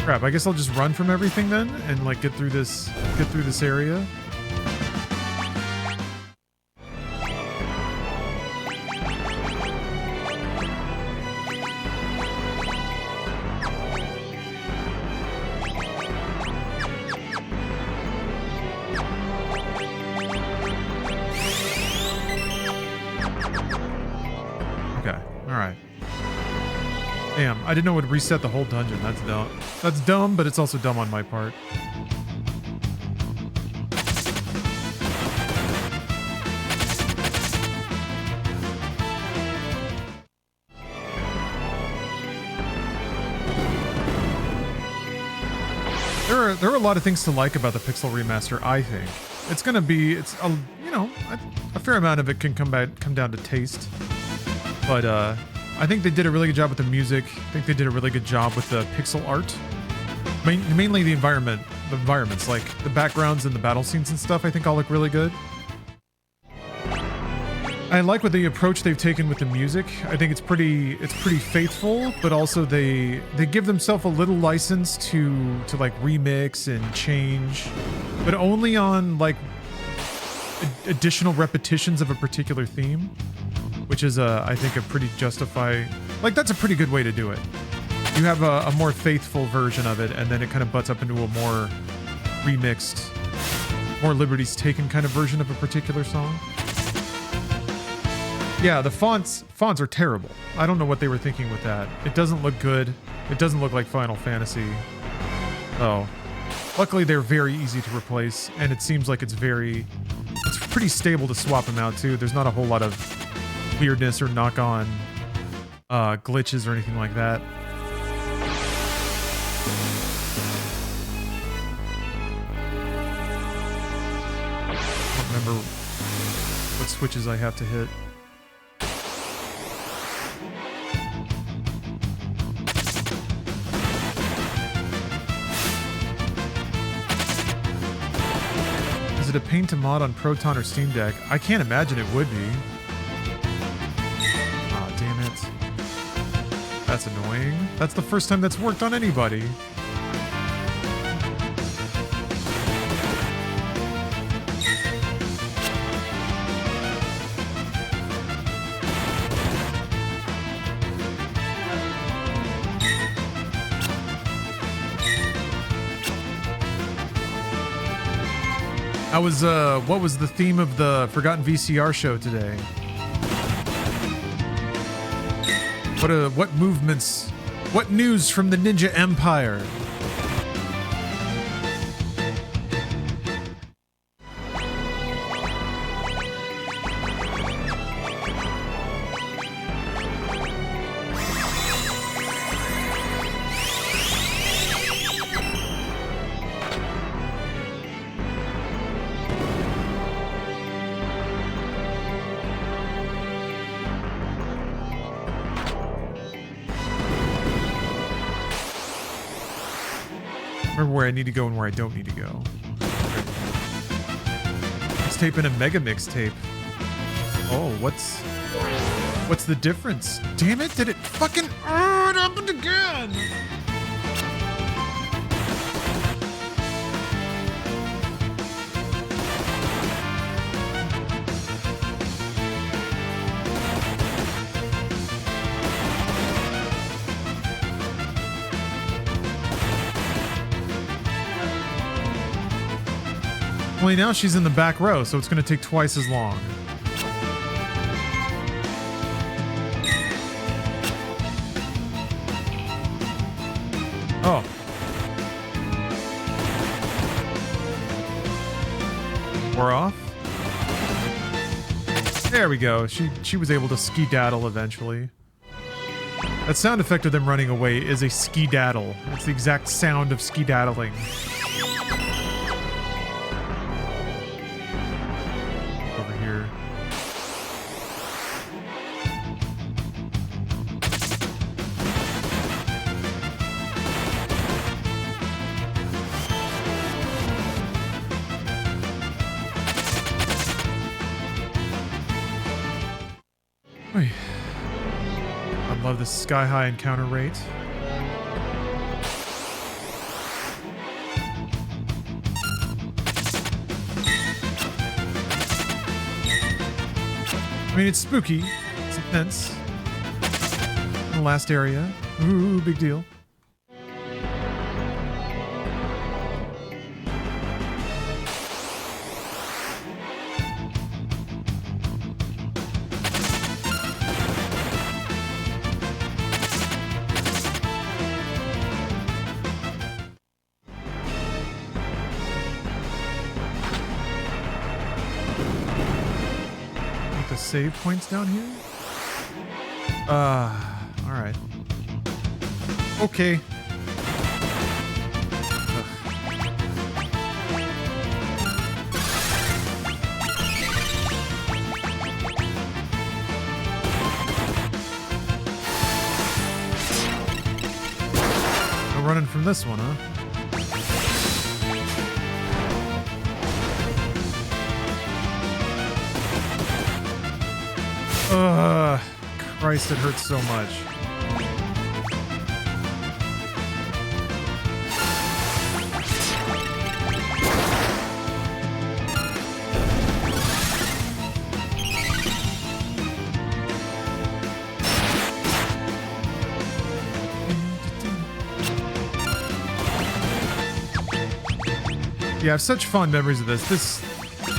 Crap, I guess I'll just run from everything then and like get through this area. Damn, I didn't know it would reset the whole dungeon. That's dumb. That's dumb, but it's also dumb on my part. There are a lot of things to like about the Pixel remaster, I think. It's gonna be, you know, a fair amount of it can come down to taste. But, I think they did a really good job with the music. I think they did a really good job with the pixel art. Mainly the environments, like the backgrounds and the battle scenes and stuff, I think all look really good. I like what the approach they've taken with the music. I think it's pretty faithful, but also they give themselves a little license to like remix and change, but only on like additional repetitions of a particular theme. Which is, I think, a pretty like, that's a pretty good way to do it. You have a more faithful version of it, and then it kind of butts up into a more remixed, more liberties taken kind of version of a particular song. Yeah, the fonts are terrible. I don't know what they were thinking with that. It doesn't look good. It doesn't look like Final Fantasy. Oh. Luckily, they're very easy to replace, and it seems like it's pretty stable to swap them out, too. There's not a whole lot of weirdness or knock-on glitches or anything like that. I don't remember what switches I have to hit. Is it a pain to mod on Proton or Steam Deck? I can't imagine it would be. That's annoying. That's the first time that's worked on anybody. What was the theme of the Forgotten VCR show today? What movements? What news from the Ninja Empire? Where I need to go and where I don't need to go. Mixtape and a mega mixtape. Oh, what's the difference? Damn it, did it fucking it happened again? Only now she's in the back row, so it's going to take twice as long. Oh. We're off? There we go. She was able to skedaddle eventually. That sound effect of them running away is a skedaddle. It's the exact sound of skedaddling. love this sky-high encounter rate. I mean, it's spooky. It's intense. In the last area. Ooh, big deal. Save points down here? Alright. Okay. No running from this one, huh? Christ, it hurts so much. Yeah, I have such fond memories of this.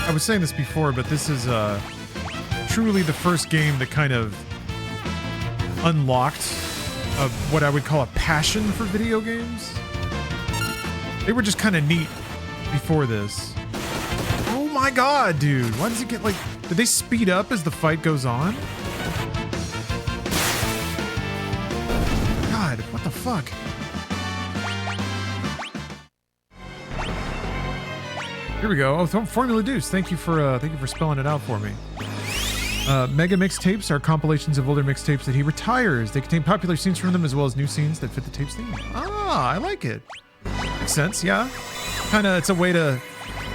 I was saying this before, but this is truly the first game that kind of unlocked what I would call a passion for video games. They were just kind of neat before this. Oh my god, dude. Why does it get like... Did they speed up as the fight goes on? God, what the fuck? Here we go. Oh, Formula Deuce. Thank you for spelling it out for me. Mega mixtapes are compilations of older mixtapes that he retires. They contain popular scenes from them as well as new scenes that fit the tape's theme. Ah, I like it. Makes sense, yeah. Kinda, it's a way to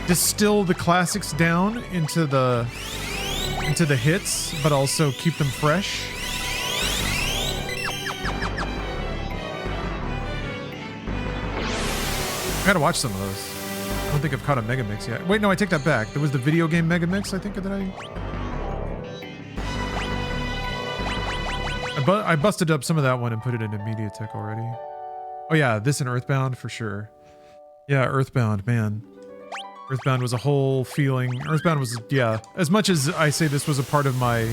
distill the classics down into the hits, but also keep them fresh. I gotta watch some of those. I don't think I've caught a Mega Mix yet. Wait, no, I take that back. There was the video game Mega Mix, I think, that I busted up some of that one and put it into Mediatek already. Oh yeah, this and Earthbound for sure. Yeah, Earthbound, man. Earthbound was a whole feeling. Earthbound was, yeah, as much as I say this was a part of my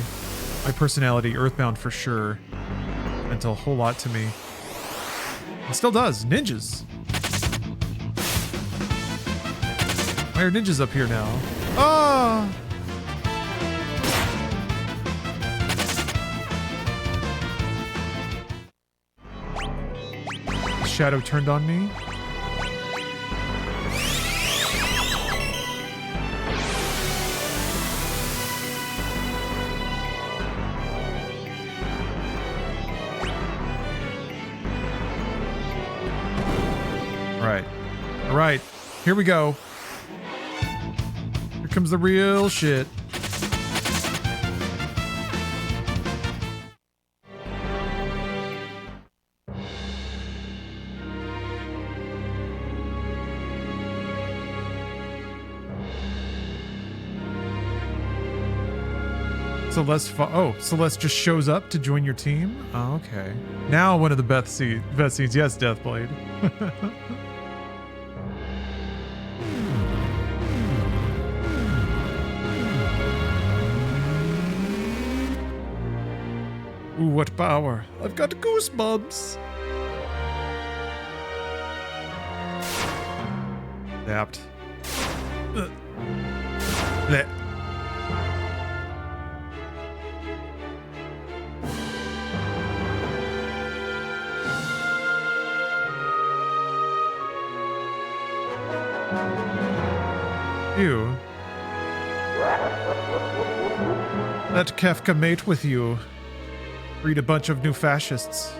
personality, Earthbound for sure meant a whole lot to me. It still does. Ninjas. Why are ninjas up here now? Oh! Shadow turned on me. All right, here we go. Here comes the real shit. Celeste just shows up to join your team? Oh, okay. Now one of the best scenes. Yes, Deathblade. Ooh, what power. I've got goosebumps. Dapped. Blech. You. Let Kefka mate with you. Breed a bunch of new fascists.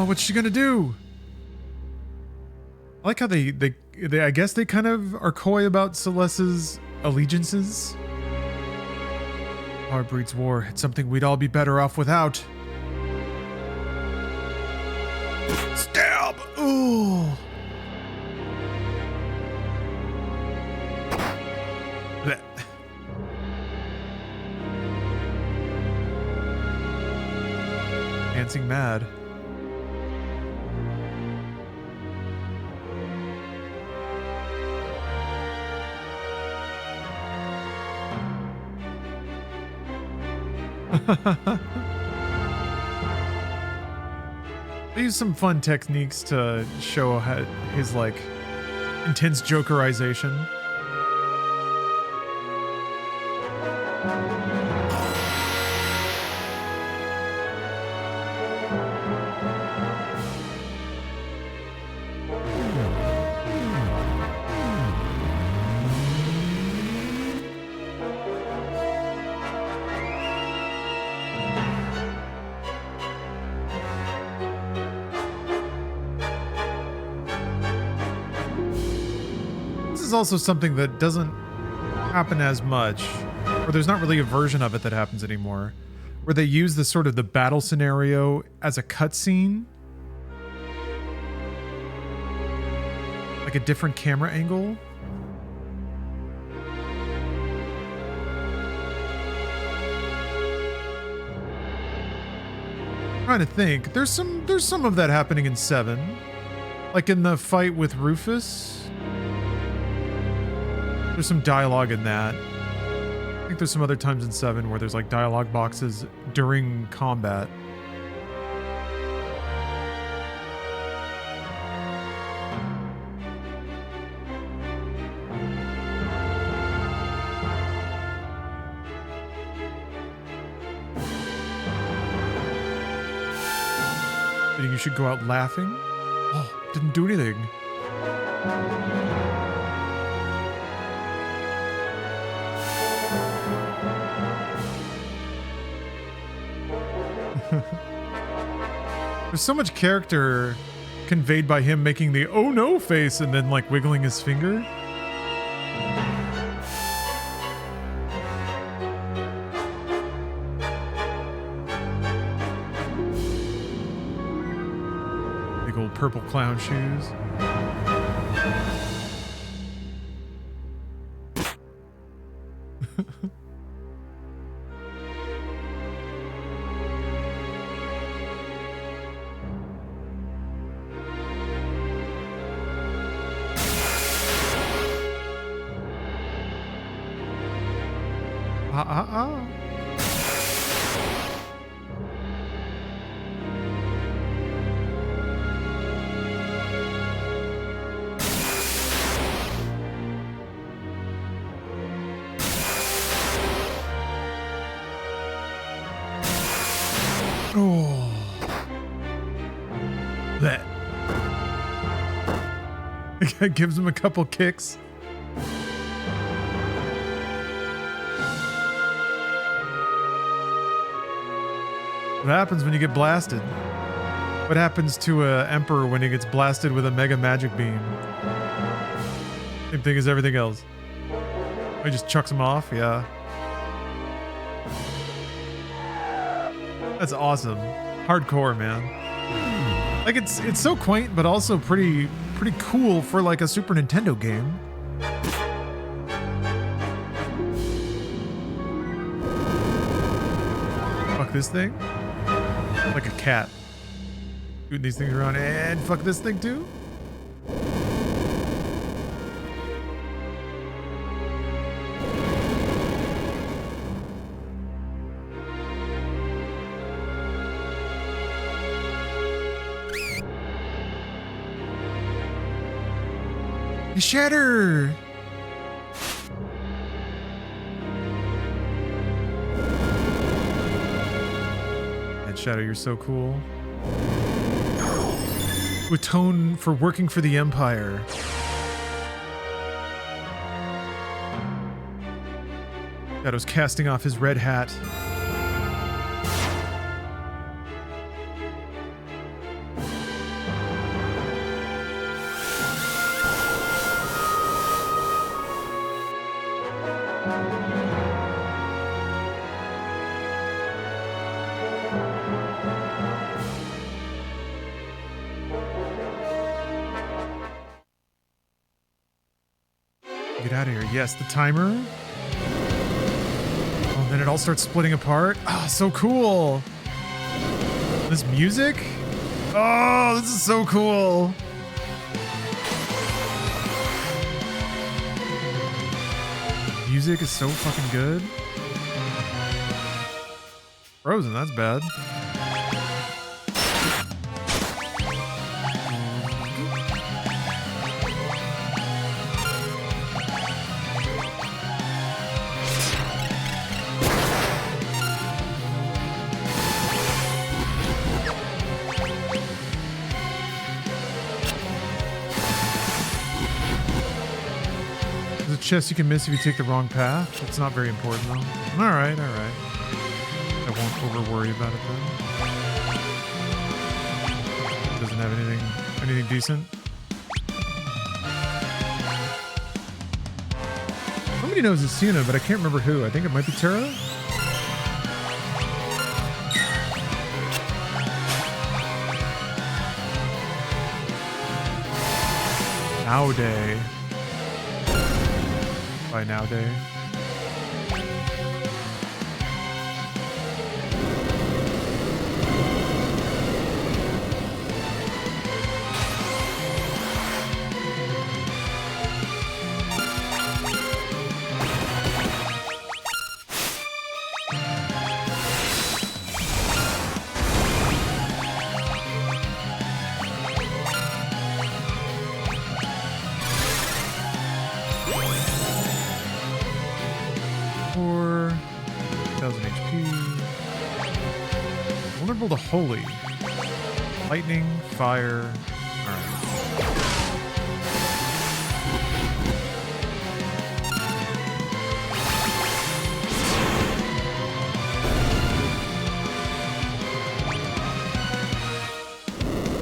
Oh, what's she gonna do? I like how they I guess they kind of are coy about Celeste's allegiances. War breeds war. It's something we'd all be better off without. Stab! Ooh! Blech. Dancing mad. They use some fun techniques to show his like intense jokerization. Also something that doesn't happen as much, or there's not really a version of it that happens anymore, where they use the sort of the battle scenario as a cutscene, like a different camera angle. I'm trying to think. There's some of that happening in 7, like in the fight with Rufus. There's some dialogue in that. I think there's some other times in 7 where there's like dialogue boxes during combat. I think you should go out laughing. Oh, didn't do anything. There's so much character conveyed by him making the oh no face and then like wiggling his finger. Big old purple clown shoes. Oh. That. The guy gives him a couple kicks. What happens when you get blasted? What happens to an emperor when he gets blasted with a mega magic beam? Same thing as everything else. He just chucks him off, yeah. That's awesome. Hardcore, man. Like it's so quaint, but also pretty cool for like a Super Nintendo game. Fuck this thing. Like a cat. Shooting these things around and fuck this thing too. Shatter! And Shadow, you're so cool. Atone for working for the Empire. Shadow's casting off his red hat. Get out of here. Yes, the timer. Oh, then it all starts splitting apart. Oh, so cool. This music. Oh, this is so cool. Music is so fucking good. Frozen, that's bad. There's a chest you can miss if you take the wrong path. It's not very important though. All right, all right. I won't over worry about it then. Doesn't have anything decent. Somebody knows it's Cena, but I can't remember who. I think it might be Tara. Nowday. By Nowday. The holy lightning, fire. All right.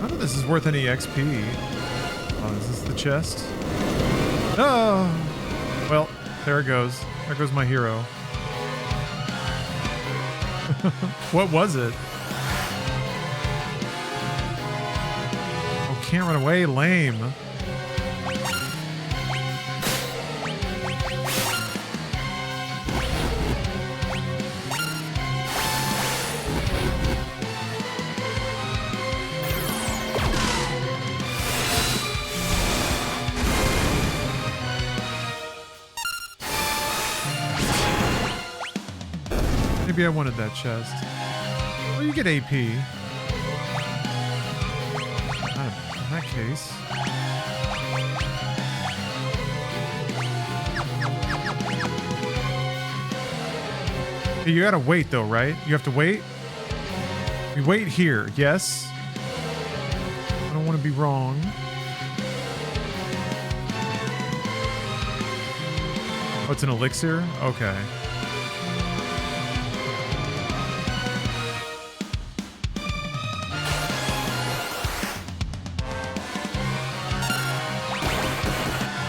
None of this is worth any XP. Oh, is this the chest? Oh, well, there it goes. There goes my hero. What was it? Can't run away, lame. Maybe I wanted that chest. Well, you get AP. In that case. Hey, you gotta wait though, right? You have to wait? We wait here, yes? I don't want to be wrong. Oh, it's an elixir? Okay.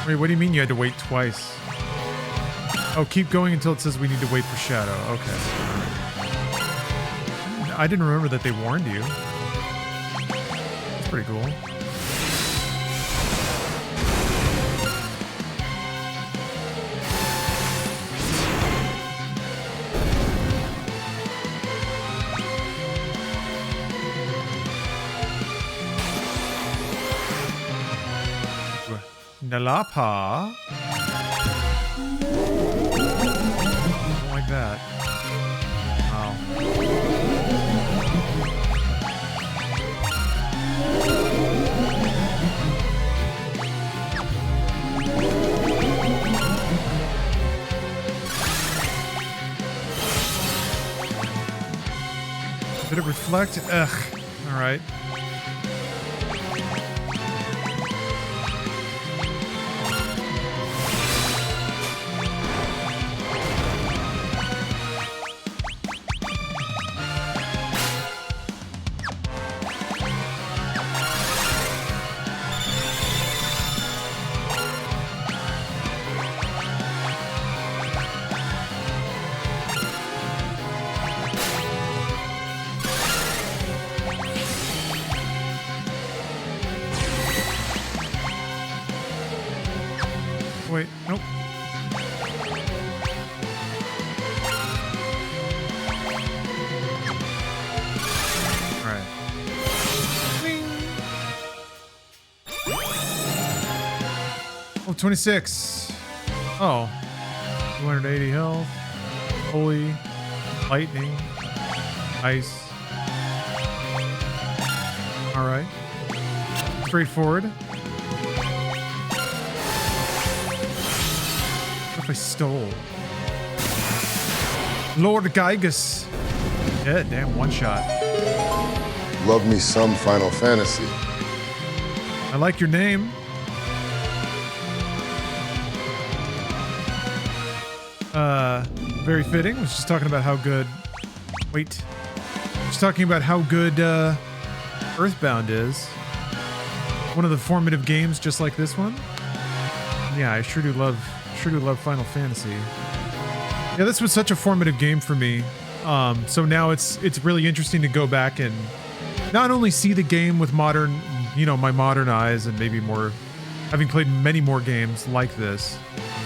Wait, what do you mean you had to wait twice? Oh, keep going until it says we need to wait for Shadow. Okay. I didn't remember that they warned you. That's pretty cool. Nalapa. Don't like that. Oh. Did it reflect? Ugh. All right. Wait, nope. Oh, 26. Oh. 280 health. Holy. Lightning. Ice. Alright. Straightforward. What if I stole? Lord Gygus. Dead, damn, one shot. Love me some Final Fantasy. I like your name. Very fitting. Was just talking about how good. Wait. Just talking about how good Earthbound is. One of the formative games, just like this one. Yeah, I sure do love Final Fantasy. Yeah, this was such a formative game for me. So now it's really interesting to go back and not only see the game with modern, my modern eyes and maybe more, having played many more games like this,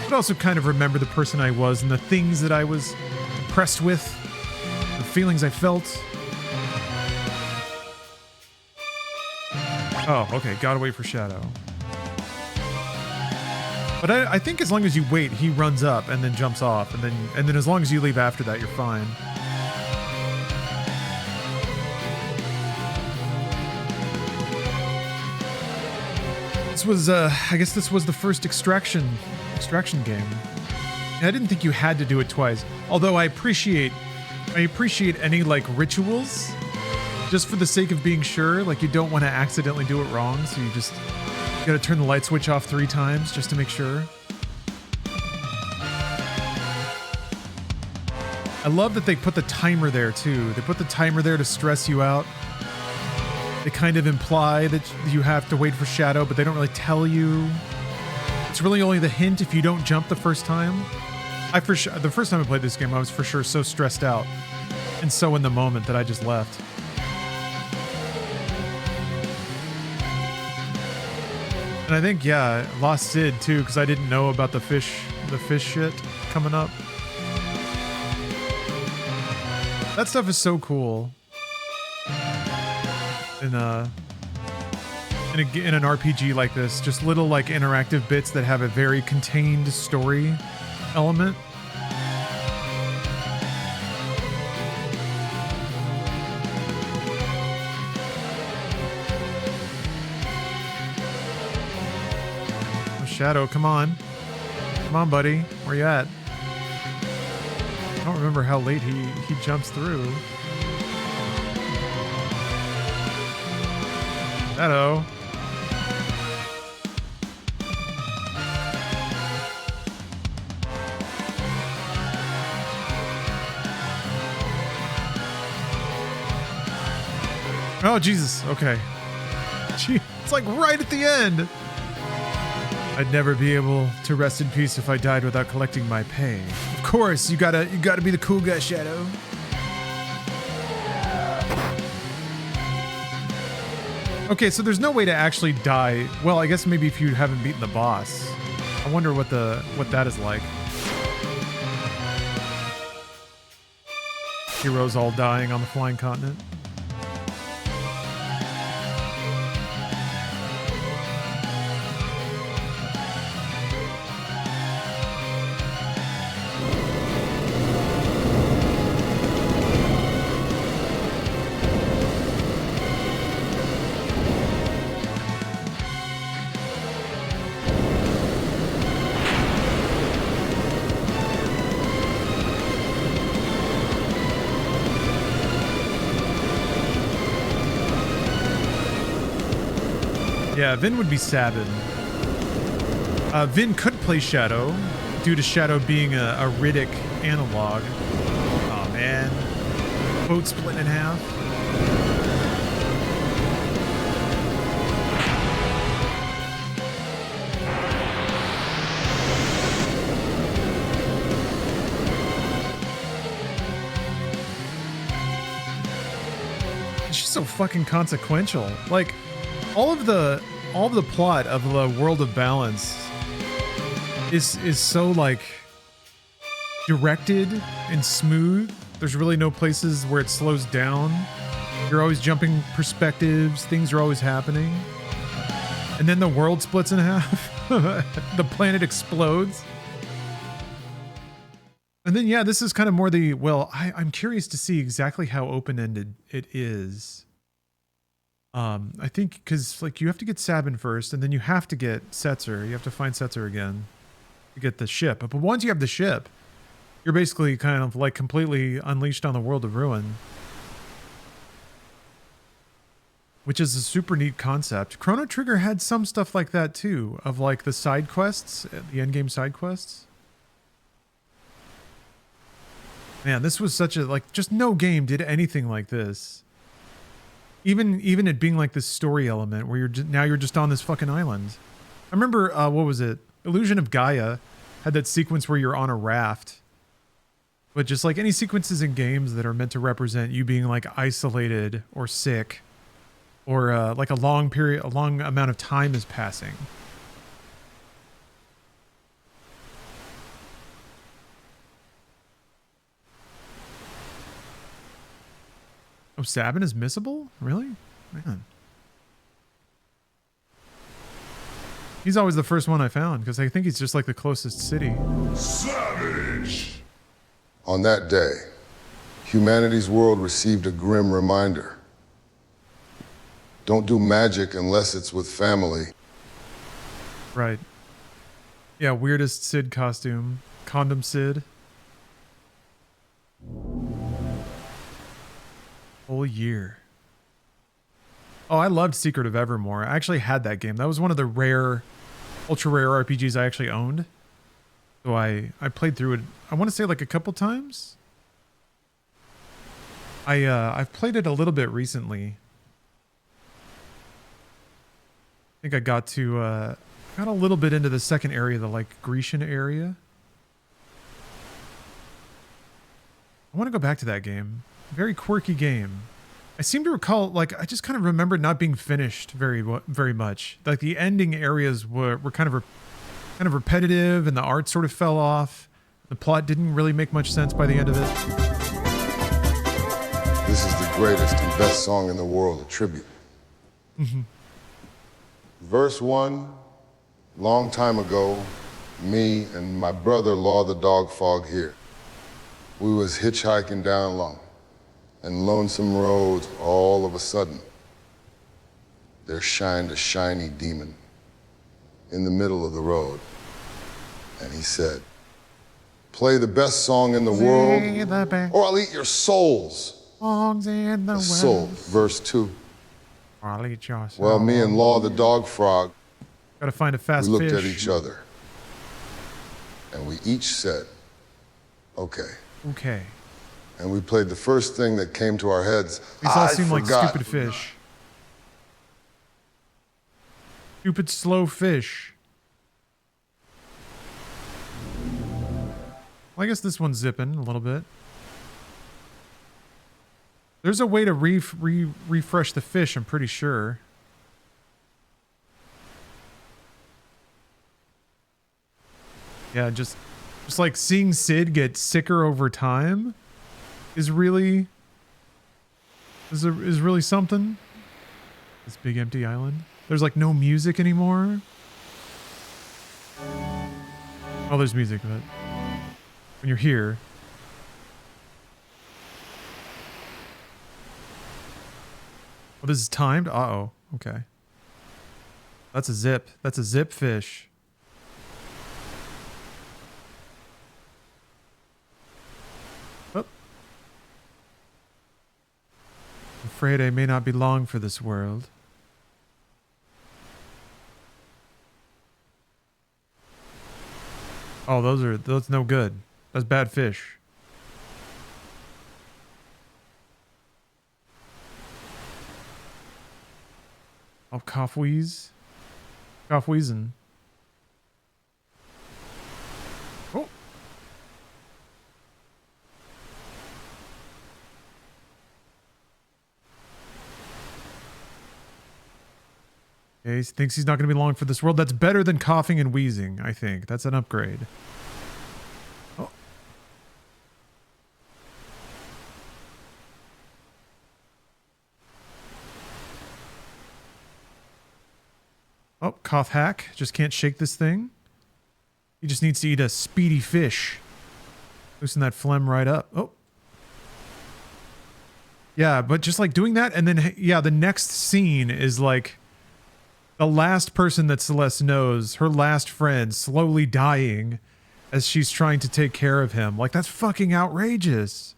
but also kind of remember the person I was and the things that I was impressed with, the feelings I felt. Oh, okay, gotta wait for Shadow. But I think as long as you wait, he runs up and then jumps off, and then as long as you leave after that, you're fine. This was, I guess this was the first extraction game. I didn't think you had to do it twice. Although I appreciate any like rituals, just for the sake of being sure. Like you don't want to accidentally do it wrong, so you just gotta turn the light switch off 3 times just to make sure. I love that they put the timer there too. They put the timer there to stress you out. They kind of imply that you have to wait for Shadow, but they don't really tell you. It's really only the hint if you don't jump the first time. The first time I played this game, I was for sure so stressed out and so in the moment that I just left. And I think, yeah, lost Sid too, because I didn't know about the fish shit coming up. That stuff is so cool. In an RPG like this, just little like interactive bits that have a very contained story element. Oh, Shadow, come on. Come on, buddy. Where you at? I don't remember how late he jumps through. Shadow. Oh, Jesus. Okay. Gee, it's like right at the end. I'd never be able to rest in peace if I died without collecting my pay. Of course, you gotta be the cool guy, Shadow. Okay, so there's no way to actually die. Well, I guess maybe if you haven't beaten the boss. I wonder what that is like. Heroes all dying on the flying continent. Yeah, Vin would be Sabin. Vin could play Shadow, due to Shadow being a Riddick analog. Oh man. Boat split in half. It's just so fucking consequential. Like, all of the plot of the World of Balance is so like directed and smooth. There's really no places where it slows down. You're always jumping perspectives, things are always happening. And then the world splits in half. The planet explodes. And then, yeah, this is kind of more the, well, I'm curious to see exactly how open-ended it is. I think because, like, you have to get Sabin first, and then you have to get Setzer. You have to find Setzer again to get the ship. But once you have the ship, you're basically kind of, like, completely unleashed on the world of ruin. Which is a super neat concept. Chrono Trigger had some stuff like that, too, of, like, the side quests, the endgame side quests. Man, this was such a, like, just no game did anything like this. Even it being like this story element where you're just on this fucking island. I remember, what was it? Illusion of Gaia had that sequence where you're on a raft. But just like any sequences in games that are meant to represent you being like isolated or sick or like a long amount of time is passing. Oh, Sabin is missable? Really? Man. He's always the first one I found because I think he's just like the closest city. Savage! On that day, humanity's world received a grim reminder. Don't do magic unless it's with family. Right. Yeah, weirdest Sid costume. Condom Sid. Whole year. Oh, I loved Secret of Evermore. I actually had that game. That was one of the rare, ultra rare RPGs I actually owned. So I played through it, I want to say like a couple times. I've played it a little bit recently. I think I got a little bit into the second area, the like Grecian area. I want to go back to that game. Very quirky game. I seem to recall, like, I just kind of remember not being finished very much. Like the ending areas were kind of repetitive, and the art sort of fell off. The plot didn't really make much sense by the end of it. This is the greatest and best song in the world, a tribute. Verse 1, long time ago, me and my brother Law the Dog Fog here. We was hitchhiking down Long and lonesome roads. All of a sudden, there shined a shiny demon in the middle of the road. And he said, play the best song in the world, or I'll eat your souls. Songs in the world. Soul, verse 2. I'll eat your soul. Well, me and Law the Dog Frog, Gotta find a fast we looked fish. at each other. And we each said, okay. Okay. And we played the first thing that came to our heads. These all I seem like forgot. stupid fish. Stupid slow fish. Well, I guess this one's zipping a little bit. There's a way to refresh the fish, I'm pretty sure. Yeah, just like seeing Sid get sicker over time is really something. This big empty island. There's like no music anymore. Oh, there's music, but when you're here. Oh, this is timed? Uh-oh. Okay. That's a zip. That's a zip fish. Oh. Afraid I may not be long for this world. Oh, those no good. That's bad fish. Oh, cough wheeze. Cough wheezing. Oh. Okay, he thinks he's not going to be long for this world. That's better than coughing and wheezing, I think. That's an upgrade. Oh. Oh, cough hack. Just can't shake this thing. He just needs to eat a speedy fish. Loosen that phlegm right up. Oh. Yeah, but just like doing that, and then, yeah, the next scene is like the last person that Celeste knows, her last friend, slowly dying as she's trying to take care of him. Like, that's fucking outrageous.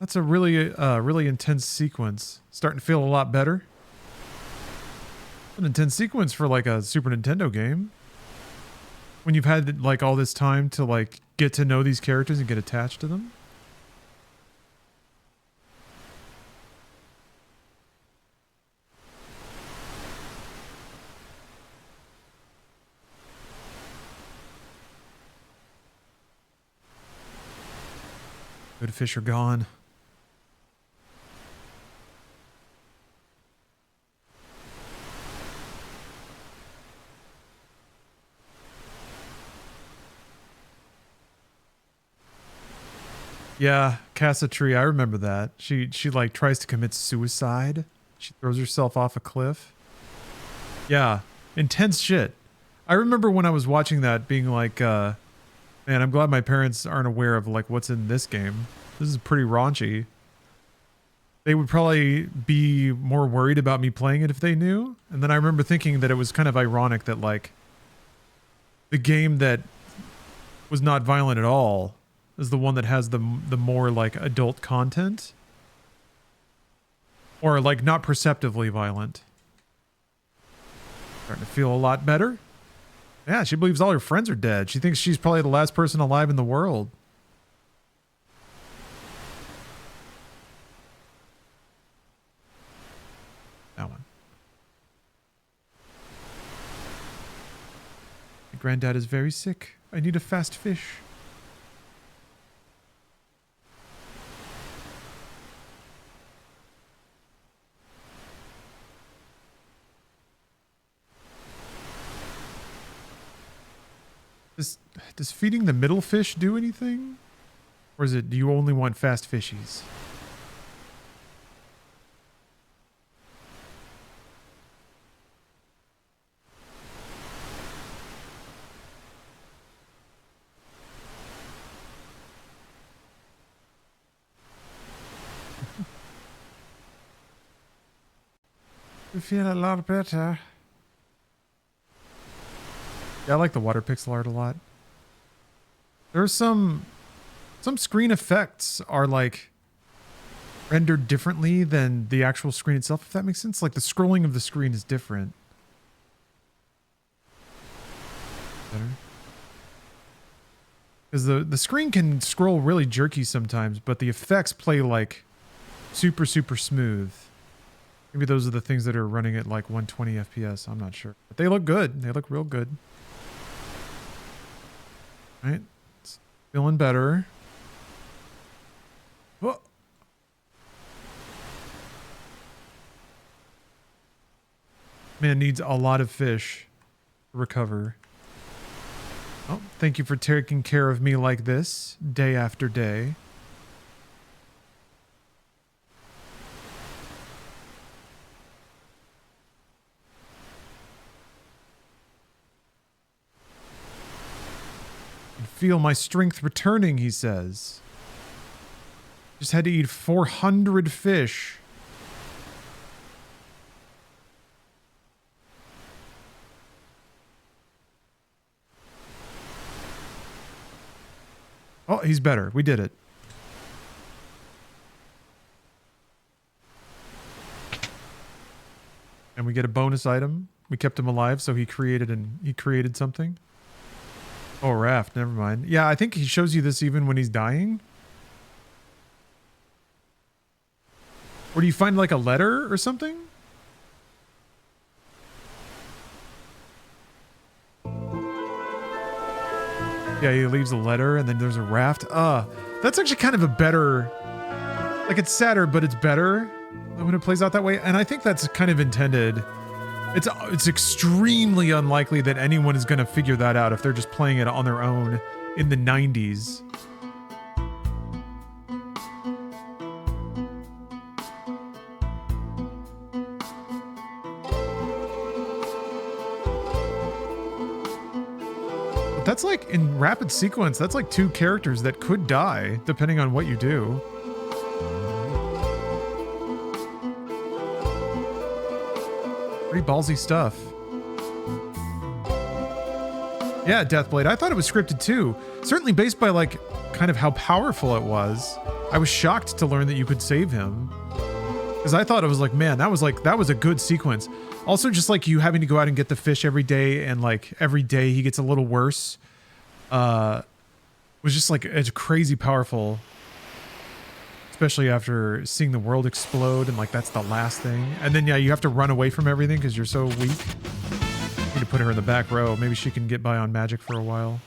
That's a really intense sequence. Starting to feel a lot better. An intense sequence for like a Super Nintendo game. When you've had like all this time to like get to know these characters and get attached to them. Good fish are gone. Yeah, Casa Tree, I remember that. She like tries to commit suicide. She throws herself off a cliff. Yeah, intense shit. I remember when I was watching that being like, man, I'm glad my parents aren't aware of like what's in this game. This is pretty raunchy. They would probably be more worried about me playing it if they knew. And then I remember thinking that it was kind of ironic that like the game that was not violent at all is the one that has the more like adult content, or like not perceptively violent. Starting to feel a lot better. Yeah, she believes all her friends are dead. She thinks she's probably the last person alive in the world. That one. My granddad is very sick. I need a fast fish. Does feeding the middle fish do anything? Or is it, do you only want fast fishies? You feel a lot better. Yeah, I like the water pixel art a lot. There's some screen effects are like rendered differently than the actual screen itself, if that makes sense. Like the scrolling of the screen is different. Better. Because the screen can scroll really jerky sometimes, but the effects play like super smooth. Maybe those are the things that are running at like 120 FPS. I'm not sure. But they look good. They look real good. Right? It's feeling better. Whoa. Man needs a lot of fish to recover. Oh, thank you for taking care of me like this, day after day. Feel my strength returning, he says. Just had to eat 400 fish. Oh, he's better. We did it. And we get a bonus item. We kept him alive, so he created something. Oh, raft. Never mind. Yeah, I think he shows you this even when he's dying. Or do you find like a letter or something? Yeah, he leaves a letter and then there's a raft. That's actually kind of a better... Like, it's sadder, but it's better when it plays out that way. And I think that's kind of intended. It's extremely unlikely that anyone is going to figure that out if they're just playing it on their own in the 90s. But that's like in rapid sequence, that's like 2 characters that could die depending on what you do. Pretty ballsy stuff. Yeah, Deathblade. I thought it was scripted too. Certainly based by like kind of how powerful it was. I was shocked to learn that you could save him. Because I thought it was like, man, that was a good sequence. Also, just like you having to go out and get the fish every day, and like every day he gets a little worse. Was just like, it's crazy powerful. Especially after seeing the world explode, and like that's the last thing. And then yeah, you have to run away from everything because you're so weak. Need to put her in the back row. Maybe she can get by on magic for a while.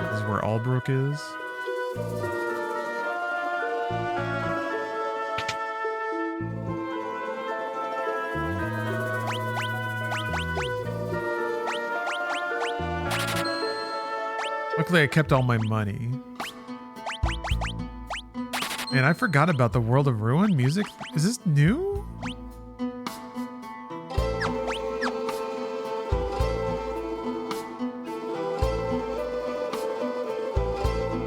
This is where Albrook is. Luckily, I kept all my money. Man, I forgot about the World of Ruin music. Is this new?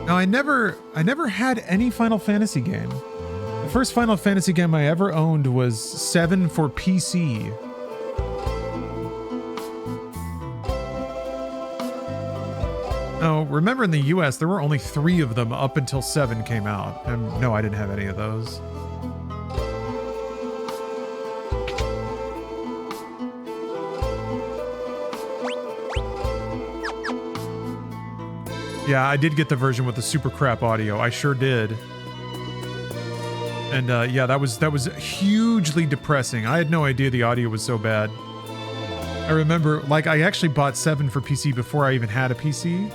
No, I never had any Final Fantasy game. The first Final Fantasy game I ever owned was 7 for PC. No, remember in the US, there were only 3 of them up until 7 came out. And no, I didn't have any of those. Yeah, I did get the version with the super crap audio. I sure did. And yeah, that was hugely depressing. I had no idea the audio was so bad. I remember, like, I actually bought 7 for PC before I even had a PC.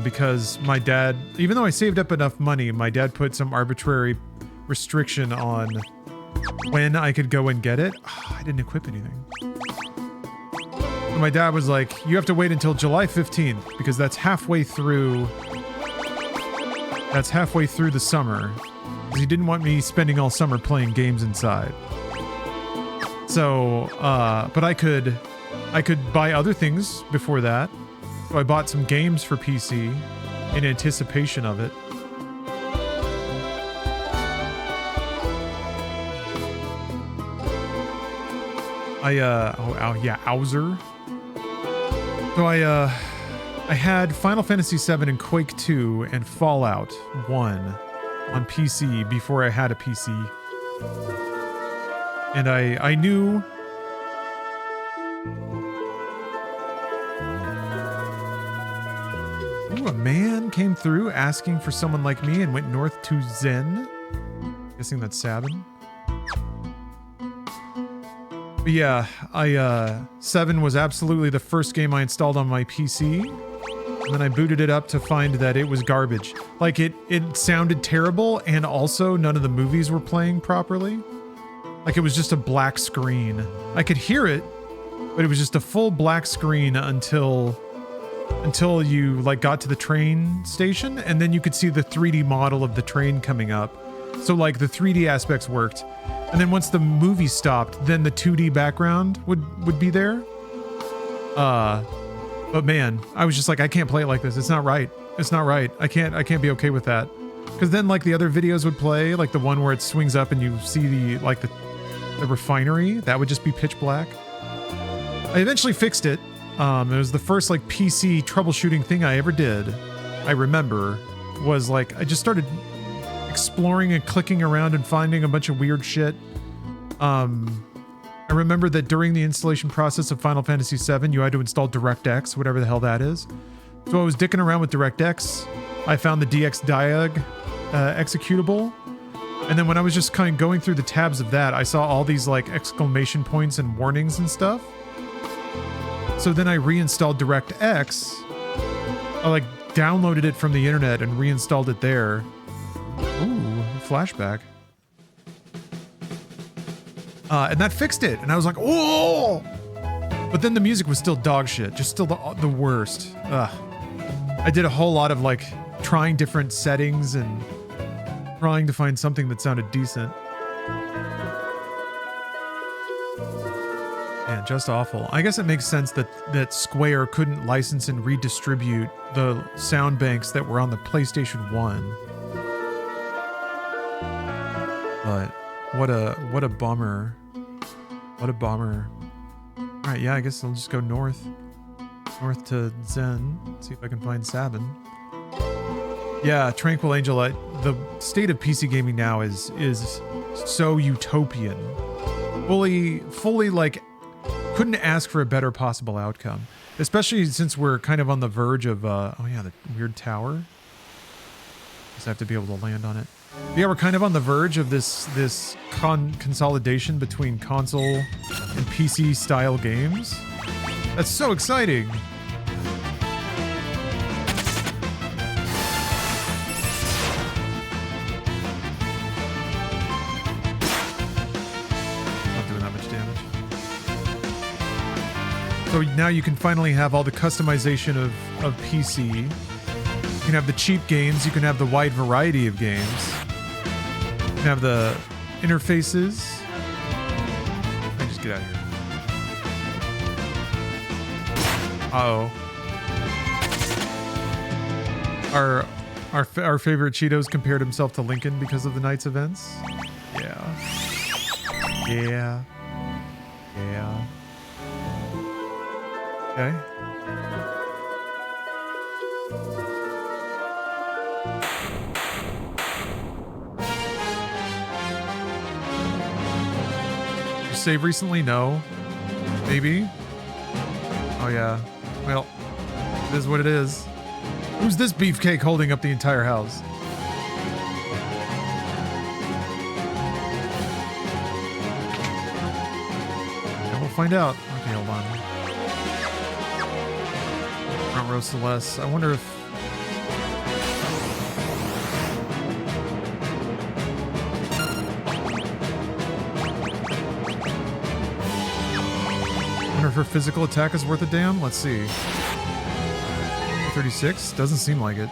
Because my dad, even though I saved up enough money, my dad put some arbitrary restriction on when I could go and get it. Oh, I didn't equip anything. And my dad was like, you have to wait until July 15th because that's halfway through the summer. Because he didn't want me spending all summer playing games inside. So, but I could buy other things before that. So I bought some games for PC in anticipation of it. Owser. So I had Final Fantasy VII and Quake 2 and Fallout 1 on PC before I had a PC. And I knew... Ooh, a man came through asking for someone like me and went north to Zen. Guessing that's Sabin. But yeah, 7 was absolutely the first game I installed on my PC. And then I booted it up to find that it was garbage. Like, it sounded terrible, and also none of the movies were playing properly. Like, it was just a black screen. I could hear it, but it was just a full black screen until you like got to the train station, and then you could see the 3D model of the train coming up. So like the 3D aspects worked. And then once the movie stopped, then the 2D background would be there. But man, I was just like, I can't play it like this. It's not right. It's not right. I can't be okay with that. Because then like the other videos would play, like the one where it swings up and you see the refinery, that would just be pitch black. I eventually fixed it. It was the first like PC troubleshooting thing I ever did. I remember was like, I just started exploring and clicking around and finding a bunch of weird shit. I remember that during the installation process of Final Fantasy VII, you had to install DirectX, whatever the hell that is. So I was dicking around with DirectX. I found the DXDiag executable. And then when I was just kind of going through the tabs of that, I saw all these like exclamation points and warnings and stuff. So then I reinstalled DirectX. I like downloaded it from the internet and reinstalled it there. Ooh, flashback. And that fixed it. And I was like, oh! But then the music was still dog shit. Just still the worst. Ugh. I did a whole lot of like trying different settings and trying to find something that sounded decent. Man, just awful. I guess it makes sense that Square couldn't license and redistribute the sound banks that were on the PlayStation 1. But what a bummer. What a bummer. All right, yeah, I guess I'll just go north to Zen. See if I can find Sabin. Yeah, Tranquil Angel. The state of PC gaming now is so utopian. Fully like couldn't ask for a better possible outcome. Especially since we're kind of on the verge of oh yeah, the weird tower. Just have to be able to land on it. Yeah, we're kind of on the verge of this consolidation between console and PC style games. That's so exciting. Not doing that much damage. So now you can finally have all the customization of PC. You can have the cheap games, you can have the wide variety of games. You can have the interfaces. Let me just get out of here. Uh-oh. Our favorite Cheetos compared himself to Lincoln because of the night's events. Yeah. Okay. Did you save recently? No. Maybe. Oh yeah. Well, it is what it is. Who's this beefcake holding up the entire house? And we'll find out. Okay, hold on. Front row Celeste. I wonder if... if her physical attack is worth a damn. Let's see. 36? Doesn't seem like it.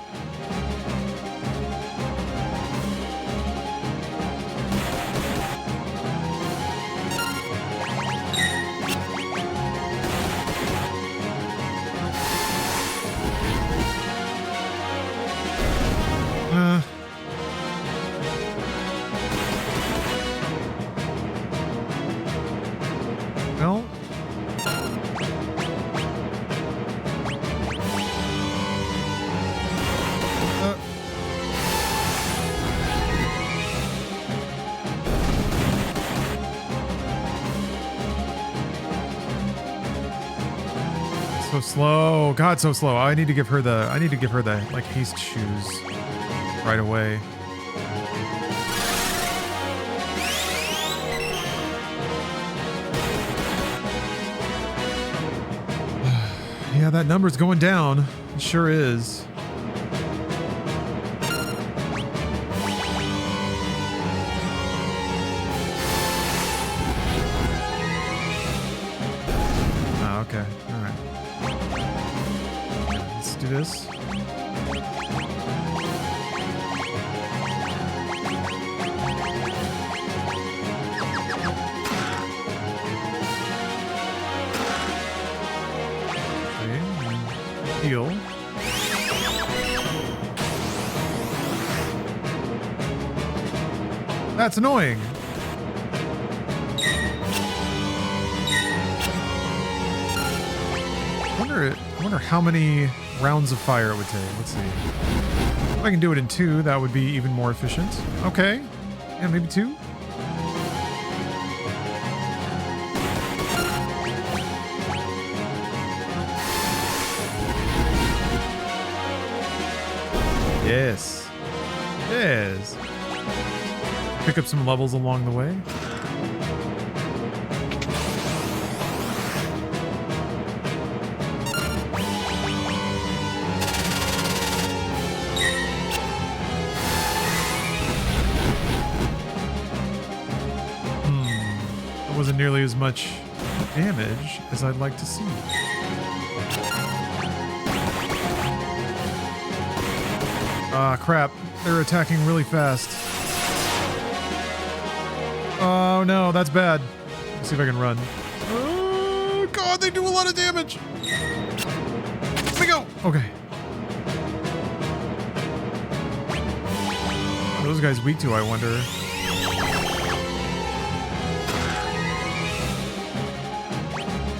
Well... So slow. God, so slow. I need to give her the like haste shoes right away. Yeah, that number's going down. It sure is. Oh, okay. All right. Let's do this. Heal. That's annoying. I wonder how many rounds of fire it would take. Let's see. If I can do it in 2, that would be even more efficient. Okay. Yeah, maybe 2. Yes. Yes. Pick up some levels along the way. That wasn't nearly as much damage as I'd like to see. Ah, crap. They're attacking really fast. Oh, no, that's bad. Let's see if I can run. Oh, God, they do a lot of damage. Let me go. Okay. What are those guys weak to, I wonder?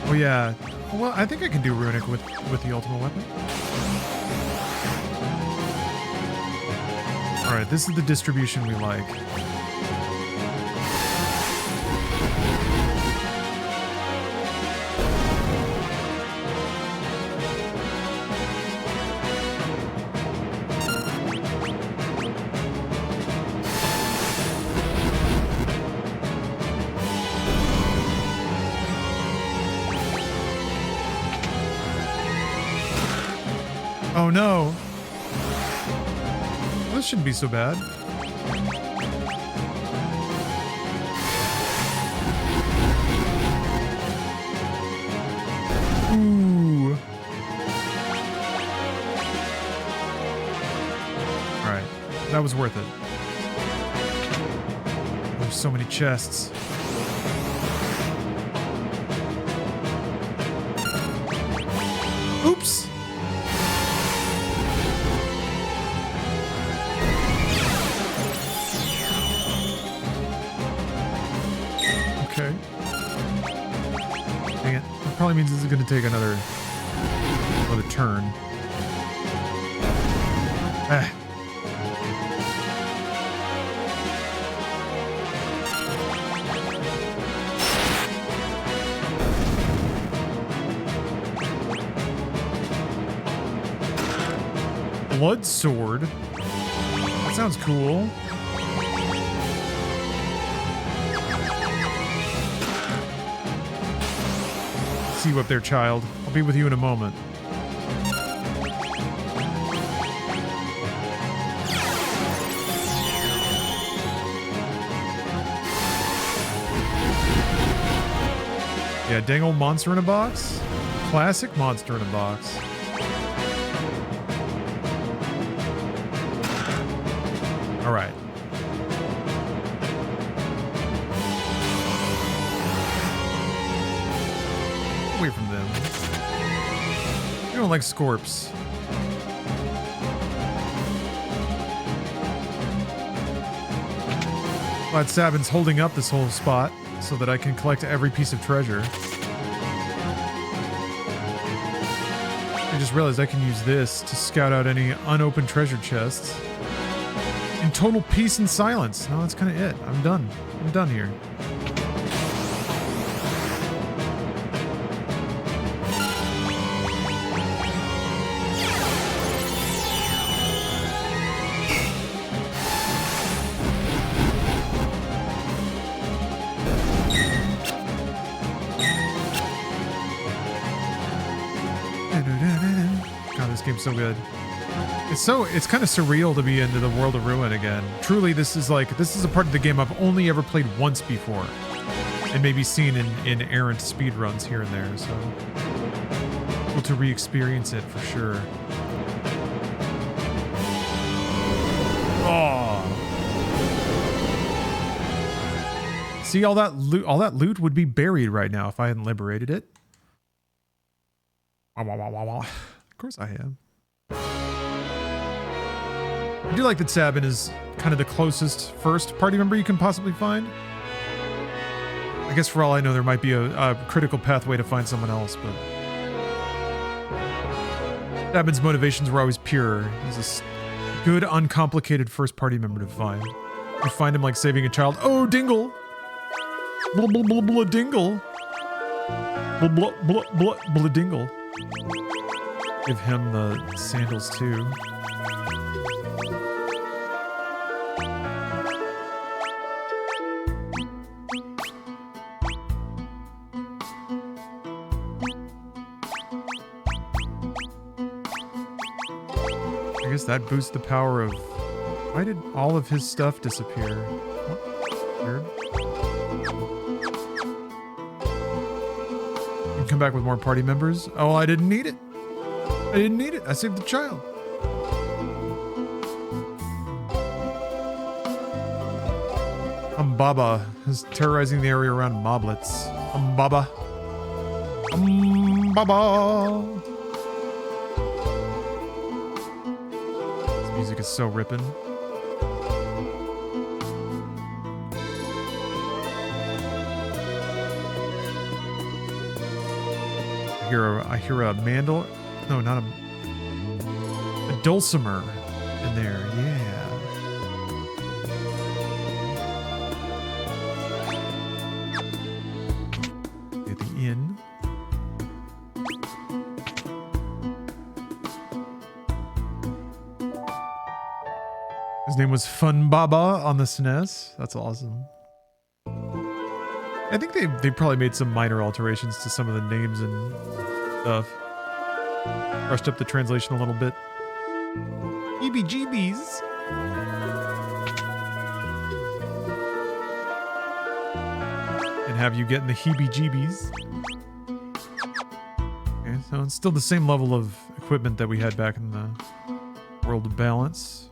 Oh, yeah. Well, I think I can do Runic with the ultimate weapon. Alright, this is the distribution we like. Oh no! This shouldn't be so bad. Ooh. Alright. That was worth it. There's so many chests. Oops! Okay. Dang it. That probably means this is going to take another turn. Ah. Blood sword? That sounds cool. See you up there, child. I'll be with you in a moment. Yeah, dang old monster in a box. Classic monster in a box. All right. Away from them. I don't like Scorps. Glad Sabin's holding up this whole spot so that I can collect every piece of treasure. I just realized I can use this to scout out any unopened treasure chests. In total peace and silence. No, that's kind of it. I'm done. I'm done here. God, this game's so good. It's kind of surreal to be into the World of Ruin again. Truly, this is a part of the game I've only ever played once before, and maybe seen in errant speedruns here and there. So, able to re-experience it for sure. Oh, see, all that loot would be buried right now if I hadn't liberated it. Of course I am. I do like that Sabin is kind of the closest first party member you can possibly find. I guess for all I know, there might be a critical pathway to find someone else, but Sabin's motivations were always pure. He's a good, uncomplicated first party member to find. You find him like saving a child. Oh, Dingle! Blah, blah, blah, blah, Dingle! Blah, blah, blah, blah, blah, Dingle. Give him the sandals too. I guess that boosts the power of... Why did all of his stuff disappear? Oh, weird. You can come back with more party members. Oh, I didn't need it. I didn't need it. I saved the child. Baba is terrorizing the area around moblets. Baba. Baba. This music is so ripping. I hear a mandol. No, not a dulcimer in there. Yeah. At the inn. His name was Fun Baba on the SNES. That's awesome. I think they probably made some minor alterations to some of the names and stuff. Brushed up the translation a little bit. EBGBs. And have you getting the heebie-jeebies. Okay, so it's still the same level of equipment that we had back in the World of Balance.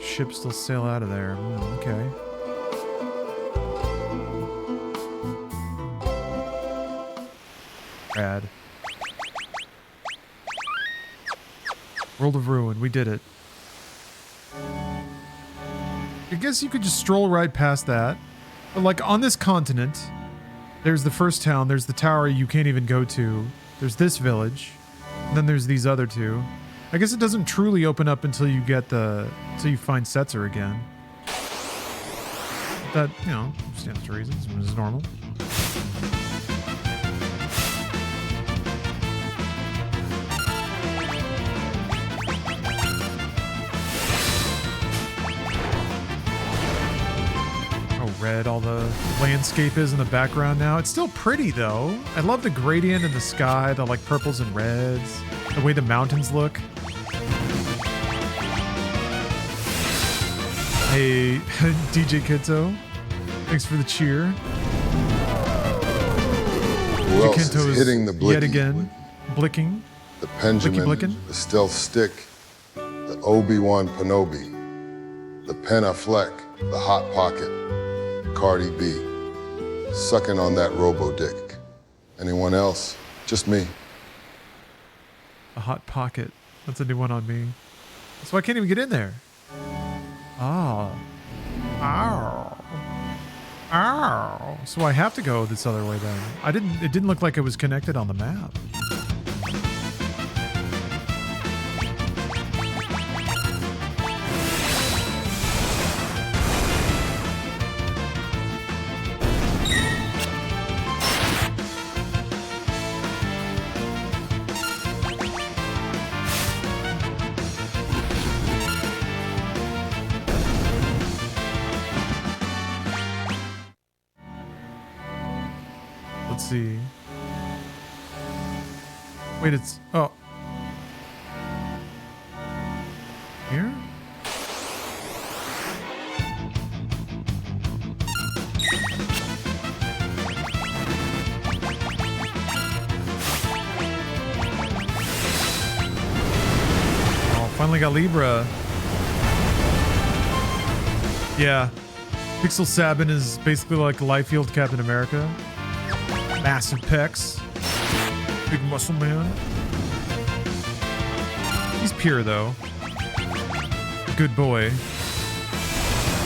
Ships still sail out of there. Okay. Rad. World of Ruin. We did it. I guess you could just stroll right past that. But like on this continent, there's the first town. There's the tower you can't even go to. There's this village. And then there's these other two. I guess it doesn't truly open up until you get until you find Setzer again. That, you know, stands to reasons. It's normal. Oh, red, all the landscape is in the background now. It's still pretty, though. I love the gradient in the sky, the, like, purples and reds. The way the mountains look. Hey, DJ Kento. Thanks for the cheer. Who else is hitting the blicky? Yet again. Blicking. The Pendulum, Blicking. the Stealth Stick, the Obi-Wan Kenobi, the Penafleck, the Hot Pocket, Cardi B, sucking on that Robo-Dick. Anyone else? Just me. A Hot Pocket. That's a new one on me. So I can't even get in there. Oh. Ow. Ow. So I have to go this other way then. It didn't look like it was connected on the map. Let's see. Wait, it's... Oh. Here? Oh, finally got Libra. Yeah. Pixel Sabin is basically like Liefeld Captain America. Massive pecs. Big muscle man. He's pure though. Good boy.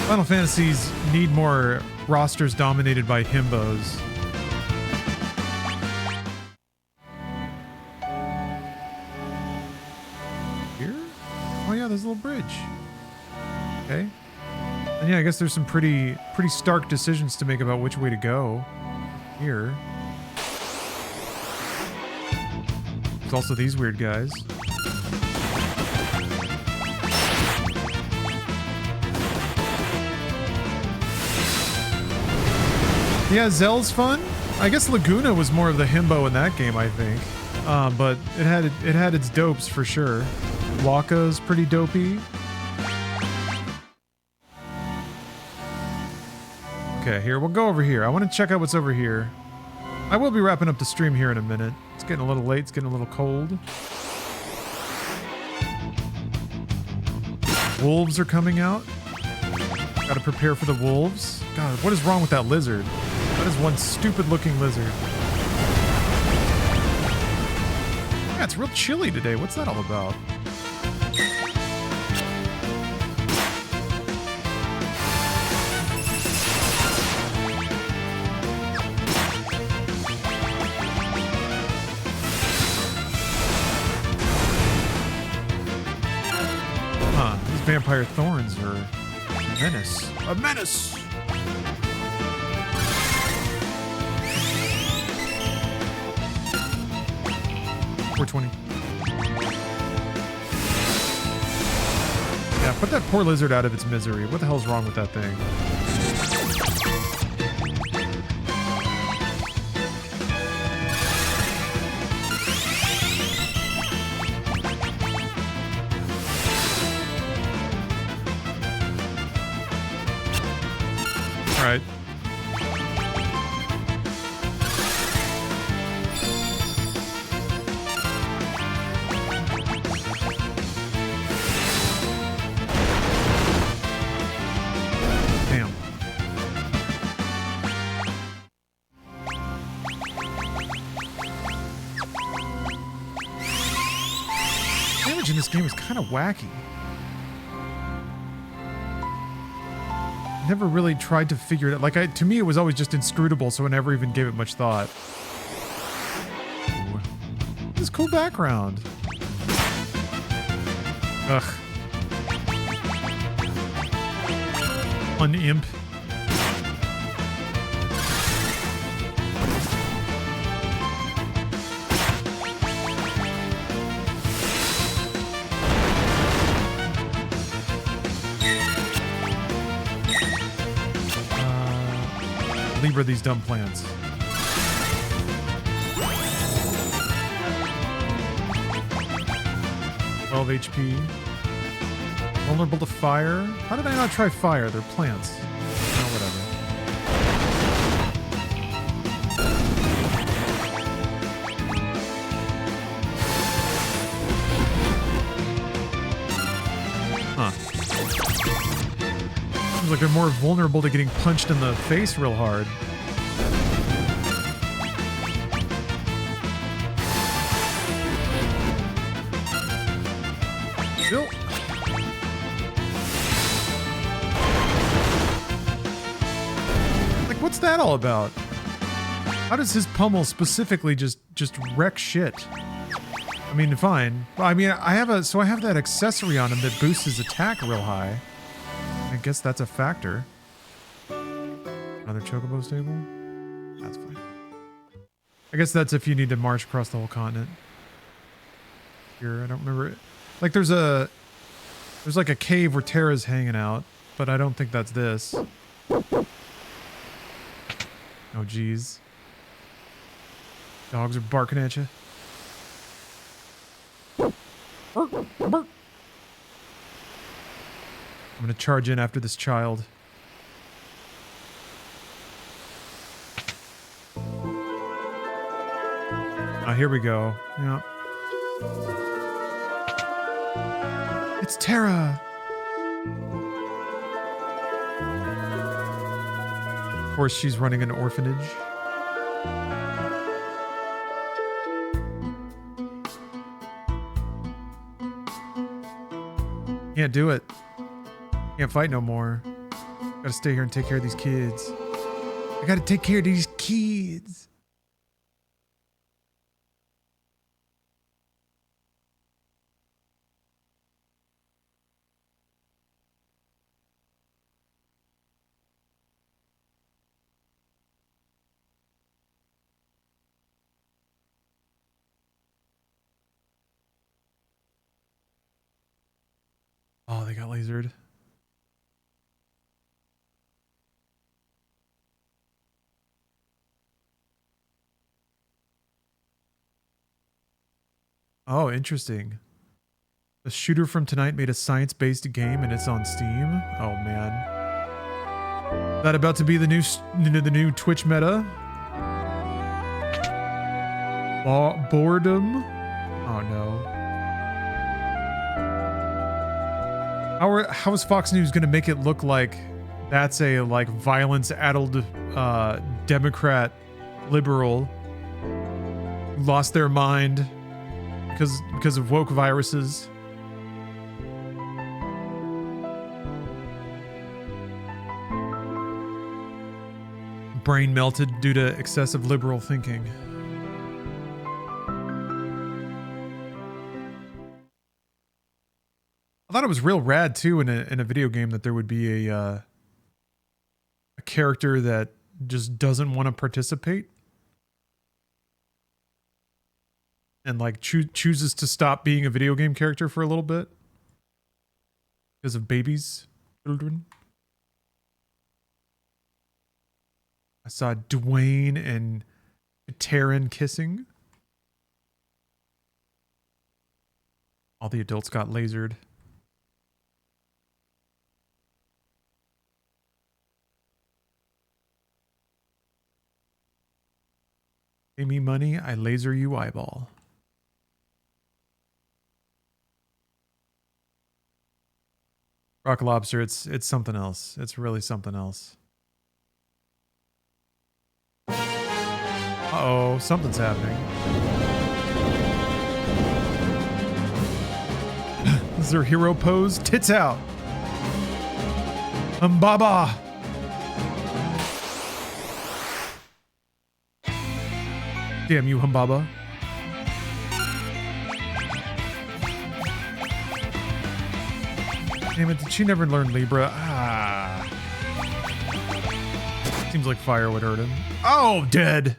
Final Fantasies need more rosters dominated by himbos. Here? Oh yeah, there's a little bridge. Okay. And yeah, I guess there's some pretty stark decisions to make about which way to go. Here. There's also these weird guys. Yeah, Zell's fun. I guess Laguna was more of the himbo in that game, I think. But it had its dopes for sure. Waka's pretty dopey. Okay, here, we'll go over here. I want to check out what's over here. I will be wrapping up the stream here in a minute. It's getting a little late. It's getting a little cold. Wolves are coming out. Gotta prepare for the wolves. God, what is wrong with that lizard? That is one stupid looking lizard. Yeah, it's real chilly today. What's that all about? Huh, these vampire thorns are a menace. A menace! 420. Yeah, put that poor lizard out of its misery. What the hell's wrong with that thing? All right. This game is kind of wacky. Never really tried to figure it out. Like, to me, it was always just inscrutable, so I never even gave it much thought. Ooh. This cool background. Ugh. Unimp. Libra these dumb plants. (12 HP). Vulnerable to fire. How did I not try fire? They're plants. Oh, whatever. Huh. Seems like they're more vulnerable to getting punched in the face real hard. Still. Like, what's that all about? How does his pummel specifically just wreck shit? I mean, fine. I mean, I have that accessory on him that boosts his attack real high. I guess that's a factor. Another chocobo stable? That's fine. I guess that's if you need to march across the whole continent. Here, I don't remember it. Like, there's like a cave where Terra's hanging out, but I don't think that's this. Oh, geez. Dogs are barking at you. Bark, bark. I'm gonna charge in after this child. Ah, here we go. Yeah. It's Terra! Of course, she's running an orphanage. Can't do it. Can't fight no more. Gotta stay here and take care of these kids. I gotta take care of these kids. Oh, they got lasered. Oh, interesting. The shooter from tonight made a science-based game and it's on Steam? Oh, man. that about to be the new Twitch meta? Boredom? Oh no. How is Fox News going to make it look like that's a like violence-addled Democrat liberal who lost their mind because of woke viruses? Brain melted due to excessive liberal thinking. I thought it was real rad too in a video game that there would be a character that just doesn't want to participate and like chooses to stop being a video game character for a little bit because of babies, children. I saw Dwayne and Taryn kissing. All the adults got lasered. Pay me money, I laser you eyeball. Rock Lobster, it's something else. It's really something else. Uh-oh, something's happening. Is there hero pose? Tits out. Baba. Damn you, Humbaba. Damn it, did she never learn Libra? Ah. Seems like fire would hurt him. Oh, dead.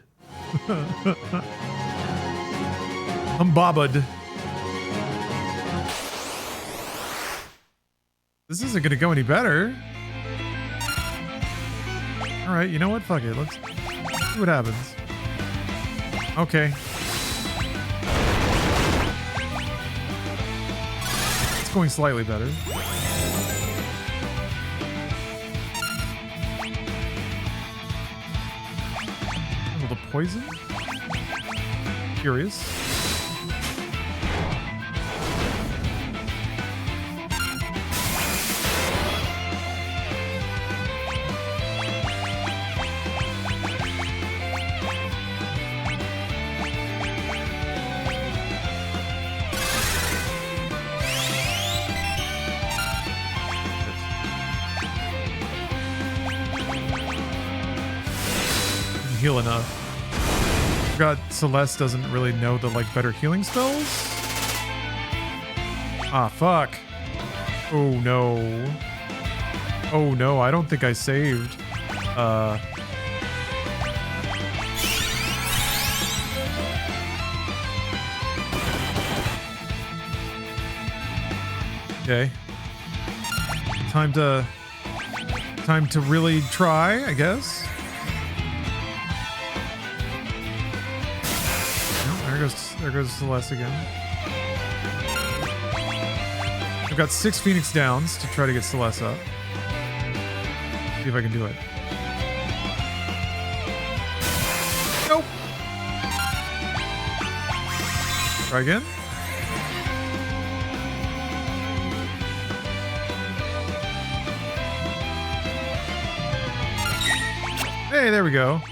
Humbaba'd. This isn't gonna go any better. Alright, you know what? Fuck it. Let's see what happens. Okay. It's going slightly better. The poison? Curious. Heal enough. Forgot Celeste doesn't really know the like better healing spells. Ah, fuck. Oh no. Oh no, I don't think I saved. Okay. Time to really try, I guess. There goes Celeste again. I've got 6 Phoenix Downs to try to get Celeste up. See if I can do it. Nope. Try again. Hey, there we go.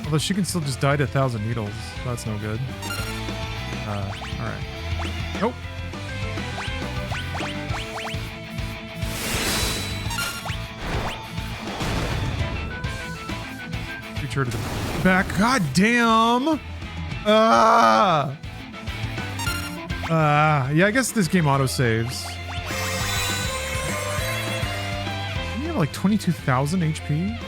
Although she can still just die to 1,000 needles. So that's no good. Alright. Nope. Reach her to the back. God damn! Yeah, I guess this game auto-saves. Didn't you have like 22,000 HP?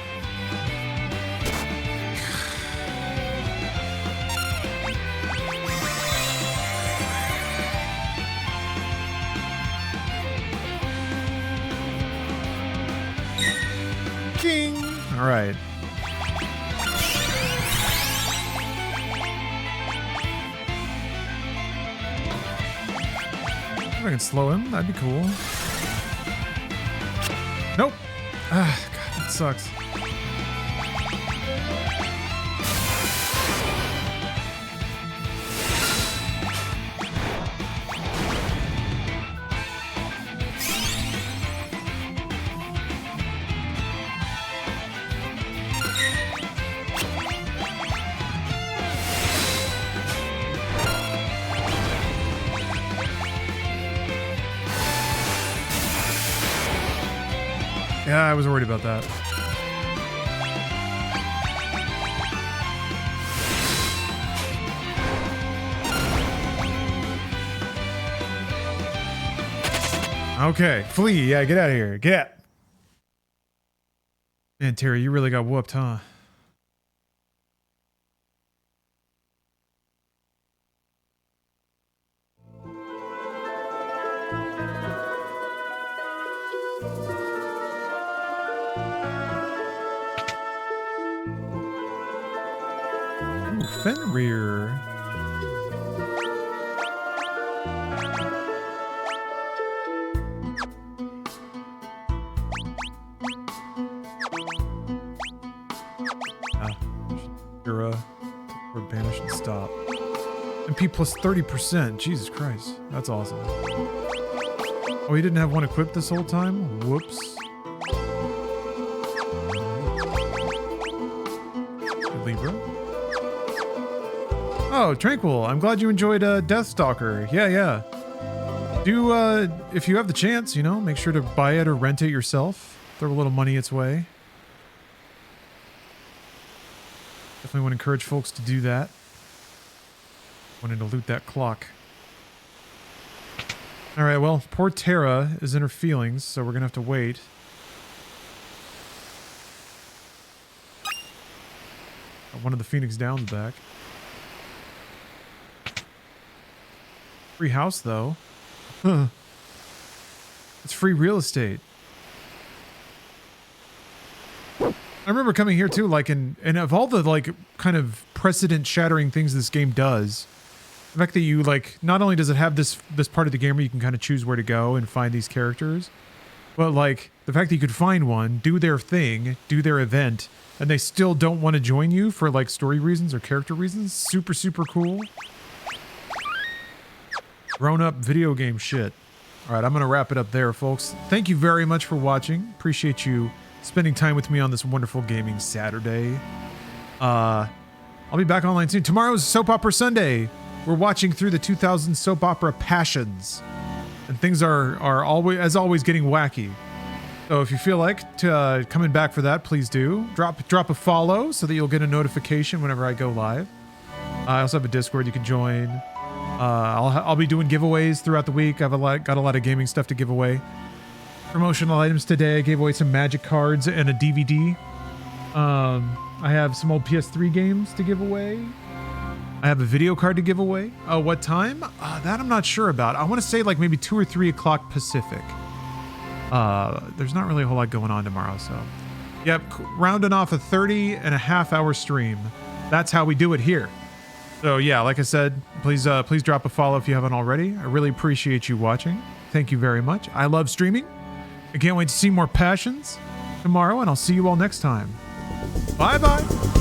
All right. If I can slow him, that'd be cool. Nope. Ah, God, that sucks. Yeah, I was worried about that. Okay, flee. Yeah, get out of here. Get out. Man, Terry, you really got whooped, huh? Ooh, Fenrir. Or banish and stop. MP plus 30%. Jesus Christ. That's awesome. Oh, he didn't have one equipped this whole time? Whoops. Libra. Oh, Tranquil. I'm glad you enjoyed Deathstalker. Yeah. Do, if you have the chance, you know, make sure to buy it or rent it yourself. Throw a little money its way. Definitely want to encourage folks to do that. Wanted to loot that clock. Alright, well, poor Terra is in her feelings, so we're gonna have to wait. Got one of the Phoenix Downs back. Free house, though. Huh. It's free real estate. I remember coming here too, like, and of all the, like, kind of precedent-shattering things this game does, the fact that you, like, not only does it have this part of the game where you can kind of choose where to go and find these characters, but, like, the fact that you could find one, do their thing, do their event, and they still don't want to join you for, like, story reasons or character reasons, super, super cool. Grown-up video game shit. All right, I'm going to wrap it up there, folks. Thank you very much for watching. Appreciate you spending time with me on this wonderful gaming Saturday. I'll be back online soon. Tomorrow's Soap Opera Sunday. We're watching through the 2000 soap opera Passions, and things are always, as always, getting wacky. So if you feel like coming back for that, please do. Drop a follow so that you'll get a notification whenever I go live. I also have a Discord you can join. I'll be doing giveaways throughout the week. Got a lot of gaming stuff to give away. Promotional items today. I gave away some Magic cards and a DVD. I have some old PS3 games to give away. I have a video card to give away. What time? That I'm not sure about. I want to say like maybe 2 or 3 o'clock Pacific. There's not really a whole lot going on tomorrow, so. Yep, rounding off a 30-and-a-half-hour stream. That's how we do it here. So yeah, like I said, please drop a follow if you haven't already. I really appreciate you watching. Thank you very much. I love streaming. I can't wait to see more Passions tomorrow, and I'll see you all next time. Bye-bye.